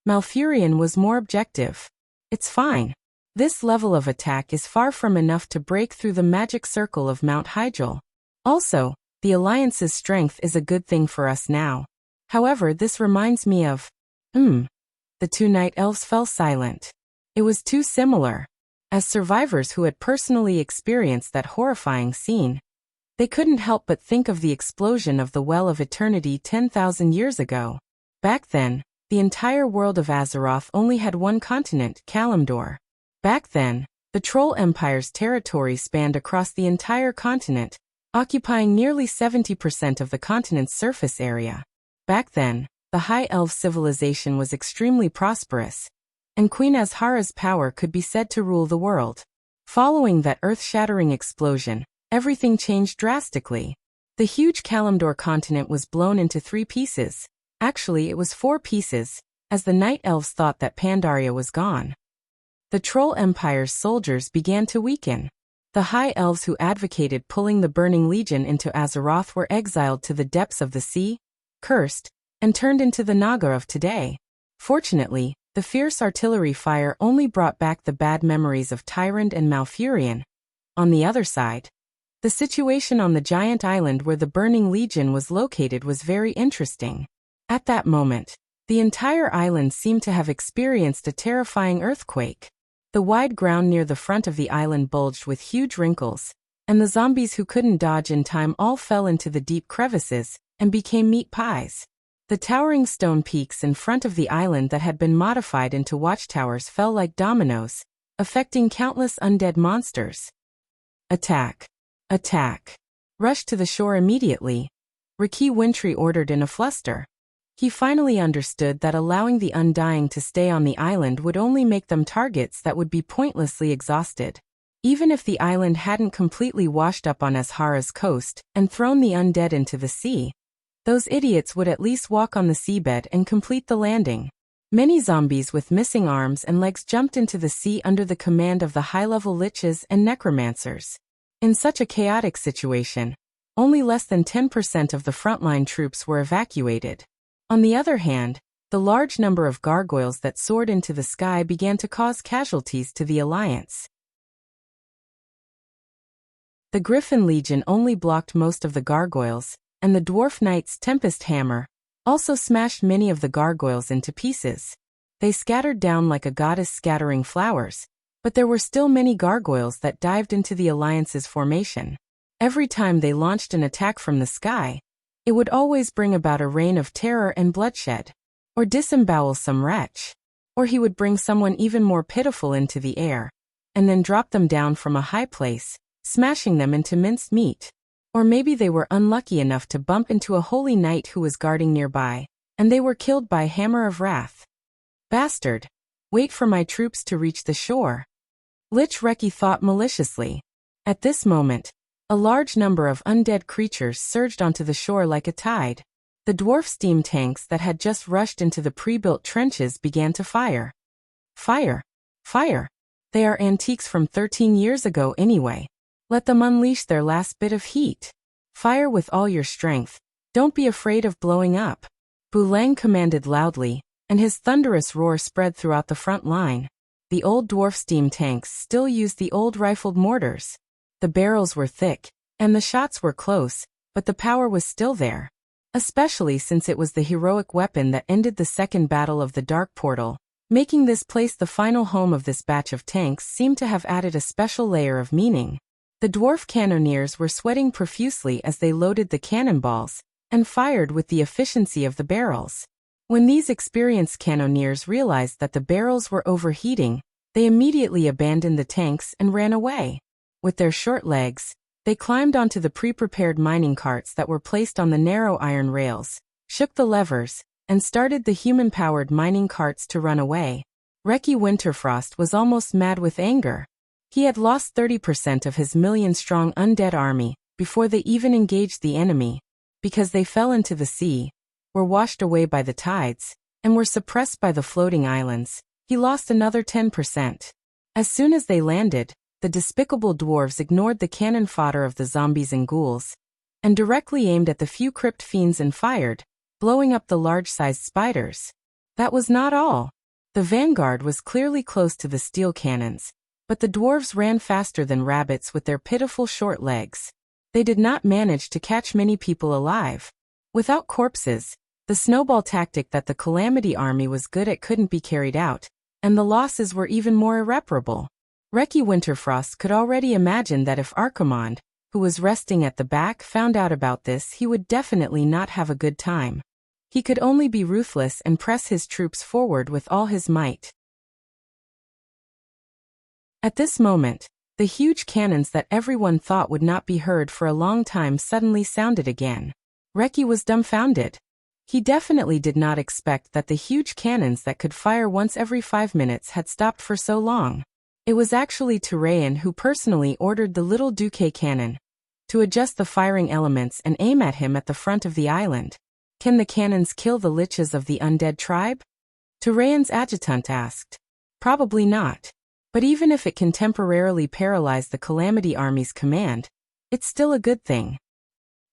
Malfurion was more objective. It's fine. This level of attack is far from enough to break through the magic circle of Mount Hyjal. Also, the Alliance's strength is a good thing for us now. However, this reminds me of… The two night elves fell silent. It was too similar. As survivors who had personally experienced that horrifying scene, they couldn't help but think of the explosion of the Well of Eternity 10,000 years ago. Back then, the entire world of Azeroth only had one continent, Kalimdor. Back then, the Troll Empire's territory spanned across the entire continent, occupying nearly 70% of the continent's surface area. Back then, the High Elf civilization was extremely prosperous, and Queen Azhara's power could be said to rule the world. Following that earth-shattering explosion, everything changed drastically. The huge Kalimdor continent was blown into 3 pieces. Actually, it was 4 pieces, as the Night Elves thought that Pandaria was gone. The Troll Empire's soldiers began to weaken. The High Elves who advocated pulling the Burning Legion into Azeroth were exiled to the depths of the sea, cursed, and turned into the Naga of today. Fortunately, the fierce artillery fire only brought back the bad memories of Tyrant and Malfurion. On the other side, the situation on the giant island where the Burning Legion was located was very interesting. At that moment, the entire island seemed to have experienced a terrifying earthquake. The wide ground near the front of the island bulged with huge wrinkles, and the zombies who couldn't dodge in time all fell into the deep crevices and became meat pies. The towering stone peaks in front of the island that had been modified into watchtowers fell like dominoes, affecting countless undead monsters. Attack! Attack! Rush to the shore immediately, Ricky Wintry ordered in a fluster. He finally understood that allowing the Undying to stay on the island would only make them targets that would be pointlessly exhausted. Even if the island hadn't completely washed up on Azhara's coast and thrown the undead into the sea, those idiots would at least walk on the seabed and complete the landing. Many zombies with missing arms and legs jumped into the sea under the command of the high-level liches and necromancers. In such a chaotic situation, only less than 10% of the frontline troops were evacuated. On the other hand, the large number of gargoyles that soared into the sky began to cause casualties to the Alliance. The Griffin Legion only blocked most of the gargoyles, and the Dwarf Knight's Tempest Hammer also smashed many of the gargoyles into pieces. They scattered down like a goddess scattering flowers, but there were still many gargoyles that dived into the Alliance's formation. Every time they launched an attack from the sky, it would always bring about a reign of terror and bloodshed, or disembowel some wretch, or he would bring someone even more pitiful into the air, and then drop them down from a high place, smashing them into minced meat. Or maybe they were unlucky enough to bump into a holy knight who was guarding nearby, and they were killed by Hammer of Wrath. Bastard! Wait for my troops to reach the shore. Lich Reki thought maliciously. At this moment, a large number of undead creatures surged onto the shore like a tide. The dwarf steam tanks that had just rushed into the pre-built trenches began to fire. Fire! Fire! They are antiques from 13 years ago anyway. Let them unleash their last bit of heat. Fire with all your strength. Don't be afraid of blowing up. Bulang commanded loudly, and his thunderous roar spread throughout the front line. The old dwarf steam tanks still used the old rifled mortars. The barrels were thick, and the shots were close, but the power was still there. Especially since it was the heroic weapon that ended the Second Battle of the Dark Portal, making this place the final home of this batch of tanks seemed to have added a special layer of meaning. The dwarf cannoneers were sweating profusely as they loaded the cannonballs and fired with the efficiency of the barrels. When these experienced cannoneers realized that the barrels were overheating, they immediately abandoned the tanks and ran away. With their short legs, they climbed onto the pre-prepared mining carts that were placed on the narrow iron rails, shook the levers, and started the human-powered mining carts to run away. Reki Winterfrost was almost mad with anger. He had lost 30% of his million-strong undead army before they even engaged the enemy, because they fell into the sea, were washed away by the tides, and were suppressed by the floating islands. He lost another 10%. As soon as they landed, the despicable dwarves ignored the cannon fodder of the zombies and ghouls, and directly aimed at the few crypt fiends and fired, blowing up the large-sized spiders. That was not all. The vanguard was clearly close to the steel cannons, but the dwarves ran faster than rabbits with their pitiful short legs. They did not manage to catch many people alive. Without corpses, the snowball tactic that the Calamity Army was good at couldn't be carried out, and the losses were even more irreparable. Reki Winterfrost could already imagine that if Archimonde, who was resting at the back, found out about this, he would definitely not have a good time. He could only be ruthless and press his troops forward with all his might. At this moment, the huge cannons that everyone thought would not be heard for a long time suddenly sounded again. Reki was dumbfounded. He definitely did not expect that the huge cannons that could fire once every 5 minutes had stopped for so long. It was actually Turayan who personally ordered the little Duque cannon to adjust the firing elements and aim at him at the front of the island. Can the cannons kill the liches of the undead tribe? Turayan's adjutant asked. Probably not. But even if it can temporarily paralyze the Calamity Army's command, it's still a good thing.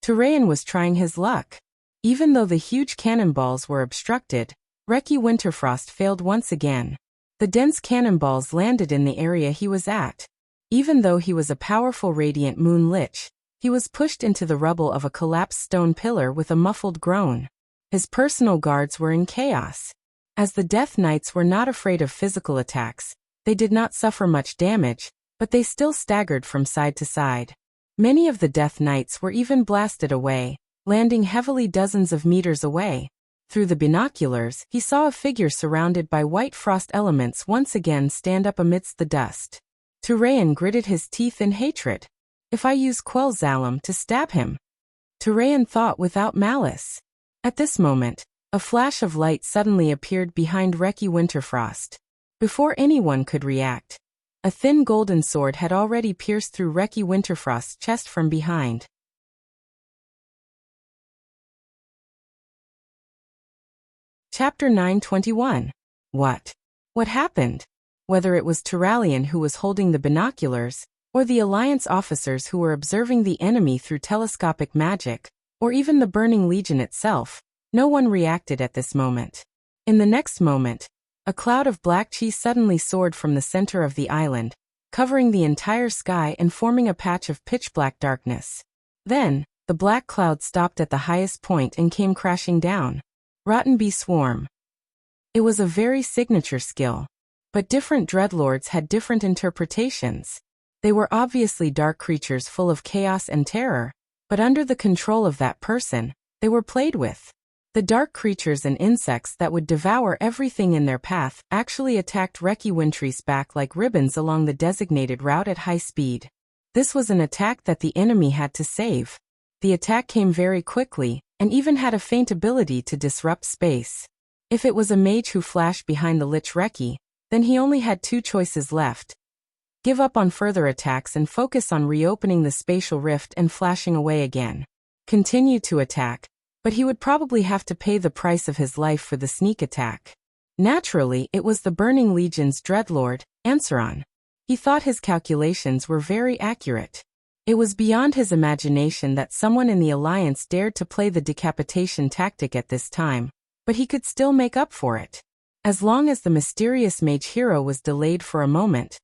Turayan was trying his luck. Even though the huge cannonballs were obstructed, Reki Winterfrost failed once again. The dense cannonballs landed in the area he was at. Even though he was a powerful Radiant Moon Lich, he was pushed into the rubble of a collapsed stone pillar with a muffled groan. His personal guards were in chaos. As the Death Knights were not afraid of physical attacks, they did not suffer much damage, but they still staggered from side to side. Many of the Death Knights were even blasted away, landing heavily dozens of meters away. Through the binoculars, he saw a figure surrounded by white frost elements once again stand up amidst the dust. Turayan gritted his teeth in hatred. If I use Quell Zalem to stab him? Turayan thought without malice. At this moment, a flash of light suddenly appeared behind Reki Winterfrost. Before anyone could react, a thin golden sword had already pierced through Reki Winterfrost's chest from behind. Chapter 921. What? What happened? Whether it was Turalian who was holding the binoculars, or the Alliance officers who were observing the enemy through telescopic magic, or even the Burning Legion itself, no one reacted at this moment. In the next moment, a cloud of black chi suddenly soared from the center of the island, covering the entire sky and forming a patch of pitch-black darkness. Then, the black cloud stopped at the highest point and came crashing down. Rotten Bee Swarm. It was a very signature skill. But different dreadlords had different interpretations. They were obviously dark creatures full of chaos and terror, but under the control of that person, they were played with. The dark creatures and insects that would devour everything in their path actually attacked Reki Wintry's back like ribbons along the designated route at high speed. This was an attack that the enemy had to save. The attack came very quickly, and even had a faint ability to disrupt space. If it was a mage who flashed behind the Lich Reki, then he only had two choices left. Give up on further attacks and focus on reopening the spatial rift and flashing away again. Continue to attack, but he would probably have to pay the price of his life for the sneak attack. Naturally, it was the Burning Legion's dreadlord, Ansaron. He thought his calculations were very accurate. It was beyond his imagination that someone in the Alliance dared to play the decapitation tactic at this time, but he could still make up for it. As long as the mysterious mage hero was delayed for a moment,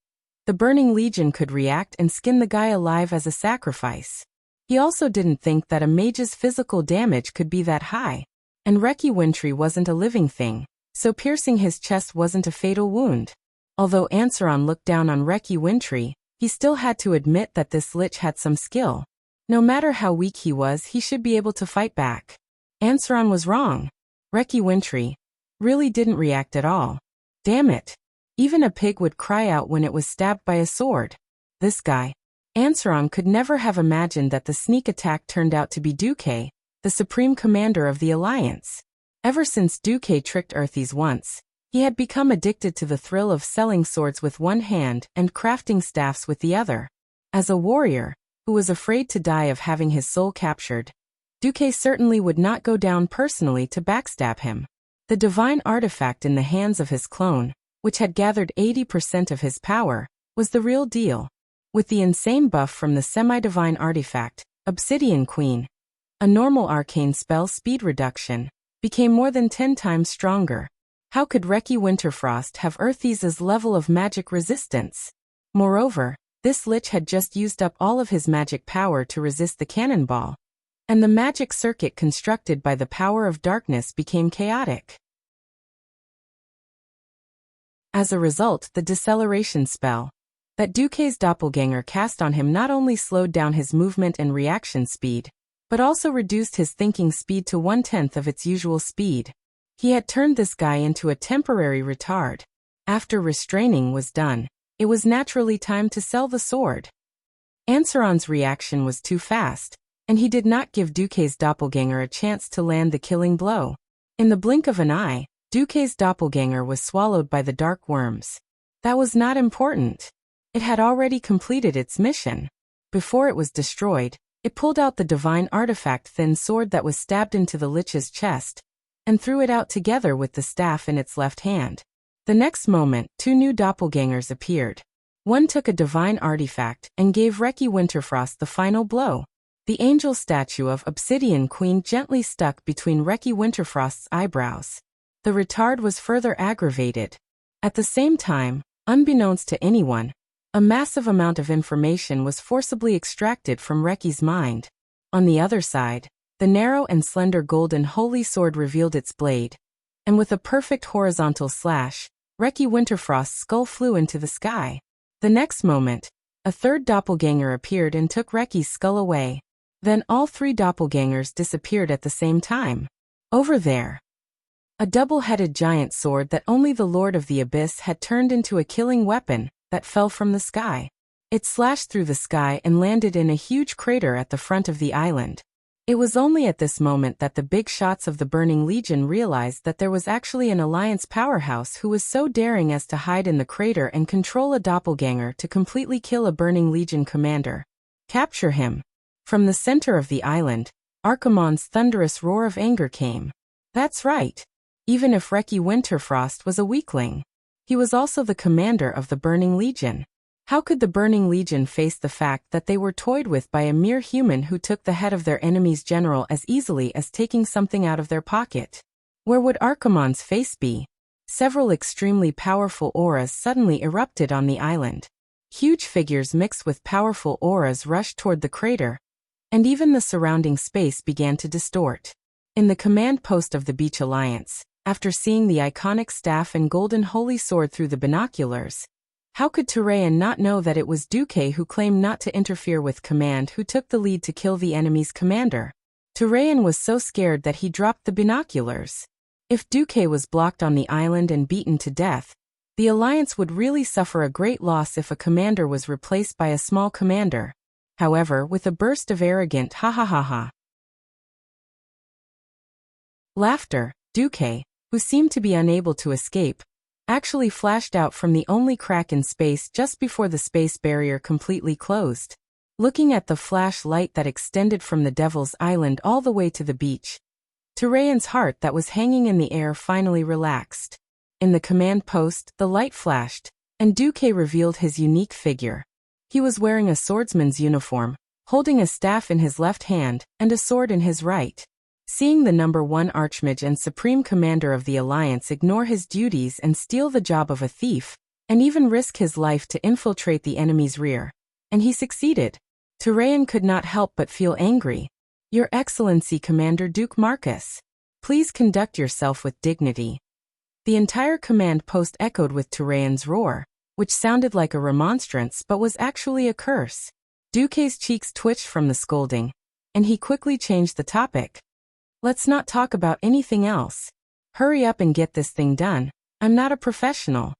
the Burning Legion could react and skin the guy alive as a sacrifice. He also didn't think that a mage's physical damage could be that high. And Reki Wintry wasn't a living thing, so piercing his chest wasn't a fatal wound. Although Ansaron looked down on Reki Wintry, he still had to admit that this lich had some skill. No matter how weak he was, he should be able to fight back. Ansaron was wrong. Reki Wintry really didn't react at all. Damn it. Even a pig would cry out when it was stabbed by a sword. This guy. Ansaron could never have imagined that the sneak attack turned out to be Duque, the supreme commander of the Alliance. Ever since Duque tricked Earthies once, he had become addicted to the thrill of selling swords with one hand and crafting staffs with the other. As a warrior, who was afraid to die of having his soul captured, Duque certainly would not go down personally to backstab him. The divine artifact in the hands of his clone, which had gathered 80% of his power, was the real deal. With the insane buff from the semi-divine artifact, Obsidian Queen, a normal arcane spell speed reduction, became more than 10 times stronger. How could Reki Winterfrost have Earthies' level of magic resistance? Moreover, this lich had just used up all of his magic power to resist the cannonball, and the magic circuit constructed by the power of darkness became chaotic. As a result, the deceleration spell that Duque's doppelganger cast on him not only slowed down his movement and reaction speed, but also reduced his thinking speed to 1/10 of its usual speed. He had turned this guy into a temporary retard. After restraining was done, it was naturally time to sell the sword. Ansaron's reaction was too fast, and he did not give Duque's doppelganger a chance to land the killing blow. In the blink of an eye, Duque's doppelganger was swallowed by the dark worms. That was not important. It had already completed its mission. Before it was destroyed, it pulled out the divine artifact thin sword that was stabbed into the lich's chest, and threw it out together with the staff in its left hand. The next moment, two new doppelgangers appeared. One took a divine artifact and gave Reki Winterfrost the final blow. The angel statue of Obsidian Queen gently stuck between Reki Winterfrost's eyebrows. The retard was further aggravated. At the same time, unbeknownst to anyone, a massive amount of information was forcibly extracted from Reki's mind. On the other side, the narrow and slender golden holy sword revealed its blade, and with a perfect horizontal slash, Reki Winterfrost's skull flew into the sky. The next moment, a third doppelganger appeared and took Reki's skull away. Then all three doppelgangers disappeared at the same time. Over there, a double-headed giant sword that only the Lord of the Abyss had turned into a killing weapon that fell from the sky. It slashed through the sky and landed in a huge crater at the front of the island. It was only at this moment that the big shots of the Burning Legion realized that there was actually an Alliance powerhouse who was so daring as to hide in the crater and control a doppelganger to completely kill a Burning Legion commander. Capture him. From the center of the island, Archimonde's thunderous roar of anger came. That's right. Even if Reki Winterfrost was a weakling, he was also the commander of the Burning Legion. How could the Burning Legion face the fact that they were toyed with by a mere human who took the head of their enemy's general as easily as taking something out of their pocket? Where would Archimonde's face be? Several extremely powerful auras suddenly erupted on the island. Huge figures mixed with powerful auras rushed toward the crater, and even the surrounding space began to distort. In the command post of the Beach Alliance, after seeing the iconic staff and golden holy sword through the binoculars, how could Turayan not know that it was Duque who claimed not to interfere with command who took the lead to kill the enemy's commander? Turayan was so scared that he dropped the binoculars. If Duque was blocked on the island and beaten to death, the Alliance would really suffer a great loss if a commander was replaced by a small commander. However, with a burst of arrogant ha ha ha ha laughter, Duque, who seemed to be unable to escape, actually flashed out from the only crack in space just before the space barrier completely closed. Looking at the flashlight that extended from the Devil's Island all the way to the beach, Turayan's heart that was hanging in the air finally relaxed. In the command post, the light flashed, and Duque revealed his unique figure. He was wearing a swordsman's uniform, holding a staff in his left hand and a sword in his right. Seeing the number 1 Archmage and Supreme Commander of the Alliance ignore his duties and steal the job of a thief, and even risk his life to infiltrate the enemy's rear. And he succeeded. Turayan could not help but feel angry. Your Excellency Commander Duke Marcus, please conduct yourself with dignity. The entire command post echoed with Turayan's roar, which sounded like a remonstrance but was actually a curse. Duque's cheeks twitched from the scolding, and he quickly changed the topic. Let's not talk about anything else. Hurry up and get this thing done. I'm not a professional.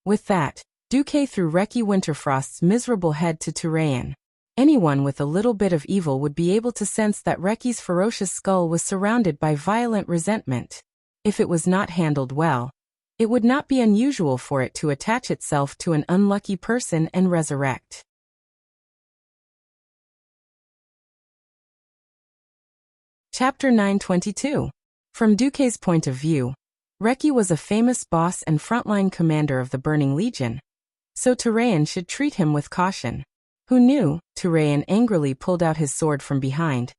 With that, Duque threw Reki Winterfrost's miserable head to Turayan. Anyone with a little bit of evil would be able to sense that Reki's ferocious skull was surrounded by violent resentment. If it was not handled well, it would not be unusual for it to attach itself to an unlucky person and resurrect. Chapter 922. From Duque's point of view, Reki was a famous boss and frontline commander of the Burning Legion, so Turayan should treat him with caution. Who knew? Turayan angrily pulled out his sword from behind,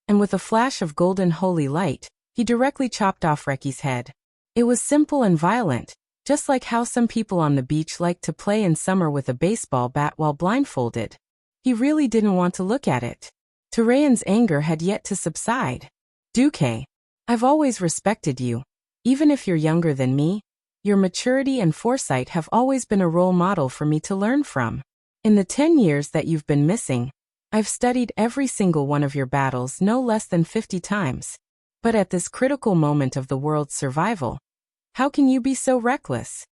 and with a flash of golden holy light, he directly chopped off Reki's head. It was simple and violent, just like how some people on the beach like to play in summer with a baseball bat while blindfolded. He really didn't want to look at it. Turayan's anger had yet to subside. Duque, I've always respected you. Even if you're younger than me, your maturity and foresight have always been a role model for me to learn from. In the 10 years that you've been missing, I've studied every single one of your battles no less than 50 times. But at this critical moment of the world's survival, how can you be so reckless?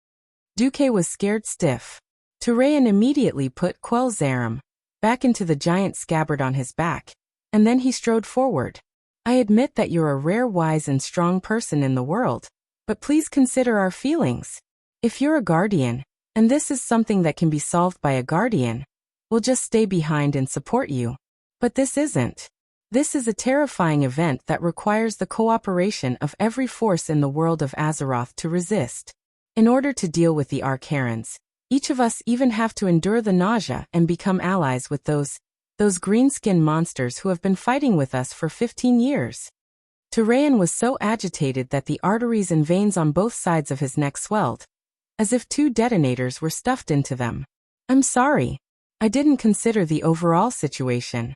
Duque was scared stiff. Turayan immediately put Quell Zarum back into the giant scabbard on his back, and then he strode forward. I admit that you're a rare, wise, and strong person in the world, but please consider our feelings. If you're a guardian, and this is something that can be solved by a guardian, we'll just stay behind and support you. But this isn't. This is a terrifying event that requires the cooperation of every force in the world of Azeroth to resist. In order to deal with the Arcarans, each of us even have to endure the nausea and become allies with those green-skinned monsters who have been fighting with us for 15 years. Turayan was so agitated that the arteries and veins on both sides of his neck swelled, as if 2 detonators were stuffed into them. I'm sorry. I didn't consider the overall situation.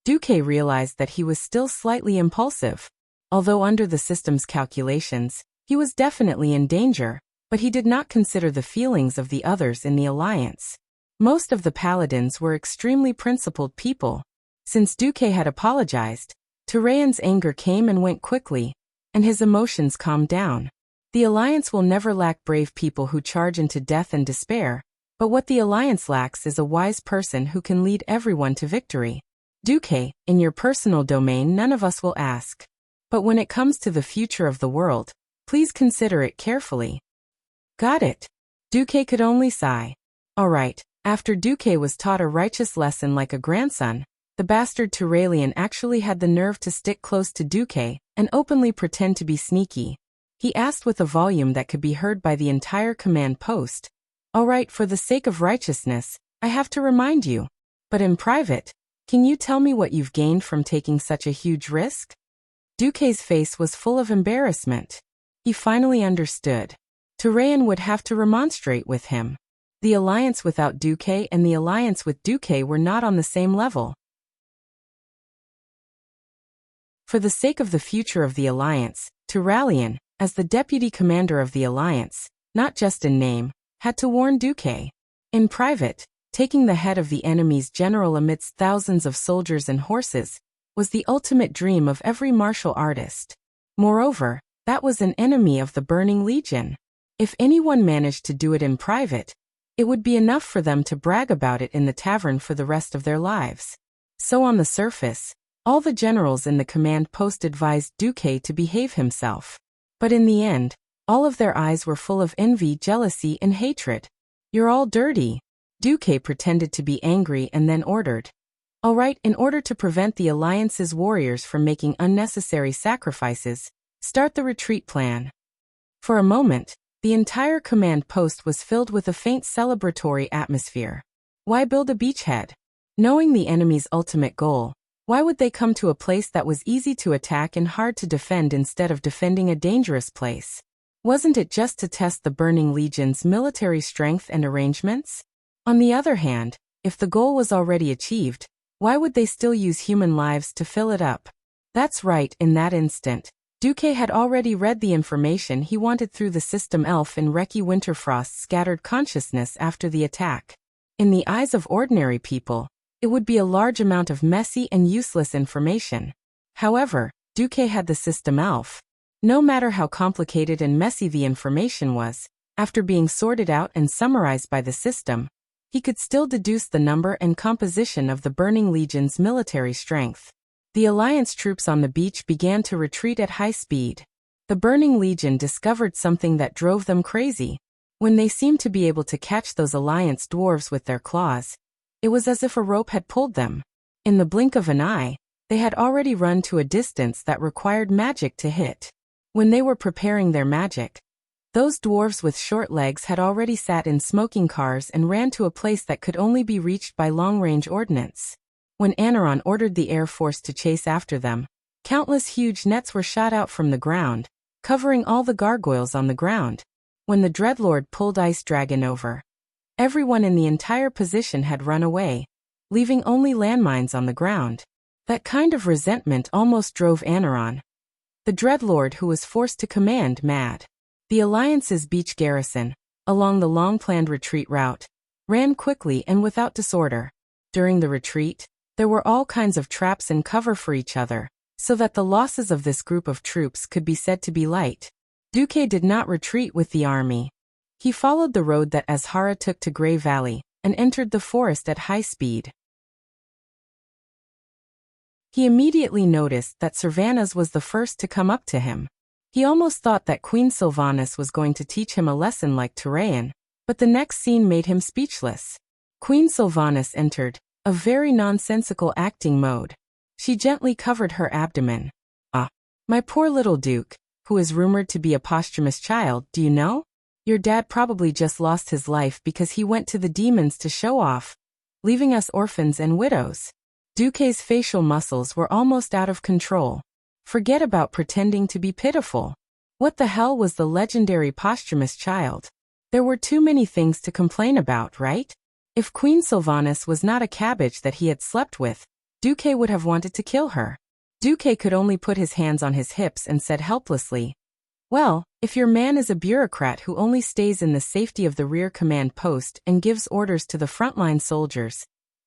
Duque realized that he was still slightly impulsive. Although under the system's calculations, he was definitely in danger, but he did not consider the feelings of the others in the Alliance. Most of the paladins were extremely principled people. Since Duque had apologized, Turayan's anger came and went quickly, and his emotions calmed down. The Alliance will never lack brave people who charge into death and despair, But what the Alliance lacks is a wise person who can lead everyone to victory. Duque, in your personal domain none of us will ask. But when it comes to the future of the world, please consider it carefully. Got it. Duque could only sigh. All right, after Duque was taught a righteous lesson like a grandson, the bastard Turalian actually had the nerve to stick close to Duque and openly pretend to be sneaky. He asked with a volume that could be heard by the entire command post. All right, for the sake of righteousness, I have to remind you. But in private, can you tell me what you've gained from taking such a huge risk? Duque's face was full of embarrassment. He finally understood. Turayan would have to remonstrate with him. The alliance without Duque and the alliance with Duque were not on the same level. For the sake of the future of the alliance, Turalian, as the deputy commander of the alliance, not just in name, had to warn Duque. In private, taking the head of the enemy's general amidst thousands of soldiers and horses was the ultimate dream of every martial artist. Moreover, that was an enemy of the Burning Legion. If anyone managed to do it in private, it would be enough for them to brag about it in the tavern for the rest of their lives. So on the surface, all the generals in the command post advised Duque to behave himself. But in the end, all of their eyes were full of envy, jealousy, and hatred. You're all dirty. Duque pretended to be angry and then ordered. All right, in order to prevent the Alliance's warriors from making unnecessary sacrifices, start the retreat plan. For a moment, the entire command post was filled with a faint celebratory atmosphere. Why build a beachhead? Knowing the enemy's ultimate goal, why would they come to a place that was easy to attack and hard to defend instead of defending a dangerous place? Wasn't it just to test the Burning Legion's military strength and arrangements? On the other hand, if the goal was already achieved, why would they still use human lives to fill it up? That's right, in that instant, Duque had already read the information he wanted through the system elf in Reki Winterfrost's scattered consciousness after the attack. In the eyes of ordinary people, it would be a large amount of messy and useless information. However, Duque had the system elf. No matter how complicated and messy the information was, after being sorted out and summarized by the system, he could still deduce the number and composition of the Burning Legion's military strength. The Alliance troops on the beach began to retreat at high speed. The Burning Legion discovered something that drove them crazy. When they seemed to be able to catch those Alliance dwarves with their claws, it was as if a rope had pulled them. In the blink of an eye, they had already run to a distance that required magic to hit. When they were preparing their magic, those dwarves with short legs had already sat in smoking cars and ran to a place that could only be reached by long-range ordnance. When Anaron ordered the Air Force to chase after them, countless huge nets were shot out from the ground, covering all the gargoyles on the ground. When the Dreadlord pulled Ice Dragon over, everyone in the entire position had run away, leaving only landmines on the ground. That kind of resentment almost drove Anaron, the Dreadlord who was forced to command, mad. The Alliance's beach garrison, along the long-planned retreat route, ran quickly and without disorder. During the retreat, there were all kinds of traps and cover for each other, so that the losses of this group of troops could be said to be light. Duque did not retreat with the army. He followed the road that Azhara took to Grey Valley, and entered the forest at high speed. He immediately noticed that Sylvanas was the first to come up to him. He almost thought that Queen Sylvanas was going to teach him a lesson like Turayan, but the next scene made him speechless. Queen Sylvanas entered, a very nonsensical acting mode. She gently covered her abdomen. "Ah, my poor little Duke, who is rumored to be a posthumous child, do you know? Your dad probably just lost his life because he went to the demons to show off, leaving us orphans and widows." Duque's facial muscles were almost out of control. Forget about pretending to be pitiful. What the hell was the legendary posthumous child? There were too many things to complain about, right? If Queen Sylvanas was not a cabbage that he had slept with, Duque would have wanted to kill her. Duque could only put his hands on his hips and said helplessly, "Well, if your man is a bureaucrat who only stays in the safety of the rear command post and gives orders to the frontline soldiers."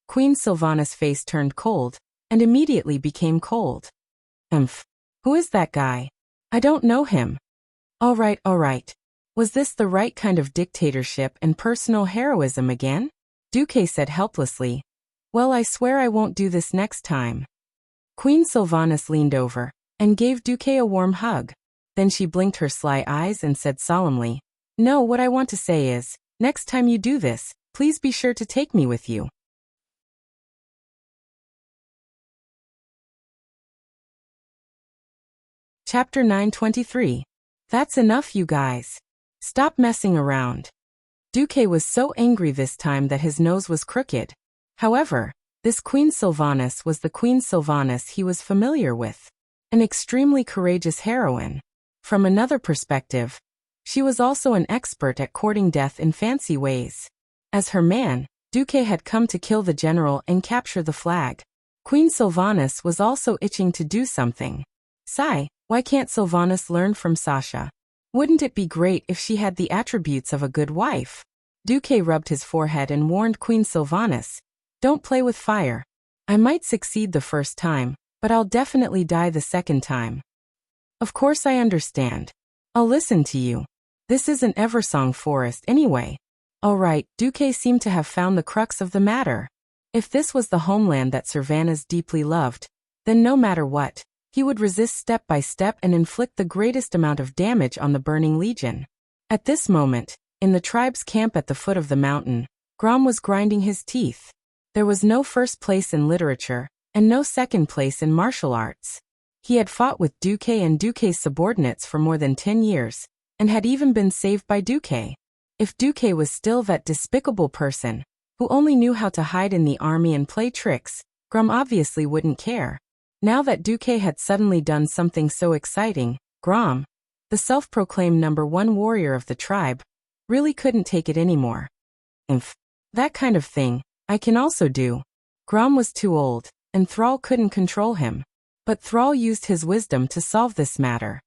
Queen Sylvanas' face turned cold, and immediately became cold. Who is that guy? I don't know him." All right. Was this the right kind of dictatorship and personal heroism again? Duque said helplessly. Well, I swear I won't do this next time. Queen Sylvanas leaned over and gave Duque a warm hug. Then she blinked her sly eyes and said solemnly, No, what I want to say is, next time you do this, please be sure to take me with you. Chapter 923. That's enough, you guys. Stop messing around. Duque was so angry this time that his nose was crooked. However, this Queen Sylvanas was the Queen Sylvanas he was familiar with. An extremely courageous heroine. From another perspective, she was also an expert at courting death in fancy ways. As her man, Duque had come to kill the general and capture the flag. Queen Sylvanas was also itching to do something. Sigh, why can't Sylvanas learn from Sasha? Wouldn't it be great if she had the attributes of a good wife? Duque rubbed his forehead and warned Queen Sylvanas, Don't play with fire. I might succeed the first time, but I'll definitely die the second time. Of course I understand. I'll listen to you. This isn't Eversong Forest anyway. All right, Duque seemed to have found the crux of the matter. If this was the homeland that Sylvanas deeply loved, then no matter what, he would resist step by step and inflict the greatest amount of damage on the Burning Legion. At this moment, in the tribe's camp at the foot of the mountain, Grom was grinding his teeth. There was no first place in literature, and no second place in martial arts. He had fought with Duque and Duque's subordinates for more than 10 years, and had even been saved by Duque. If Duque was still that despicable person, who only knew how to hide in the army and play tricks, Grom obviously wouldn't care. Now that Duque had suddenly done something so exciting, Grom, the self-proclaimed #1 warrior of the tribe, really couldn't take it anymore. That kind of thing, I can also do. Grom was too old, and Thrall couldn't control him. But Thrall used his wisdom to solve this matter.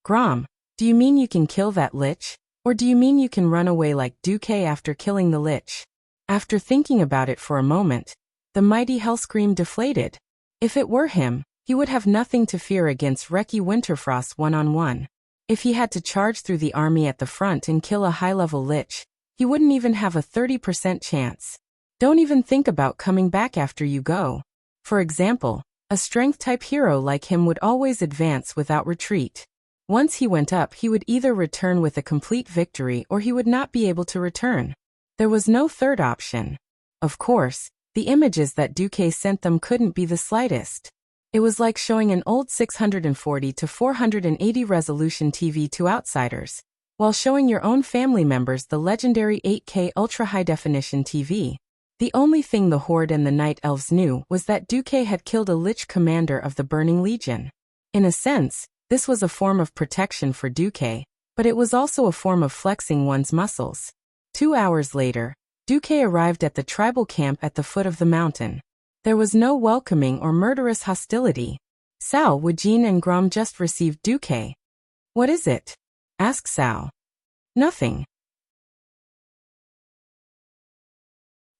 Grom, do you mean you can kill that lich? Or do you mean you can run away like Duque after killing the lich? After thinking about it for a moment, the mighty Hellscream deflated. If it were him, he would have nothing to fear against Reki Winterfrost one-on-one. If he had to charge through the army at the front and kill a high-level lich, he wouldn't even have a 30% chance. Don't even think about coming back after you go. For example, a strength-type hero like him would always advance without retreat. Once he went up, he would either return with a complete victory or he would not be able to return. There was no third option. Of course, the images that Duque sent them couldn't be the slightest. It was like showing an old 640 to 480 resolution TV to outsiders, while showing your own family members the legendary 8K ultra-high-definition TV. The only thing the Horde and the Night Elves knew was that Duque had killed a Lich commander of the Burning Legion. In a sense, this was a form of protection for Duque, but it was also a form of flexing one's muscles. 2 hours later, Duque arrived at the tribal camp at the foot of the mountain. There was no welcoming or murderous hostility. Sal, Wajin and Grom just received Duque. What is it? Asked Sal. Nothing.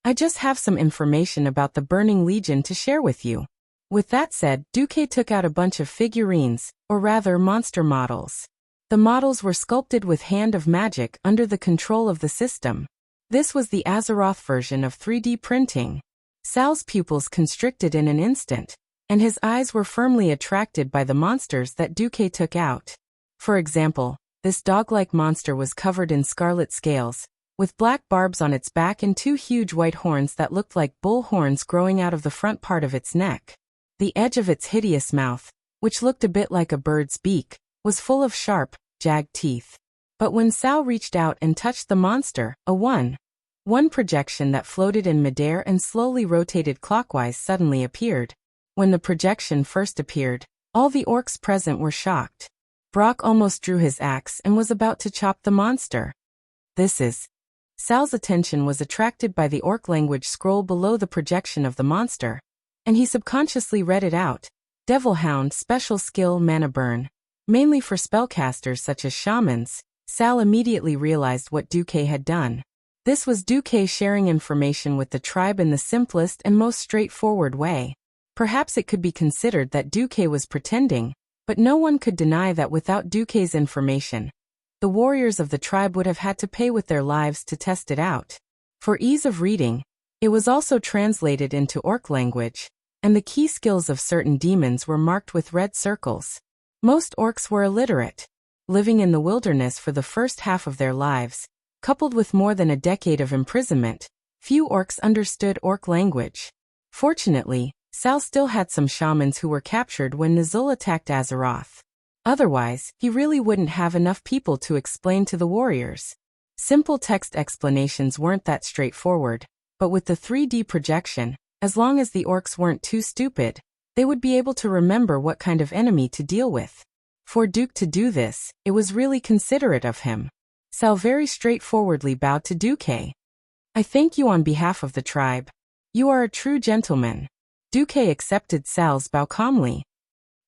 I just have some information about the Burning Legion to share with you. With that said, Duque took out a bunch of figurines, or rather monster models. The models were sculpted with Hand of Magic under the control of the system. This was the Azeroth version of 3D printing. Sal's pupils constricted in an instant, and his eyes were firmly attracted by the monsters that Duque took out. For example, this dog-like monster was covered in scarlet scales, with black barbs on its back and 2 huge white horns that looked like bull horns growing out of the front part of its neck. The edge of its hideous mouth, which looked a bit like a bird's beak, was full of sharp, jagged teeth. But when Sal reached out and touched the monster, a one projection that floated in midair and slowly rotated clockwise suddenly appeared. When the projection first appeared, all the orcs present were shocked. Brock almost drew his axe and was about to chop the monster. Sal's attention was attracted by the orc language scroll below the projection of the monster, and he subconsciously read it out. Devil Hound special skill mana burn. Mainly for spellcasters such as shamans. Sal immediately realized what Duque had done. This was Duque sharing information with the tribe in the simplest and most straightforward way. Perhaps it could be considered that Duque was pretending, but no one could deny that without Duque's information, the warriors of the tribe would have had to pay with their lives to test it out. For ease of reading, it was also translated into orc language, and the key skills of certain demons were marked with red circles. Most orcs were illiterate, living in the wilderness for the first half of their lives, coupled with more than a decade of imprisonment. Few orcs understood orc language. Fortunately, Sal still had some shamans who were captured when Nizul attacked Azeroth. Otherwise, he really wouldn't have enough people to explain to the warriors. Simple text explanations weren't that straightforward, but with the 3D projection, as long as the orcs weren't too stupid, they would be able to remember what kind of enemy to deal with. For Duke to do this, it was really considerate of him. Sal very straightforwardly bowed to Duke. "I thank you on behalf of the tribe. You are a true gentleman." Duke accepted Sal's bow calmly.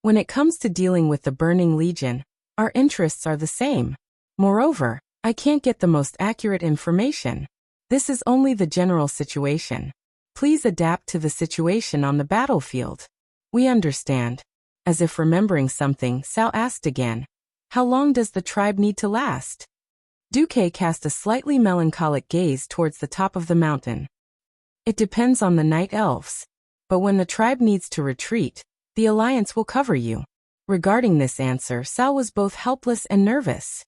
"When it comes to dealing with the Burning Legion, our interests are the same. Moreover, I can't get the most accurate information. This is only the general situation. Please adapt to the situation on the battlefield." "We understand." As if remembering something, Sal asked again, "How long does the tribe need to last?" Duque cast a slightly melancholic gaze towards the top of the mountain. "It depends on the night elves. But when the tribe needs to retreat, the Alliance will cover you." Regarding this answer, Sal was both helpless and nervous.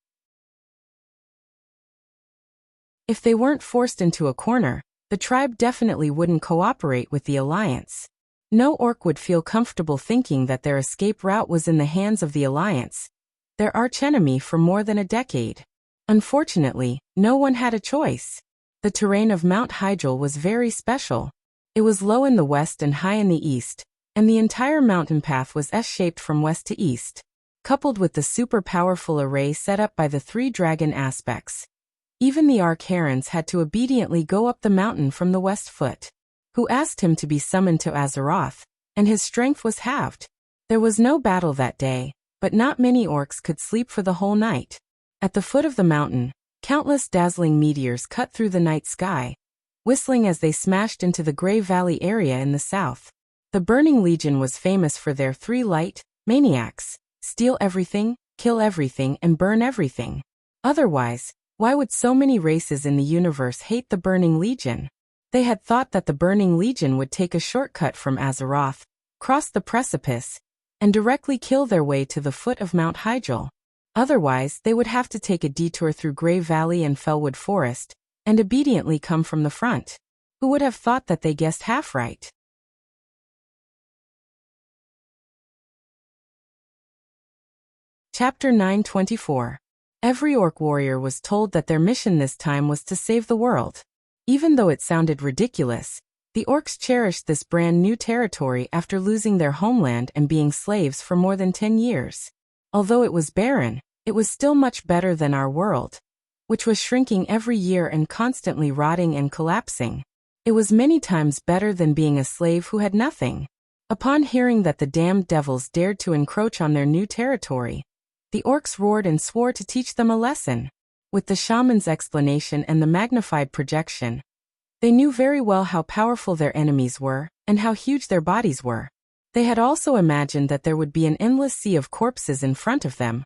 If they weren't forced into a corner, the tribe definitely wouldn't cooperate with the Alliance. No orc would feel comfortable thinking that their escape route was in the hands of the Alliance, their archenemy for more than a decade. Unfortunately, no one had a choice. The terrain of Mount Hyjal was very special. It was low in the west and high in the east, and the entire mountain path was S-shaped from west to east, coupled with the super powerful array set up by the 3 dragon aspects. Even the Arc-Herons had to obediently go up the mountain from the west foot, who asked him to be summoned to Azeroth, and his strength was halved. There was no battle that day, but not many orcs could sleep for the whole night. At the foot of the mountain, countless dazzling meteors cut through the night sky, whistling as they smashed into the Grey Valley area in the south. The Burning Legion was famous for their 3 light maniacs: steal everything, kill everything, and burn everything. Otherwise, why would so many races in the universe hate the Burning Legion? They had thought that the Burning Legion would take a shortcut from Azeroth, cross the precipice, and directly kill their way to the foot of Mount Hyjal. Otherwise, they would have to take a detour through Grey Valley and Fellwood Forest, and obediently come from the front. Who would have thought that they guessed half right? Chapter 924. Every orc warrior was told that their mission this time was to save the world. Even though it sounded ridiculous, the orcs cherished this brand new territory after losing their homeland and being slaves for more than 10 years. Although it was barren, it was still much better than our world, which was shrinking every year and constantly rotting and collapsing. It was many times better than being a slave who had nothing. Upon hearing that the damned devils dared to encroach on their new territory, the orcs roared and swore to teach them a lesson. With the shaman's explanation and the magnified projection, they knew very well how powerful their enemies were, and how huge their bodies were. They had also imagined that there would be an endless sea of corpses in front of them,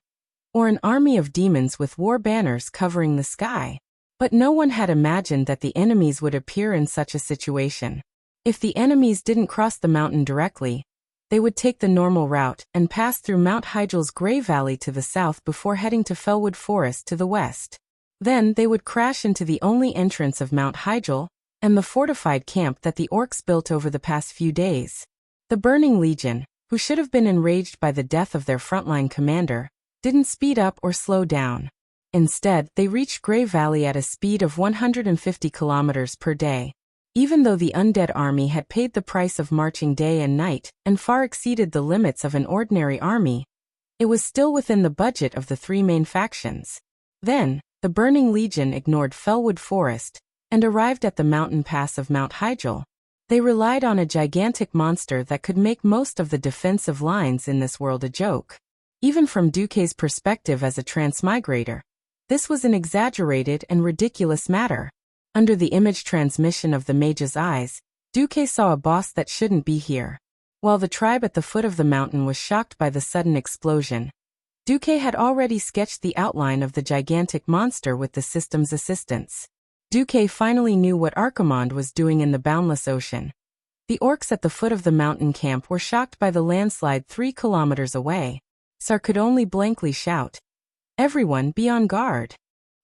or an army of demons with war banners covering the sky. But no one had imagined that the enemies would appear in such a situation. If the enemies didn't cross the mountain directly, they would take the normal route and pass through Mount Hyjal's Grey Valley to the south before heading to Fellwood Forest to the west. Then they would crash into the only entrance of Mount Hyjal, and the fortified camp that the orcs built over the past few days. The Burning Legion, who should have been enraged by the death of their frontline commander, didn't speed up or slow down. Instead, they reached Grey Valley at a speed of 150 kilometers per day. Even though the undead army had paid the price of marching day and night and far exceeded the limits of an ordinary army, it was still within the budget of the 3 main factions. Then, the Burning Legion ignored Fellwood Forest and arrived at the mountain pass of Mount Hyjal. They relied on a gigantic monster that could make most of the defensive lines in this world a joke. Even from Duque's perspective as a transmigrator, this was an exaggerated and ridiculous matter. Under the image transmission of the mage's eyes, Duque saw a boss that shouldn't be here. While the tribe at the foot of the mountain was shocked by the sudden explosion, Duque had already sketched the outline of the gigantic monster with the system's assistance. Duque finally knew what Archimonde was doing in the boundless ocean. The orcs at the foot of the mountain camp were shocked by the landslide 3 kilometers away. Sar could only blankly shout, "Everyone be on guard."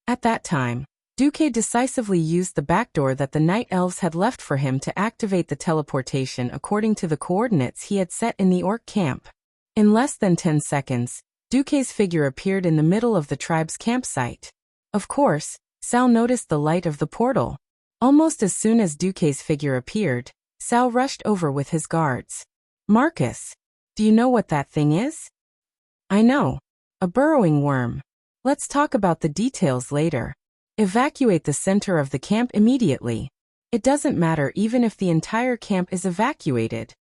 At that time, Duque decisively used the backdoor that the night elves had left for him to activate the teleportation according to the coordinates he had set in the orc camp. In less than 10 seconds, Duque's figure appeared in the middle of the tribe's campsite. Of course, Sal noticed the light of the portal. Almost as soon as Duque's figure appeared, Sal rushed over with his guards. "Marcus, do you know what that thing is?" "I know. A burrowing worm. Let's talk about the details later. Evacuate the center of the camp immediately. It doesn't matter even if the entire camp is evacuated."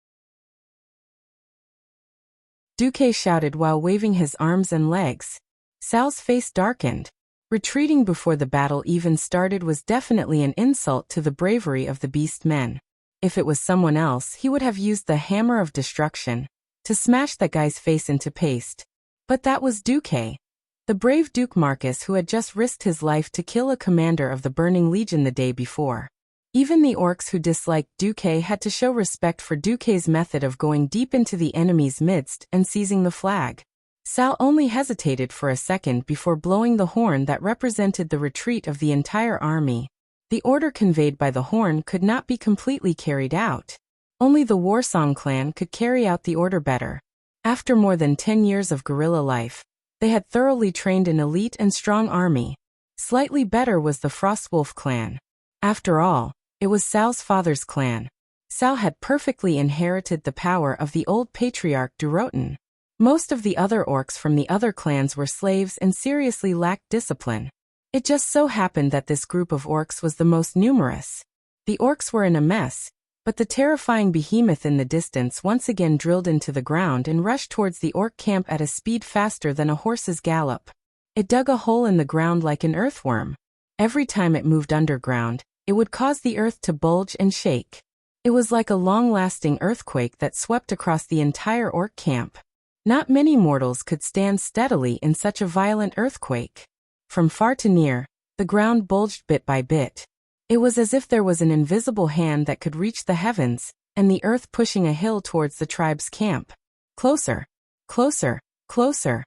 Duque shouted while waving his arms and legs. Sal's face darkened. Retreating before the battle even started was definitely an insult to the bravery of the beast men. If it was someone else, he would have used the hammer of destruction to smash that guy's face into paste. But that was Duque. The brave Duke Marcus who had just risked his life to kill a commander of the Burning Legion the day before. Even the orcs who disliked Duque had to show respect for Duque's method of going deep into the enemy's midst and seizing the flag. Sal only hesitated for a second before blowing the horn that represented the retreat of the entire army. The order conveyed by the horn could not be completely carried out. Only the Warsong clan could carry out the order better. After more than 10 years of guerrilla life, they had thoroughly trained an elite and strong army. Slightly better was the Frostwolf clan. After all, it was Sal's father's clan. Sal had perfectly inherited the power of the old patriarch Durotan. Most of the other orcs from the other clans were slaves and seriously lacked discipline. It just so happened that this group of orcs was the most numerous. The orcs were in a mess, but the terrifying behemoth in the distance once again drilled into the ground and rushed towards the orc camp at a speed faster than a horse's gallop. It dug a hole in the ground like an earthworm. Every time it moved underground, it would cause the earth to bulge and shake. It was like a long-lasting earthquake that swept across the entire orc camp. Not many mortals could stand steadily in such a violent earthquake. From far to near, the ground bulged bit by bit. It was as if there was an invisible hand that could reach the heavens, and the earth pushing a hill towards the tribe's camp. Closer, closer, closer.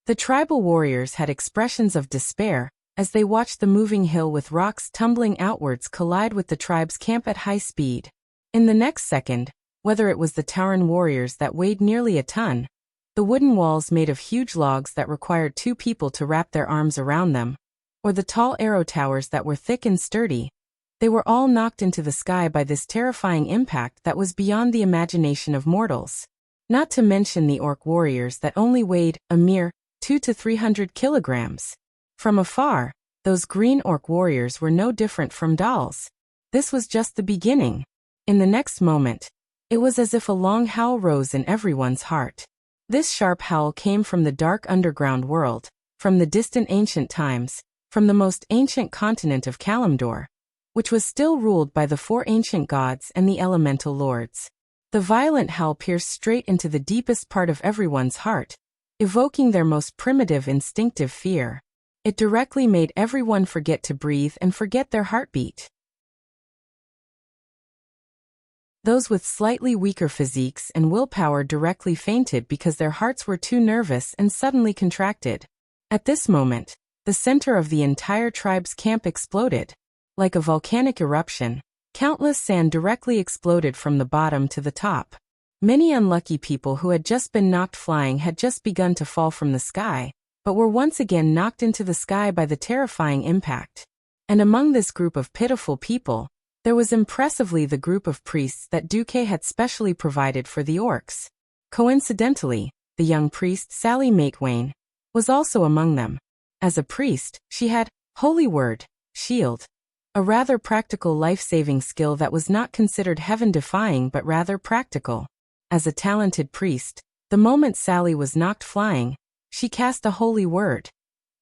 The tribal warriors had expressions of despair as they watched the moving hill with rocks tumbling outwards collide with the tribe's camp at high speed. In the next second, whether it was the Tauren warriors that weighed nearly a ton, the wooden walls made of huge logs that required 2 people to wrap their arms around them, or the tall arrow towers that were thick and sturdy, they were all knocked into the sky by this terrifying impact that was beyond the imagination of mortals. Not to mention the orc warriors that only weighed a mere 200 to 300 kilograms. From afar, those green orc warriors were no different from dolls. This was just the beginning. In the next moment, it was as if a long howl rose in everyone's heart. This sharp howl came from the dark underground world, from the distant ancient times, from the most ancient continent of Kalimdor, which was still ruled by the 4 ancient gods and the elemental lords. The violent howl pierced straight into the deepest part of everyone's heart, evoking their most primitive instinctive fear. It directly made everyone forget to breathe and forget their heartbeat. Those with slightly weaker physiques and willpower directly fainted because their hearts were too nervous and suddenly contracted. At this moment, the center of the entire tribe's camp exploded. Like a volcanic eruption, countless sand directly exploded from the bottom to the top. Many unlucky people who had just been knocked flying had just begun to fall from the sky, but were once again knocked into the sky by the terrifying impact. And among this group of pitiful people, there was impressively the group of priests that Duque had specially provided for the orcs. Coincidentally, the young priest Sally Matewain was also among them. As a priest, she had Holy Word, Shield, a rather practical life-saving skill that was not considered heaven-defying but rather practical. As a talented priest, the moment Sally was knocked flying, she cast a Holy Word,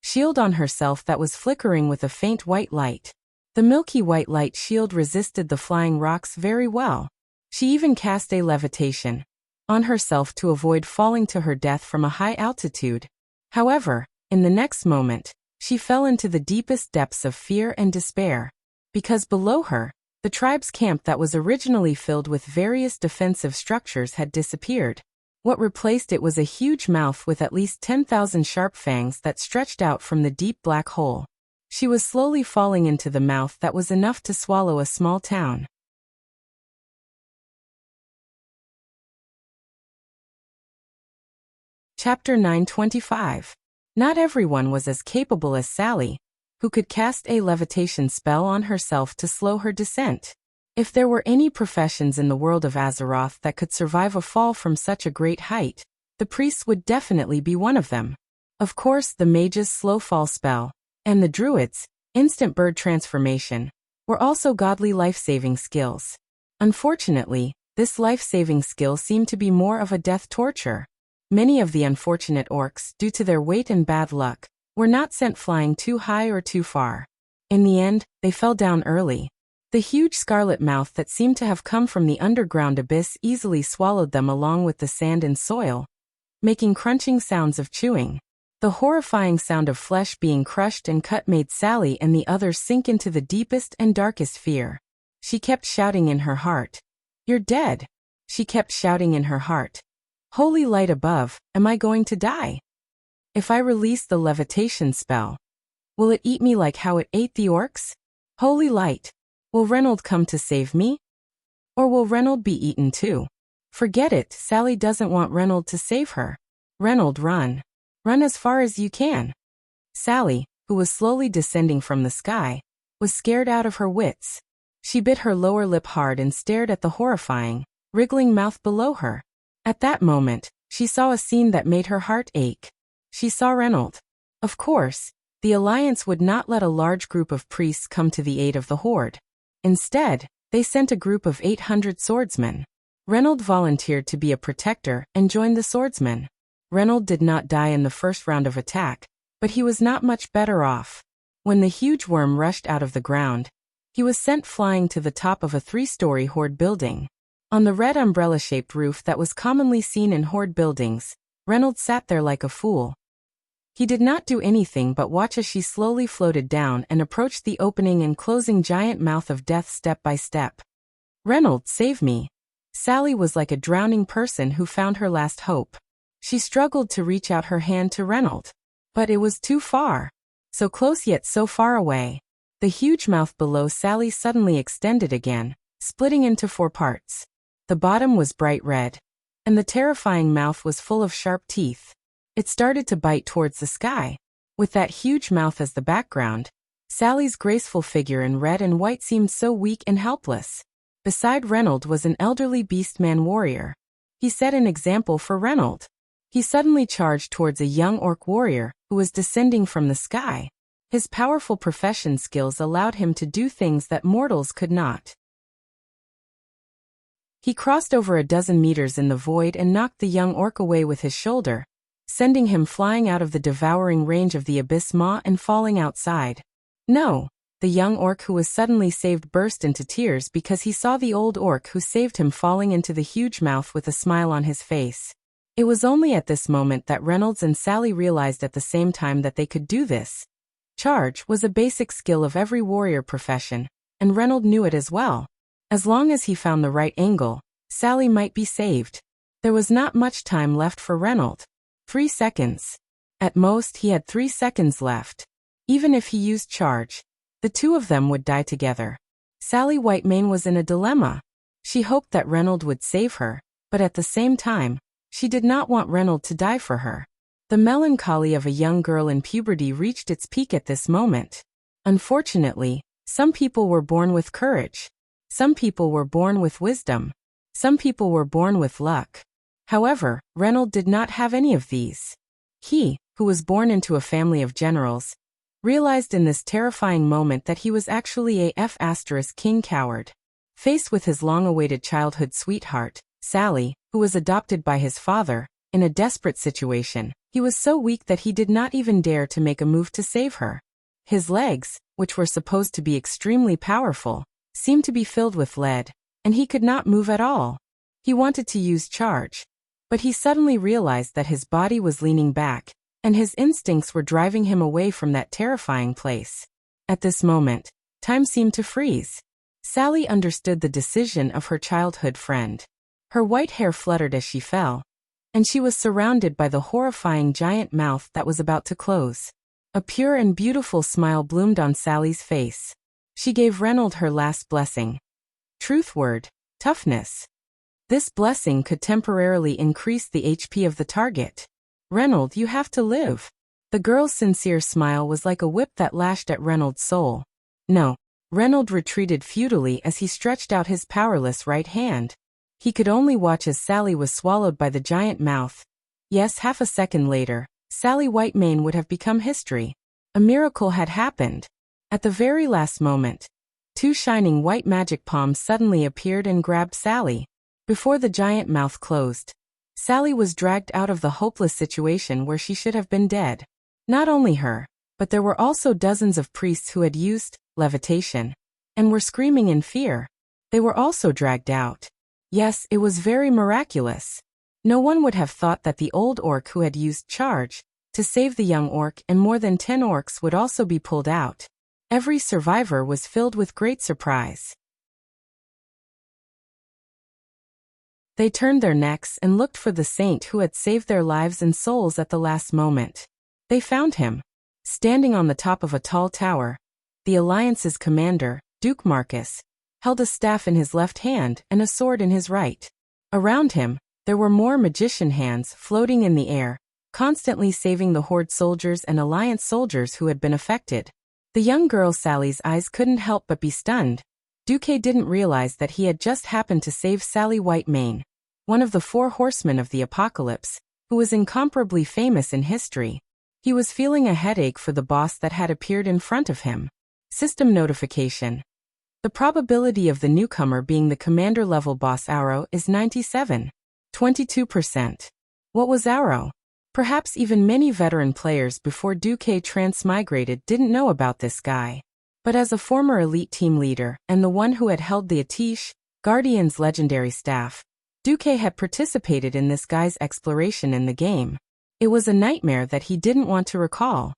Shield on herself that was flickering with a faint white light. The milky white light shield resisted the flying rocks very well. She even cast a levitation on herself to avoid falling to her death from a high altitude. However, in the next moment, she fell into the deepest depths of fear and despair. Because below her, the tribe's camp that was originally filled with various defensive structures had disappeared. What replaced it was a huge mouth with at least 10,000 sharp fangs that stretched out from the deep black hole. She was slowly falling into the mouth that was enough to swallow a small town. Chapter 925. Not everyone was as capable as Sally, who could cast a levitation spell on herself to slow her descent. If there were any professions in the world of Azeroth that could survive a fall from such a great height, the priests would definitely be one of them. Of course, the mage's slow fall spell, and the druid's instant bird transformation, were also godly life-saving skills. Unfortunately, this life-saving skill seemed to be more of a death torture. Many of the unfortunate orcs, due to their weight and bad luck, were not sent flying too high or too far. In the end, they fell down early. The huge scarlet mouth that seemed to have come from the underground abyss easily swallowed them along with the sand and soil, making crunching sounds of chewing. The horrifying sound of flesh being crushed and cut made Sally and the others sink into the deepest and darkest fear. She kept shouting in her heart, "You're dead." She kept shouting in her heart, "Holy light above, am I going to die? If I release the levitation spell, will it eat me like how it ate the orcs? Holy light, will Reynold come to save me? Or will Reynold be eaten too?" Forget it, Sally doesn't want Reynold to save her. Reynold, run. Run as far as you can. Sally, who was slowly descending from the sky, was scared out of her wits. She bit her lower lip hard and stared at the horrifying, wriggling mouth below her. At that moment, she saw a scene that made her heart ache. She saw Reynold. Of course, the Alliance would not let a large group of priests come to the aid of the Horde. Instead, they sent a group of 800 swordsmen. Reynold volunteered to be a protector and joined the swordsmen. Reynold did not die in the first round of attack, but he was not much better off. When the huge worm rushed out of the ground, he was sent flying to the top of a 3-story Horde building. On the red umbrella-shaped roof that was commonly seen in Horde buildings, Reynold sat there like a fool. He did not do anything but watch as she slowly floated down and approached the opening and closing giant mouth of death step by step. "Reynold, save me." Sally was like a drowning person who found her last hope. She struggled to reach out her hand to Reynold, but it was too far. So close yet so far away. The huge mouth below Sally suddenly extended again, splitting into 4 parts. The bottom was bright red, and the terrifying mouth was full of sharp teeth. It started to bite towards the sky. With that huge mouth as the background, Sally's graceful figure in red and white seemed so weak and helpless. Beside Reynold was an elderly beastman warrior. He set an example for Reynold. He suddenly charged towards a young orc warrior who was descending from the sky. His powerful profession skills allowed him to do things that mortals could not. He crossed over a dozen meters in the void and knocked the young orc away with his shoulder, sending him flying out of the devouring range of the abyss maw and falling outside. No, the young orc who was suddenly saved burst into tears because he saw the old orc who saved him falling into the huge mouth with a smile on his face. It was only at this moment that Reynolds and Sally realized at the same time that they could do this. Charge was a basic skill of every warrior profession, and Reynolds knew it as well. As long as he found the right angle, Sally might be saved. There was not much time left for Reynolds. 3 seconds. At most, he had 3 seconds left. Even if he used charge, the two of them would die together. Sally Whitemane was in a dilemma. She hoped that Reynolds would save her, but at the same time, she did not want Reynolds to die for her. The melancholy of a young girl in puberty reached its peak at this moment. Unfortunately, some people were born with courage. Some people were born with wisdom. Some people were born with luck. However, Reynolds did not have any of these. He, who was born into a family of generals, realized in this terrifying moment that he was actually a king coward. Faced with his long-awaited childhood sweetheart, Sally, who was adopted by his father, in a desperate situation, he was so weak that he did not even dare to make a move to save her. His legs, which were supposed to be extremely powerful, seemed to be filled with lead, and he could not move at all. He wanted to use charge, but he suddenly realized that his body was leaning back, and his instincts were driving him away from that terrifying place. At this moment, time seemed to freeze. Sally understood the decision of her childhood friend. Her white hair fluttered as she fell, and she was surrounded by the horrifying giant mouth that was about to close. A pure and beautiful smile bloomed on Sally's face. She gave Reynold her last blessing. Truth word, toughness. This blessing could temporarily increase the HP of the target. Reynold, you have to live. The girl's sincere smile was like a whip that lashed at Reynold's soul. No. Reynold retreated futilely as he stretched out his powerless right hand. He could only watch as Sally was swallowed by the giant mouth. Yes, half a second later, Sally Whitemane would have become history. A miracle had happened. At the very last moment, two shining white magic palms suddenly appeared and grabbed Sally. Before the giant mouth closed, Sally was dragged out of the hopeless situation where she should have been dead. Not only her, but there were also dozens of priests who had used levitation and were screaming in fear. They were also dragged out. Yes, it was very miraculous. No one would have thought that the old orc who had used charge to save the young orc and more than 10 orcs would also be pulled out. Every survivor was filled with great surprise. They turned their necks and looked for the saint who had saved their lives and souls at the last moment. They found him, standing on the top of a tall tower. The Alliance's commander, Duke Marcus, held a staff in his left hand and a sword in his right. Around him, there were more magician hands floating in the air, constantly saving the Horde soldiers and Alliance soldiers who had been affected. The young girl Sally's eyes couldn't help but be stunned. Duque didn't realize that he had just happened to save Sally Whitemane, one of the 4 horsemen of the apocalypse, who was incomparably famous in history. He was feeling a headache for the boss that had appeared in front of him. System notification. The probability of the newcomer being the commander-level boss Auro is 22%. What was Auro? Perhaps even many veteran players before Duque transmigrated didn't know about this guy. But as a former elite team leader and the one who had held the Atish, Guardian's legendary staff, Duque had participated in this guy's exploration in the game. It was a nightmare that he didn't want to recall.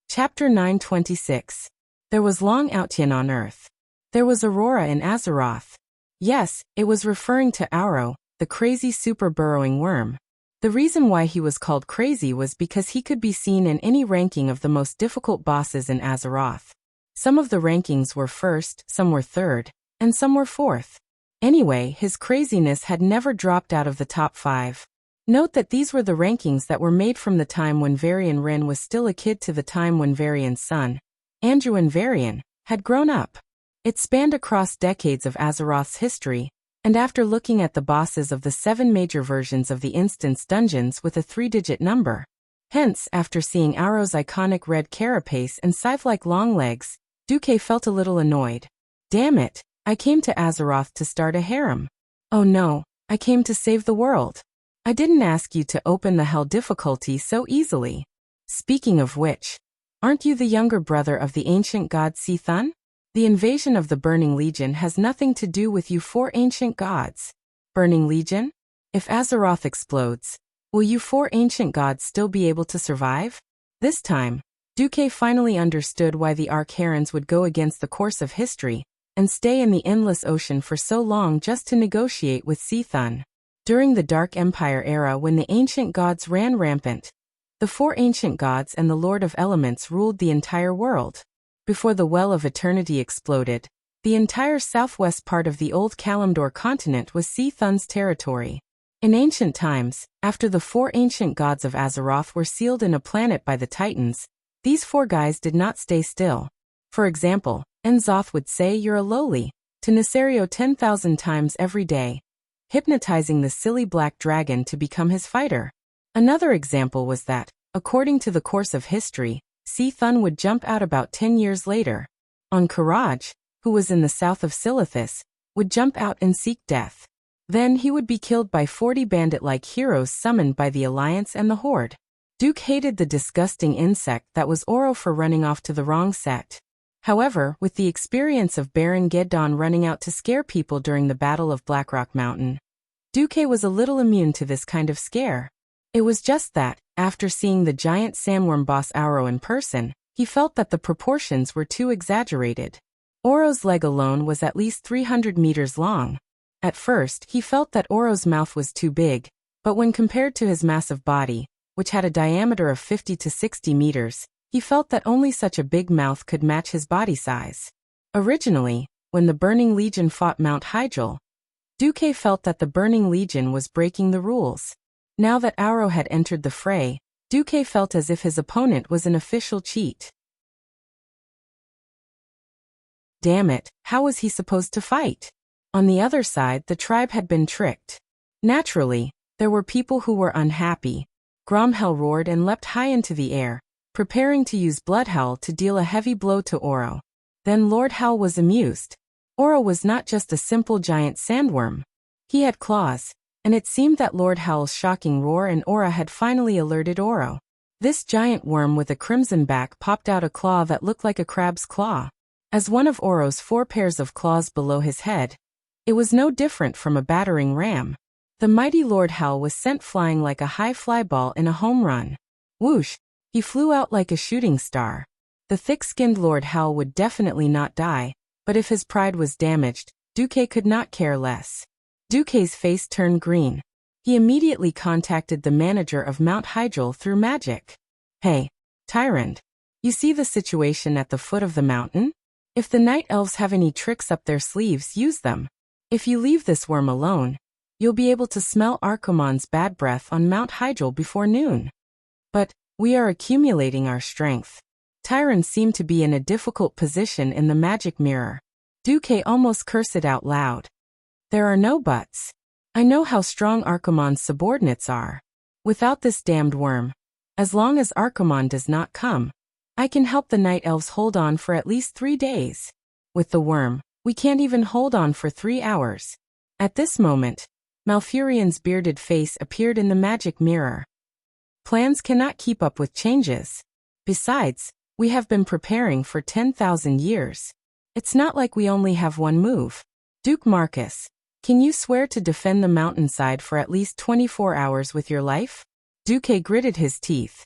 Chapter 926. There was long Outien on Earth. There was Aurora in Azeroth. Yes, it was referring to Auro, the crazy super-burrowing worm. The reason why he was called crazy was because he could be seen in any ranking of the most difficult bosses in Azeroth. Some of the rankings were first, some were third, and some were fourth. Anyway, his craziness had never dropped out of the top 5. Note that these were the rankings that were made from the time when Varian Wrynn was still a kid to the time when Varian's son, Anduin Varian, had grown up. It spanned across decades of Azeroth's history, and after looking at the bosses of the 7 major versions of the instance dungeons with a 3-digit number. Hence, after seeing Auro's iconic red carapace and scythe-like long legs, Duque felt a little annoyed. Damn it, I came to Azeroth to start a harem. Oh no, I came to save the world. I didn't ask you to open the hell difficulty so easily. Speaking of which, aren't you the younger brother of the ancient god Sithun? The invasion of the Burning Legion has nothing to do with you 4 ancient gods. Burning Legion? If Azeroth explodes, will you 4 ancient gods still be able to survive? This time, Duque finally understood why the Archaerans would go against the course of history and stay in the endless ocean for so long just to negotiate with Sithun. During the Dark Empire era when the ancient gods ran rampant, the 4 ancient gods and the Lord of Elements ruled the entire world. Before the Well of Eternity exploded, the entire southwest part of the old Kalimdor continent was Sithun's territory. In ancient times, after the 4 ancient gods of Azeroth were sealed in a planet by the Titans, these 4 guys did not stay still. For example, Enzoth would say you're a lowly to Nesario 10,000 times every day, hypnotizing the silly black dragon to become his fighter. Another example was that, according to the course of history, Sithun would jump out about 10 years later. On Karaj, who was in the south of Silithus, would jump out and seek death. Then he would be killed by 40 bandit-like heroes summoned by the Alliance and the Horde. Duke hated the disgusting insect that was Oro for running off to the wrong set. However, with the experience of Baron Geddon running out to scare people during the Battle of Blackrock Mountain, Duque was a little immune to this kind of scare. It was just that, after seeing the giant sandworm boss Auro in person, he felt that the proportions were too exaggerated. Oro's leg alone was at least 300 meters long. At first, he felt that Oro's mouth was too big, but when compared to his massive body, which had a diameter of 50 to 60 meters, he felt that only such a big mouth could match his body size. Originally, when the Burning Legion fought Mount Hyjal, Duque felt that the Burning Legion was breaking the rules. Now that Auro had entered the fray, Duque felt as if his opponent was an official cheat. Damn it, how was he supposed to fight? On the other side, the tribe had been tricked. Naturally, there were people who were unhappy. Gromhel roared and leapt high into the air, preparing to use Bloodhowl to deal a heavy blow to Oro. Then Lord Howl was amused. Oro was not just a simple giant sandworm. He had claws, and it seemed that Lord Howl's shocking roar and aura had finally alerted Oro. This giant worm with a crimson back popped out a claw that looked like a crab's claw. As one of Oro's 4 pairs of claws below his head, it was no different from a battering ram. The mighty Lord Howl was sent flying like a high fly ball in a home run. Whoosh! He flew out like a shooting star. The thick-skinned Lord Howl would definitely not die, but if his pride was damaged, Duque could not care less. Duque's face turned green. He immediately contacted the manager of Mount Hyjal through magic. Hey, Tyrant. You see the situation at the foot of the mountain? If the Night Elves have any tricks up their sleeves, use them. If you leave this worm alone, you'll be able to smell Arcomon's bad breath on Mount Hyjal before noon. But we are accumulating our strength. Tyron seemed to be in a difficult position in the magic mirror. Duque almost cursed out loud. There are no buts. I know how strong Arcomon's subordinates are. Without this damned worm, as long as Arcomon does not come, I can help the Night Elves hold on for at least 3 days. With the worm, we can't even hold on for 3 hours. At this moment, Malfurion's bearded face appeared in the magic mirror. Plans cannot keep up with changes. Besides, we have been preparing for 10,000 years. It's not like we only have one move. Duke Marcus, can you swear to defend the mountainside for at least 24 hours with your life? Duque gritted his teeth.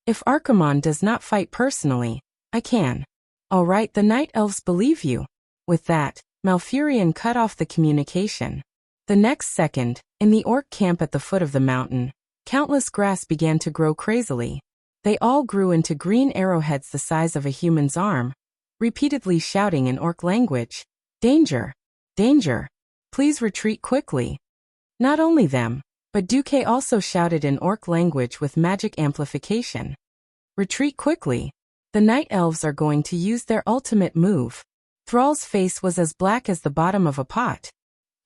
If Arcomon does not fight personally, I can. All right, the Night Elves believe you. With that, Malfurion cut off the communication. The next second, in the orc camp at the foot of the mountain, countless grass began to grow crazily. They all grew into green arrowheads the size of a human's arm, repeatedly shouting in orc language, "Danger! Danger! Please retreat quickly!" Not only them, but Duque also shouted in orc language with magic amplification. "Retreat quickly! The Night Elves are going to use their ultimate move." Thrall's face was as black as the bottom of a pot.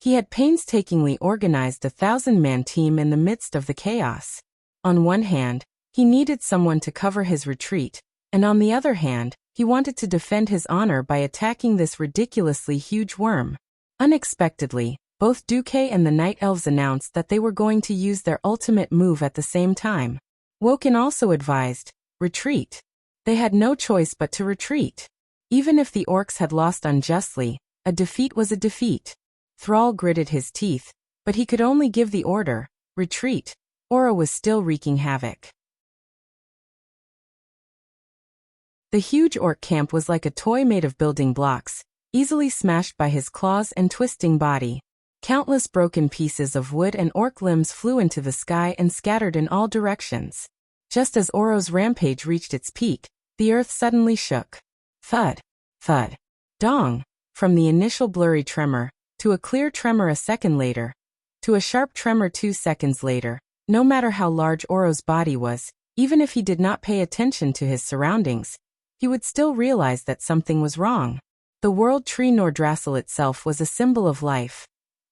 He had painstakingly organized a 1,000-man team in the midst of the chaos. On one hand, he needed someone to cover his retreat, and on the other hand, he wanted to defend his honor by attacking this ridiculously huge worm. Unexpectedly, both Duque and the Night Elves announced that they were going to use their ultimate move at the same time. Woken also advised, retreat. They had no choice but to retreat. Even if the orcs had lost unjustly, a defeat was a defeat. Thrall gritted his teeth, but he could only give the order, retreat. Aura was still wreaking havoc. The huge orc camp was like a toy made of building blocks, easily smashed by his claws and twisting body. Countless broken pieces of wood and orc limbs flew into the sky and scattered in all directions. Just as Oro's rampage reached its peak, the earth suddenly shook. Thud, thud, dong, from the initial blurry tremor, to a clear tremor a second later, to a sharp tremor 2 seconds later. No matter how large Oro's body was, even if he did not pay attention to his surroundings, he would still realize that something was wrong. The world tree Nordrassil itself was a symbol of life.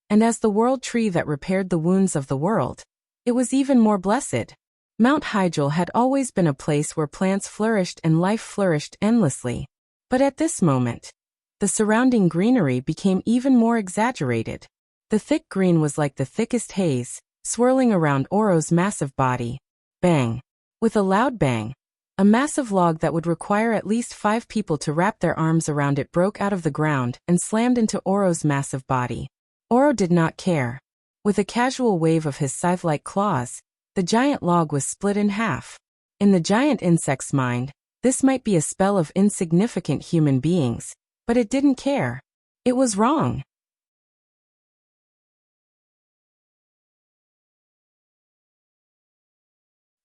And as the world tree that repaired the wounds of the world, it was even more blessed. Mount Hyjal had always been a place where plants flourished and life flourished endlessly. But at this moment, the surrounding greenery became even more exaggerated. The thick green was like the thickest haze, swirling around Oro's massive body. Bang! With a loud bang, A massive log that would require at least 5 people to wrap their arms around it broke out of the ground and slammed into Oro's massive body. Oro did not care. With a casual wave of his scythe-like claws, the giant log was split in half. In the giant insect's mind, this might be a spell of insignificant human beings, but it didn't care. It was wrong.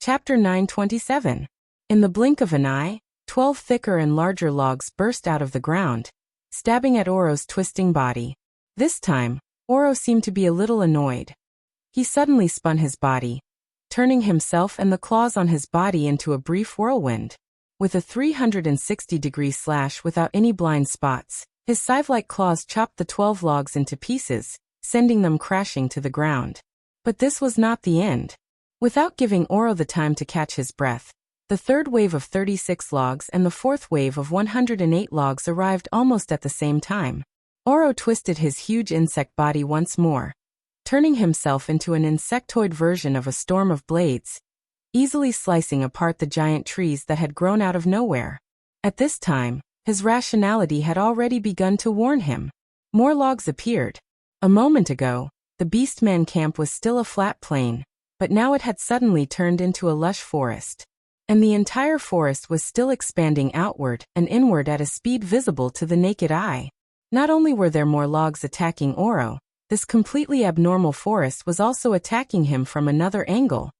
Chapter 927. In the blink of an eye, 12 thicker and larger logs burst out of the ground, stabbing at Oro's twisting body. This time, Oro seemed to be a little annoyed. He suddenly spun his body, turning himself and the claws on his body into a brief whirlwind. With a 360-degree slash without any blind spots, his scythe-like claws chopped the 12 logs into pieces, sending them crashing to the ground. But this was not the end. Without giving Oro the time to catch his breath, the third wave of 36 logs and the fourth wave of 108 logs arrived almost at the same time. Oro twisted his huge insect body once more, turning himself into an insectoid version of a storm of blades, easily slicing apart the giant trees that had grown out of nowhere. At this time, his rationality had already begun to warn him. More logs appeared. A moment ago, the Beastman camp was still a flat plain, but now it had suddenly turned into a lush forest. And the entire forest was still expanding outward and inward at a speed visible to the naked eye. Not only were there more logs attacking Oro, this completely abnormal forest was also attacking him from another angle.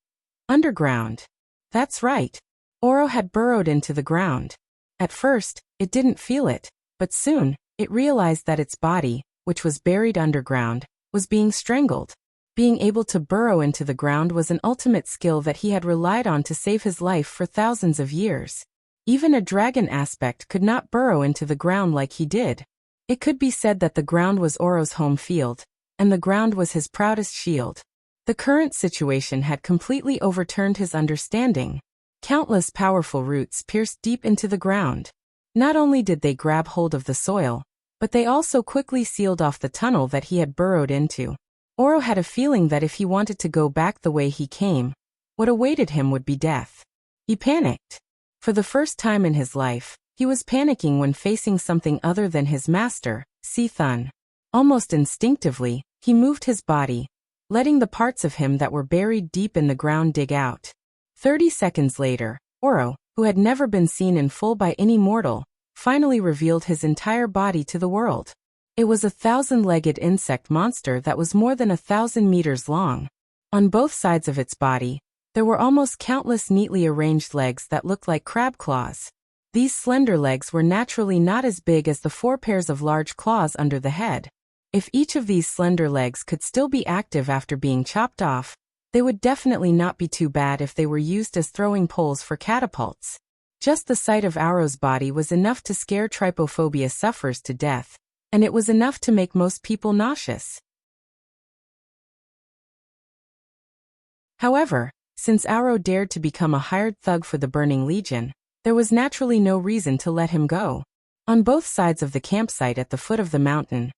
Underground. That's right. Oro had burrowed into the ground. At first, it didn't feel it, but soon, it realized that its body, which was buried underground, was being strangled. Being able to burrow into the ground was an ultimate skill that he had relied on to save his life for thousands of years. Even a dragon aspect could not burrow into the ground like he did. It could be said that the ground was Oro's home field, and the ground was his proudest shield. The current situation had completely overturned his understanding. Countless powerful roots pierced deep into the ground. Not only did they grab hold of the soil, but they also quickly sealed off the tunnel that he had burrowed into. Oro had a feeling that if he wanted to go back the way he came, what awaited him would be death. He panicked. For the first time in his life, he was panicking when facing something other than his master, Thun. Almost instinctively, he moved his body, letting the parts of him that were buried deep in the ground dig out. 30 seconds later, Oro, who had never been seen in full by any mortal, finally revealed his entire body to the world. It was a 1,000-legged insect monster that was more than 1,000 meters long. On both sides of its body, there were almost countless neatly arranged legs that looked like crab claws. These slender legs were naturally not as big as the 4 pairs of large claws under the head. If each of these slender legs could still be active after being chopped off, they would definitely not be too bad if they were used as throwing poles for catapults. Just the sight of Oro's body was enough to scare trypophobia sufferers to death, and it was enough to make most people nauseous. However, since Oro dared to become a hired thug for the Burning Legion, there was naturally no reason to let him go. On both sides of the campsite at the foot of the mountain,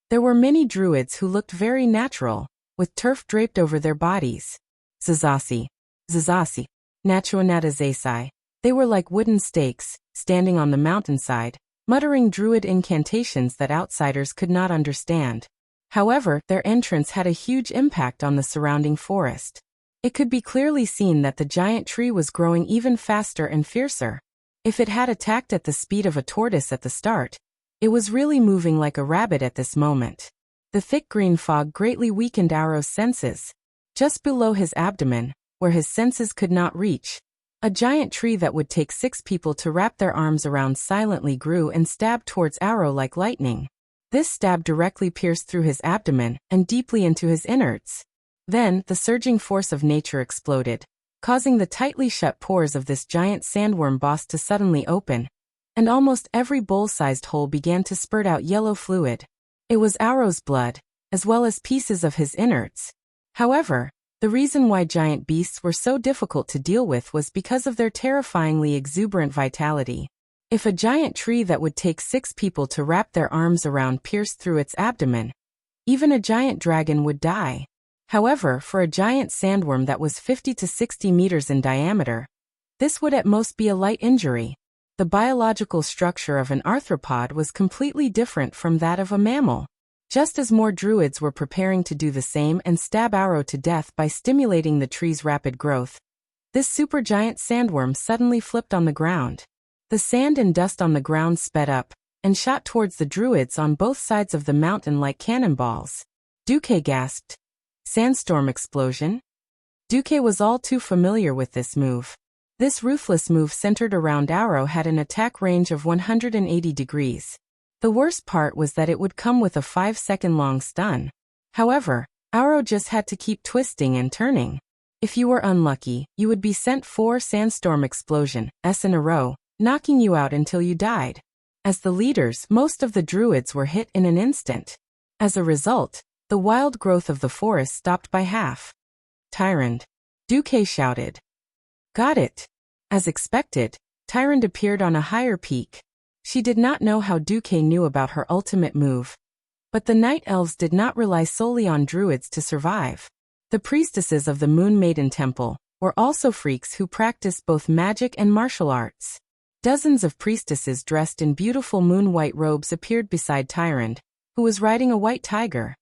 there were many druids who looked very natural, with turf draped over their bodies. Zazasi, Nachuanatazasai. They were like wooden stakes, standing on the mountainside, muttering druid incantations that outsiders could not understand. However, their entrance had a huge impact on the surrounding forest. It could be clearly seen that the giant tree was growing even faster and fiercer. If it had attacked at the speed of a tortoise at the start, it was really moving like a rabbit at this moment. The thick green fog greatly weakened Oro's senses. Just below his abdomen, where his senses could not reach, a giant tree that would take 6 people to wrap their arms around silently grew and stabbed towards Oro like lightning. This stab directly pierced through his abdomen and deeply into his innards. Then, the surging force of nature exploded, causing the tightly shut pores of this giant sandworm boss to suddenly open, and almost every bowl-sized hole began to spurt out yellow fluid. It was Oro's blood, as well as pieces of his innards. However, the reason why giant beasts were so difficult to deal with was because of their terrifyingly exuberant vitality. If a giant tree that would take 6 people to wrap their arms around pierced through its abdomen, even a giant dragon would die. However, for a giant sandworm that was 50 to 60 meters in diameter, This would at most be a light injury. The biological structure of an arthropod was completely different from that of a mammal. Just as more druids were preparing to do the same and stab Arrow to death by stimulating the tree's rapid growth, this supergiant sandworm suddenly flipped on the ground. The sand and dust on the ground sped up and shot towards the druids on both sides of the mountain like cannonballs. Duque gasped. Sandstorm explosion? Duque was all too familiar with this move. This ruthless move centered around Arrow had an attack range of 180 degrees. The worst part was that it would come with a 5-second-long stun. However, Arrow just had to keep twisting and turning. If you were unlucky, you would be sent 4 sandstorm explosions in a row, knocking you out until you died. As the leaders, most of the druids were hit in an instant. As a result, the wild growth of the forest stopped by half. Tyrande. Duque shouted. Got it. As expected, Tyrande appeared on a higher peak. She did not know how Duque knew about her ultimate move. But the Night Elves did not rely solely on druids to survive. The priestesses of the Moon Maiden Temple were also freaks who practiced both magic and martial arts. Dozens of priestesses dressed in beautiful moon-white robes appeared beside Tyrande, who was riding a white tiger.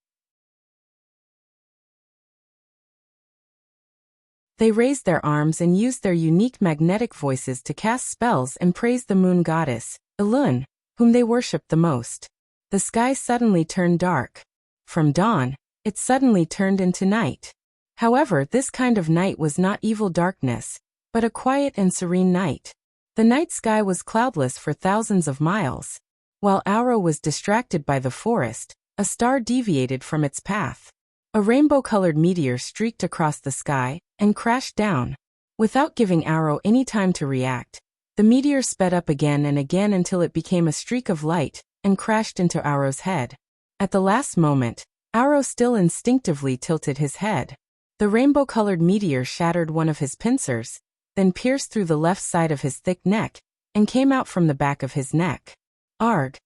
They raised their arms and used their unique magnetic voices to cast spells and praise the moon goddess, Elun, whom they worshipped the most. The sky suddenly turned dark. From dawn, it suddenly turned into night. However, this kind of night was not evil darkness, but a quiet and serene night. The night sky was cloudless for thousands of miles. While Arrow was distracted by the forest, a star deviated from its path. A rainbow-colored meteor streaked across the sky and crashed down. Without giving Arrow any time to react, the meteor sped up again and again until it became a streak of light and crashed into Arrow's head. At the last moment, Arrow still instinctively tilted his head. The rainbow-colored meteor shattered one of his pincers, then pierced through the left side of his thick neck and came out from the back of his neck. Arg!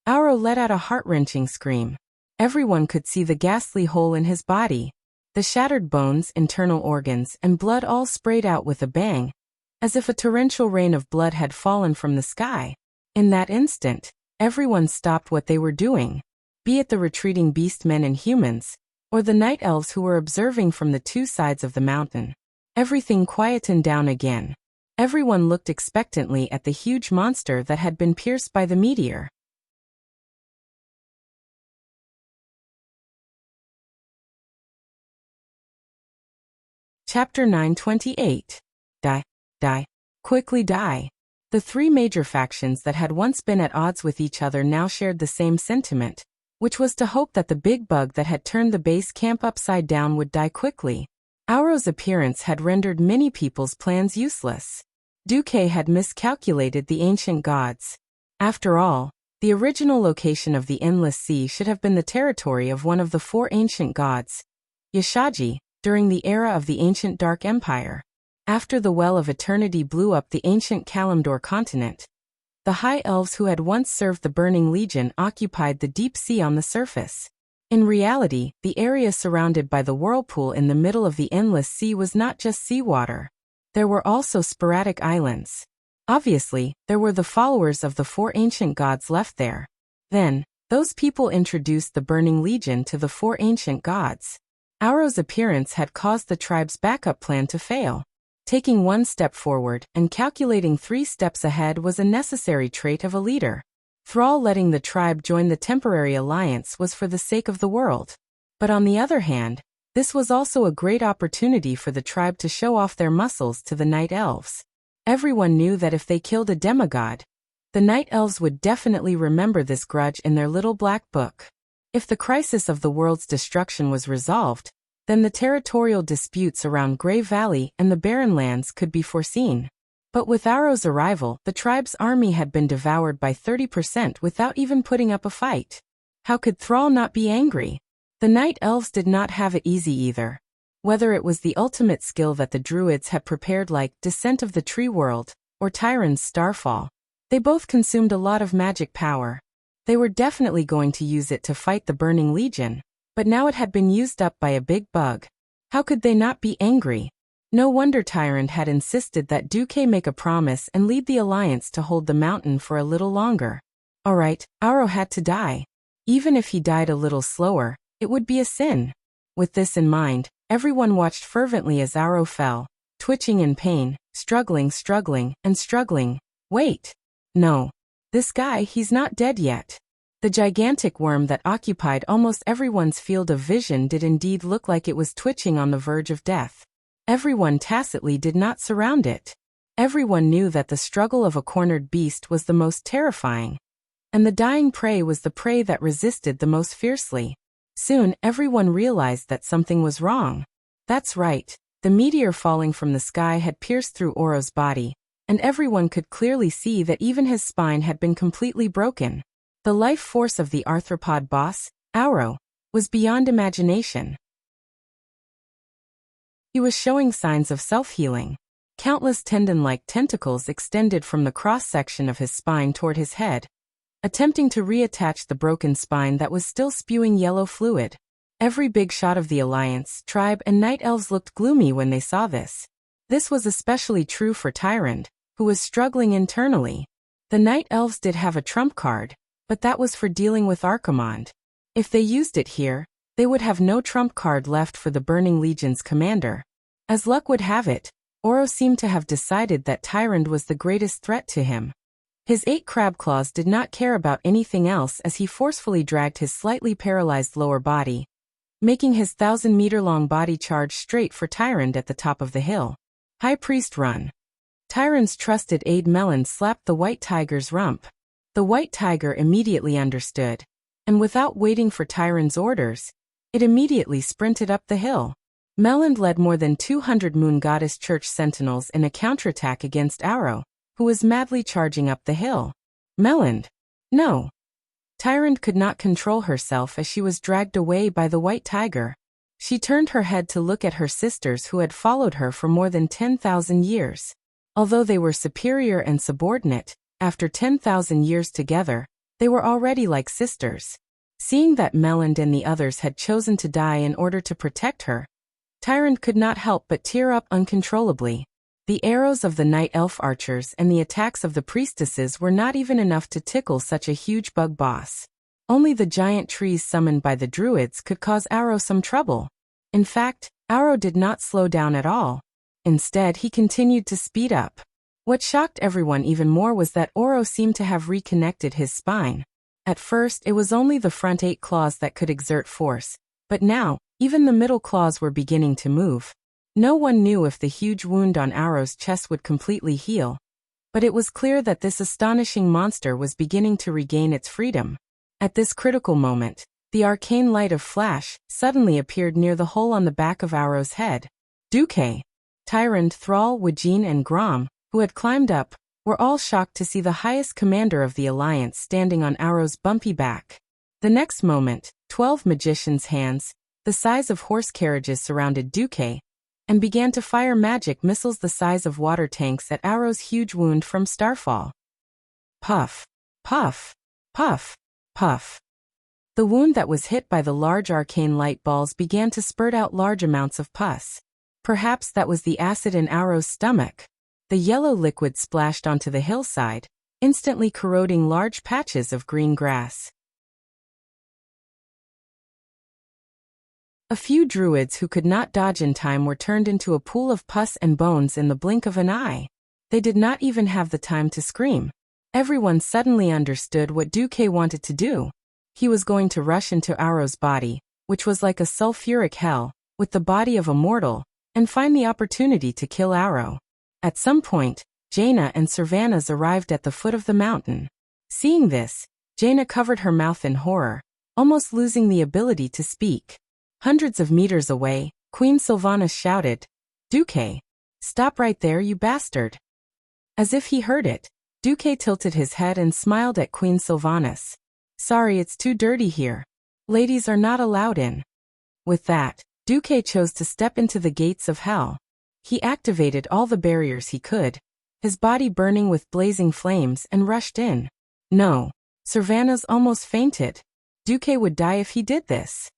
Arrow let out a heart-wrenching scream. Everyone could see the ghastly hole in his body. The shattered bones, internal organs, and blood all sprayed out with a bang, as if a torrential rain of blood had fallen from the sky. In that instant, everyone stopped what they were doing, be it the retreating beastmen and humans, or the night elves who were observing from the 2 sides of the mountain. Everything quietened down again. Everyone looked expectantly at the huge monster that had been pierced by the meteor. Chapter 928. Die. Die. Quickly die. The 3 major factions that had once been at odds with each other now shared the same sentiment, which was to hope that the big bug that had turned the base camp upside down would die quickly. Arrow's appearance had rendered many people's plans useless. Duque had miscalculated the ancient gods. After all, the original location of the Endless Sea should have been the territory of one of the 4 ancient gods, Yashaji, during the era of the ancient Dark Empire. After the Well of Eternity blew up the ancient Kalimdor continent, the High Elves who had once served the Burning Legion occupied the deep sea on the surface. In reality, the area surrounded by the whirlpool in the middle of the Endless Sea was not just seawater. There were also sporadic islands. Obviously, there were the followers of the 4 ancient gods left there. Then, those people introduced the Burning Legion to the 4 ancient gods. Arrow's appearance had caused the tribe's backup plan to fail. Taking 1 step forward and calculating 3 steps ahead was a necessary trait of a leader. Thrall letting the tribe join the temporary alliance was for the sake of the world. But on the other hand, this was also a great opportunity for the tribe to show off their muscles to the Night Elves. Everyone knew that if they killed a demigod, the Night Elves would definitely remember this grudge in their little black book. If the crisis of the world's destruction was resolved, then the territorial disputes around Grey Valley and the Barren Lands could be foreseen. But with Arrow's arrival, the tribe's army had been devoured by 30% without even putting up a fight. How could Thrall not be angry? The Night Elves did not have it easy either. Whether it was the ultimate skill that the Druids had prepared like Descent of the Tree World, or Tyran's Starfall, they both consumed a lot of magic power. They were definitely going to use it to fight the Burning Legion, but now it had been used up by a big bug. How could they not be angry? No wonder Tyrant had insisted that Duque make a promise and lead the alliance to hold the mountain for a little longer. Alright, Auro had to die. Even if he died a little slower, it would be a sin. With this in mind, everyone watched fervently as Auro fell, twitching in pain, struggling, and struggling. Wait. No. This guy, he's not dead yet. The gigantic worm that occupied almost everyone's field of vision did indeed look like it was twitching on the verge of death. Everyone tacitly did not surround it. Everyone knew that the struggle of a cornered beast was the most terrifying. And the dying prey was the prey that resisted the most fiercely. Soon, everyone realized that something was wrong. That's right. The meteor falling from the sky had pierced through Auro's body, and everyone could clearly see that even his spine had been completely broken. The life force of the arthropod boss, Auro, was beyond imagination. He was showing signs of self-healing. Countless tendon-like tentacles extended from the cross-section of his spine toward his head, attempting to reattach the broken spine that was still spewing yellow fluid. Every big shot of the Alliance, tribe, and night elves looked gloomy when they saw this. This was especially true for Tyrant, who was struggling internally. The night elves did have a trump card, but that was for dealing with Archimonde. If they used it here, they would have no trump card left for the Burning Legion's commander. As luck would have it, Auro seemed to have decided that Tyrant was the greatest threat to him. His 8 crab claws did not care about anything else as he forcefully dragged his slightly paralyzed lower body, making his 1,000-meter-long body charge straight for Tyrant at the top of the hill. High Priest run. Tyrant's trusted aide Melon slapped the white tiger's rump. The white tiger immediately understood, and without waiting for Tyrant's orders, it immediately sprinted up the hill. Melon led more than 200 Moon Goddess Church sentinels in a counterattack against Auro, who was madly charging up the hill. Melon! No! Tyrant could not control herself as she was dragged away by the white tiger. She turned her head to look at her sisters who had followed her for more than 10,000 years. Although they were superior and subordinate, after 10,000 years together, they were already like sisters. Seeing that Melon and the others had chosen to die in order to protect her, Tyrant could not help but tear up uncontrollably. The arrows of the night elf archers and the attacks of the priestesses were not even enough to tickle such a huge bug boss. Only the giant trees summoned by the druids could cause Auro some trouble. In fact, Auro did not slow down at all. Instead, he continued to speed up. What shocked everyone even more was that Auro seemed to have reconnected his spine. At first, it was only the front 8 claws that could exert force, but now, even the middle claws were beginning to move. No one knew if the huge wound on Auro's chest would completely heal, but it was clear that this astonishing monster was beginning to regain its freedom. At this critical moment, the arcane light of Flash suddenly appeared near the hole on the back of Auro's head. Duque, Tyrant, Thrall, Wajin, and Grom, who had climbed up, were all shocked to see the highest commander of the Alliance standing on Auro's bumpy back. The next moment, 12 magicians' hands, the size of horse carriages, surrounded Duque, and began to fire magic missiles the size of water tanks at Auro's huge wound from Starfall. Puff, puff, puff, puff. The wound that was hit by the large arcane light balls began to spurt out large amounts of pus. Perhaps that was the acid in Auro's stomach. The yellow liquid splashed onto the hillside, instantly corroding large patches of green grass. A few druids who could not dodge in time were turned into a pool of pus and bones in the blink of an eye. They did not even have the time to scream. Everyone suddenly understood what Duque wanted to do. He was going to rush into Auro's body, which was like a sulfuric hell, with the body of a mortal, and find the opportunity to kill Auro. At some point, Jaina and Servanas arrived at the foot of the mountain. Seeing this, Jaina covered her mouth in horror, almost losing the ability to speak. Hundreds of meters away, Queen Sylvanas shouted, "Duque! Stop right there, you bastard!" As if he heard it, Duque tilted his head and smiled at Queen Sylvanas. "Sorry, it's too dirty here. Ladies are not allowed in." With that, Duque chose to step into the gates of hell. He activated all the barriers he could, his body burning with blazing flames, and rushed in. No, Servanas almost fainted. Duque would die if he did this.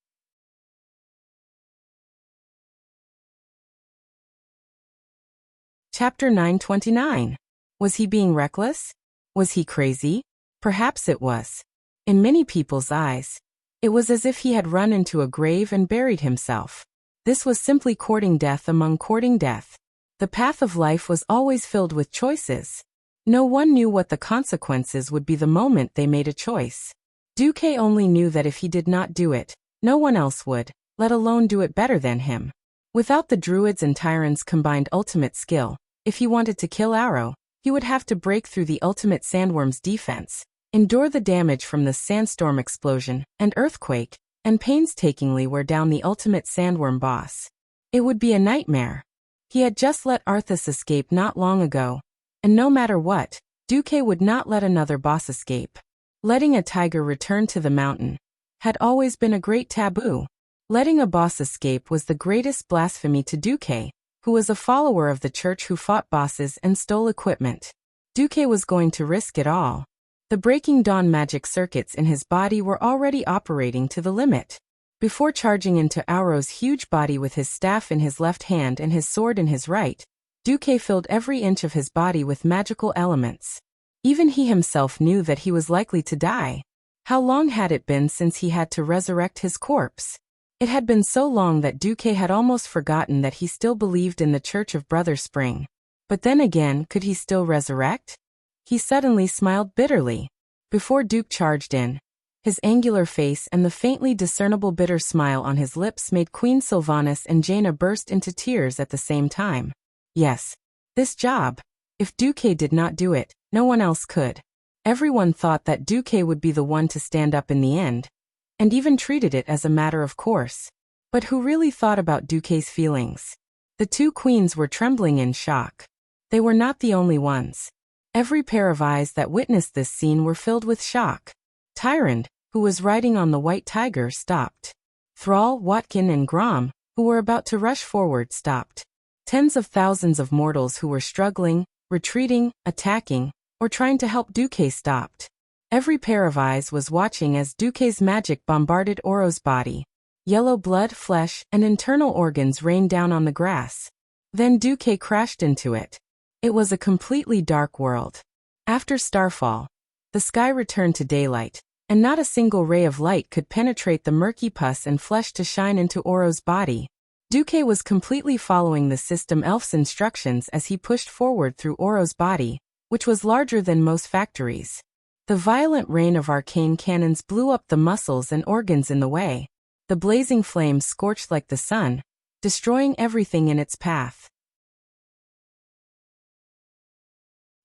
Chapter 929. Was he being reckless? Was he crazy? Perhaps it was. In many people's eyes, it was as if he had run into a grave and buried himself. This was simply courting death among courting death. The path of life was always filled with choices. No one knew what the consequences would be the moment they made a choice. Duque only knew that if he did not do it, no one else would, let alone do it better than him. Without the druids and tyrants' combined ultimate skill, if he wanted to kill Arrow, he would have to break through the ultimate sandworm's defense, endure the damage from the sandstorm explosion and earthquake, and painstakingly wear down the ultimate sandworm boss. It would be a nightmare. He had just let Arthas escape not long ago, and no matter what, Duque would not let another boss escape. Letting a tiger return to the mountain had always been a great taboo. Letting a boss escape was the greatest blasphemy to Duque, who was a follower of the church who fought bosses and stole equipment. Duque was going to risk it all. The Breaking Dawn magic circuits in his body were already operating to the limit. Before charging into Arrow's huge body with his staff in his left hand and his sword in his right, Duque filled every inch of his body with magical elements. Even he himself knew that he was likely to die. How long had it been since he had to resurrect his corpse? It had been so long that Duque had almost forgotten that he still believed in the Church of Brother Spring. But then again, could he still resurrect? He suddenly smiled bitterly. Before Duke charged in, his angular face and the faintly discernible bitter smile on his lips made Queen Sylvanas and Jaina burst into tears at the same time. Yes, this job. If Duque did not do it, no one else could. Everyone thought that Duque would be the one to stand up in the end, and even treated it as a matter of course. But who really thought about Duque's feelings? The two queens were trembling in shock. They were not the only ones. Every pair of eyes that witnessed this scene were filled with shock. Tyrande, who was riding on the white tiger, stopped. Thrall, Watkin and Grom, who were about to rush forward, stopped. Tens of thousands of mortals who were struggling, retreating, attacking, or trying to help Duque stopped. Every pair of eyes was watching as Duque's magic bombarded Oro's body. Yellow blood, flesh, and internal organs rained down on the grass. Then Duque crashed into it. It was a completely dark world. After Starfall, the sky returned to daylight, and not a single ray of light could penetrate the murky pus and flesh to shine into Oro's body. Duque was completely following the system elf's instructions as he pushed forward through Oro's body, which was larger than most factories. The violent rain of arcane cannons blew up the muscles and organs in the way. The blazing flames scorched like the sun, destroying everything in its path.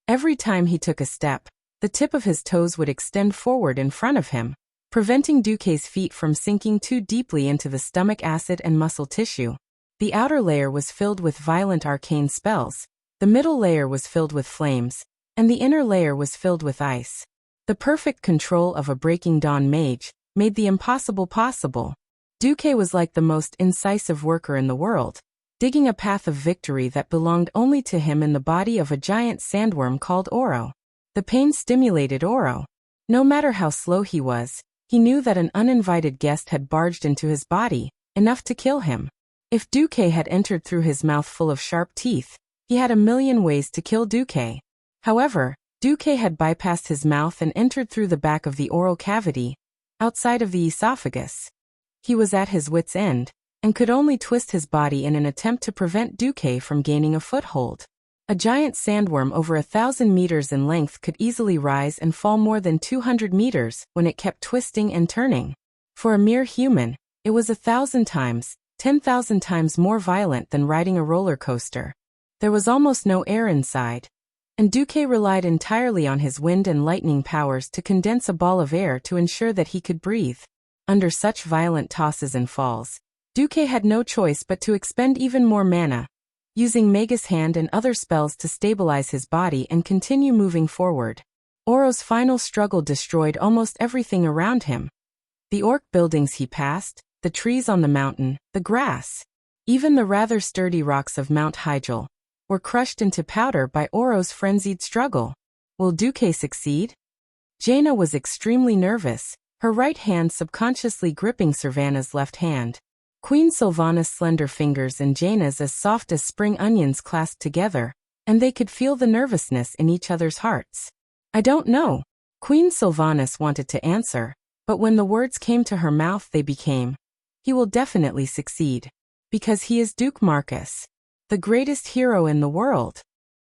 Every time he took a step, the tip of his toes would extend forward in front of him, preventing Duque's feet from sinking too deeply into the stomach acid and muscle tissue. The outer layer was filled with violent arcane spells, the middle layer was filled with flames, and the inner layer was filled with ice. The perfect control of a Breaking Dawn mage made the impossible possible. Duque was like the most incisive worker in the world, digging a path of victory that belonged only to him in the body of a giant sandworm called Oro. The pain stimulated Oro. No matter how slow he was, he knew that an uninvited guest had barged into his body, enough to kill him. If Duque had entered through his mouth full of sharp teeth, he had a million ways to kill Duque. However, Duque had bypassed his mouth and entered through the back of the oral cavity, outside of the esophagus. He was at his wit's end, and could only twist his body in an attempt to prevent Duque from gaining a foothold. A giant sandworm over 1,000 meters in length could easily rise and fall more than 200 meters when it kept twisting and turning. For a mere human, it was 1,000 times, 10,000 times more violent than riding a roller coaster. There was almost no air inside, and Duque relied entirely on his wind and lightning powers to condense a ball of air to ensure that he could breathe. Under such violent tosses and falls, Duque had no choice but to expend even more mana, using Magus Hand and other spells to stabilize his body and continue moving forward. Oro's final struggle destroyed almost everything around him. The orc buildings he passed, the trees on the mountain, the grass, even the rather sturdy rocks of Mount Hyjal, were crushed into powder by Oro's frenzied struggle. Will Duque succeed? Jaina was extremely nervous, her right hand subconsciously gripping Sylvanas' left hand. Queen Sylvanas' slender fingers and Jaina's as soft as spring onions clasped together, and they could feel the nervousness in each other's hearts. I don't know. Queen Sylvanas wanted to answer, but when the words came to her mouth they became, he will definitely succeed. Because he is Duke Marcus. The greatest hero in the world.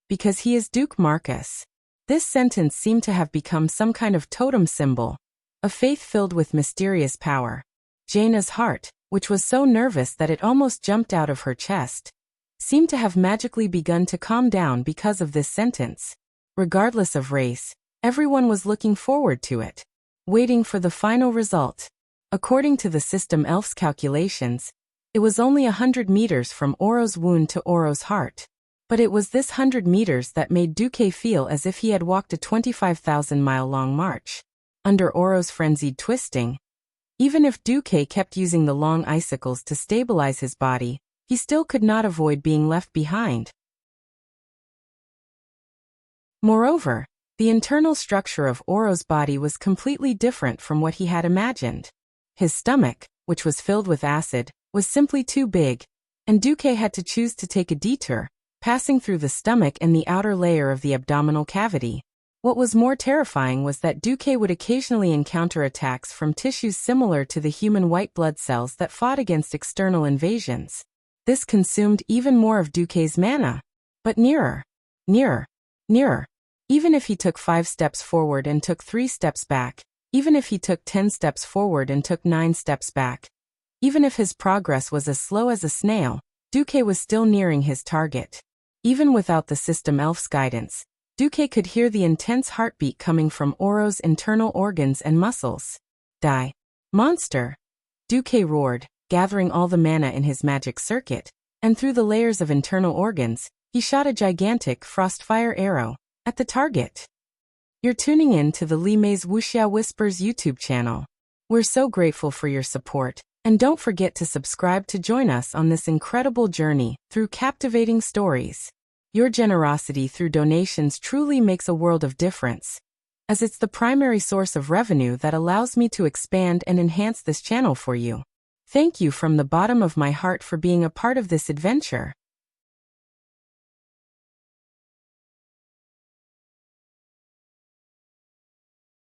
Because he is Duke Marcus. This sentence seemed to have become some kind of totem symbol, a faith filled with mysterious power. Jaina's heart, which was so nervous that it almost jumped out of her chest, seemed to have magically begun to calm down because of this sentence. Regardless of race, everyone was looking forward to it, waiting for the final result. According to the system elf's calculations, it was only 100 meters from Oro's wound to Oro's heart. But it was this 100 meters that made Duque feel as if he had walked a 25,000-mile-long march. Under Oro's frenzied twisting, even if Duque kept using the long icicles to stabilize his body, he still could not avoid being left behind. Moreover, the internal structure of Oro's body was completely different from what he had imagined. His stomach, which was filled with acid, was simply too big, and Duque had to choose to take a detour, passing through the stomach and the outer layer of the abdominal cavity. What was more terrifying was that Duque would occasionally encounter attacks from tissues similar to the human white blood cells that fought against external invasions. This consumed even more of Duque's mana. But nearer. Even if he took 5 steps forward and took 3 steps back, even if he took 10 steps forward and took 9 steps back, even if his progress was as slow as a snail, Duque was still nearing his target. Even without the system elf's guidance, Duque could hear the intense heartbeat coming from Oro's internal organs and muscles. Die. Monster! Duque roared, gathering all the mana in his magic circuit, and through the layers of internal organs, he shot a gigantic frostfire arrow at the target. You're tuning in to the Li Mei's Wuxia Whispers YouTube channel. We're so grateful for your support, and don't forget to subscribe to join us on this incredible journey through captivating stories. Your generosity through donations truly makes a world of difference, as it's the primary source of revenue that allows me to expand and enhance this channel for you. Thank you from the bottom of my heart for being a part of this adventure.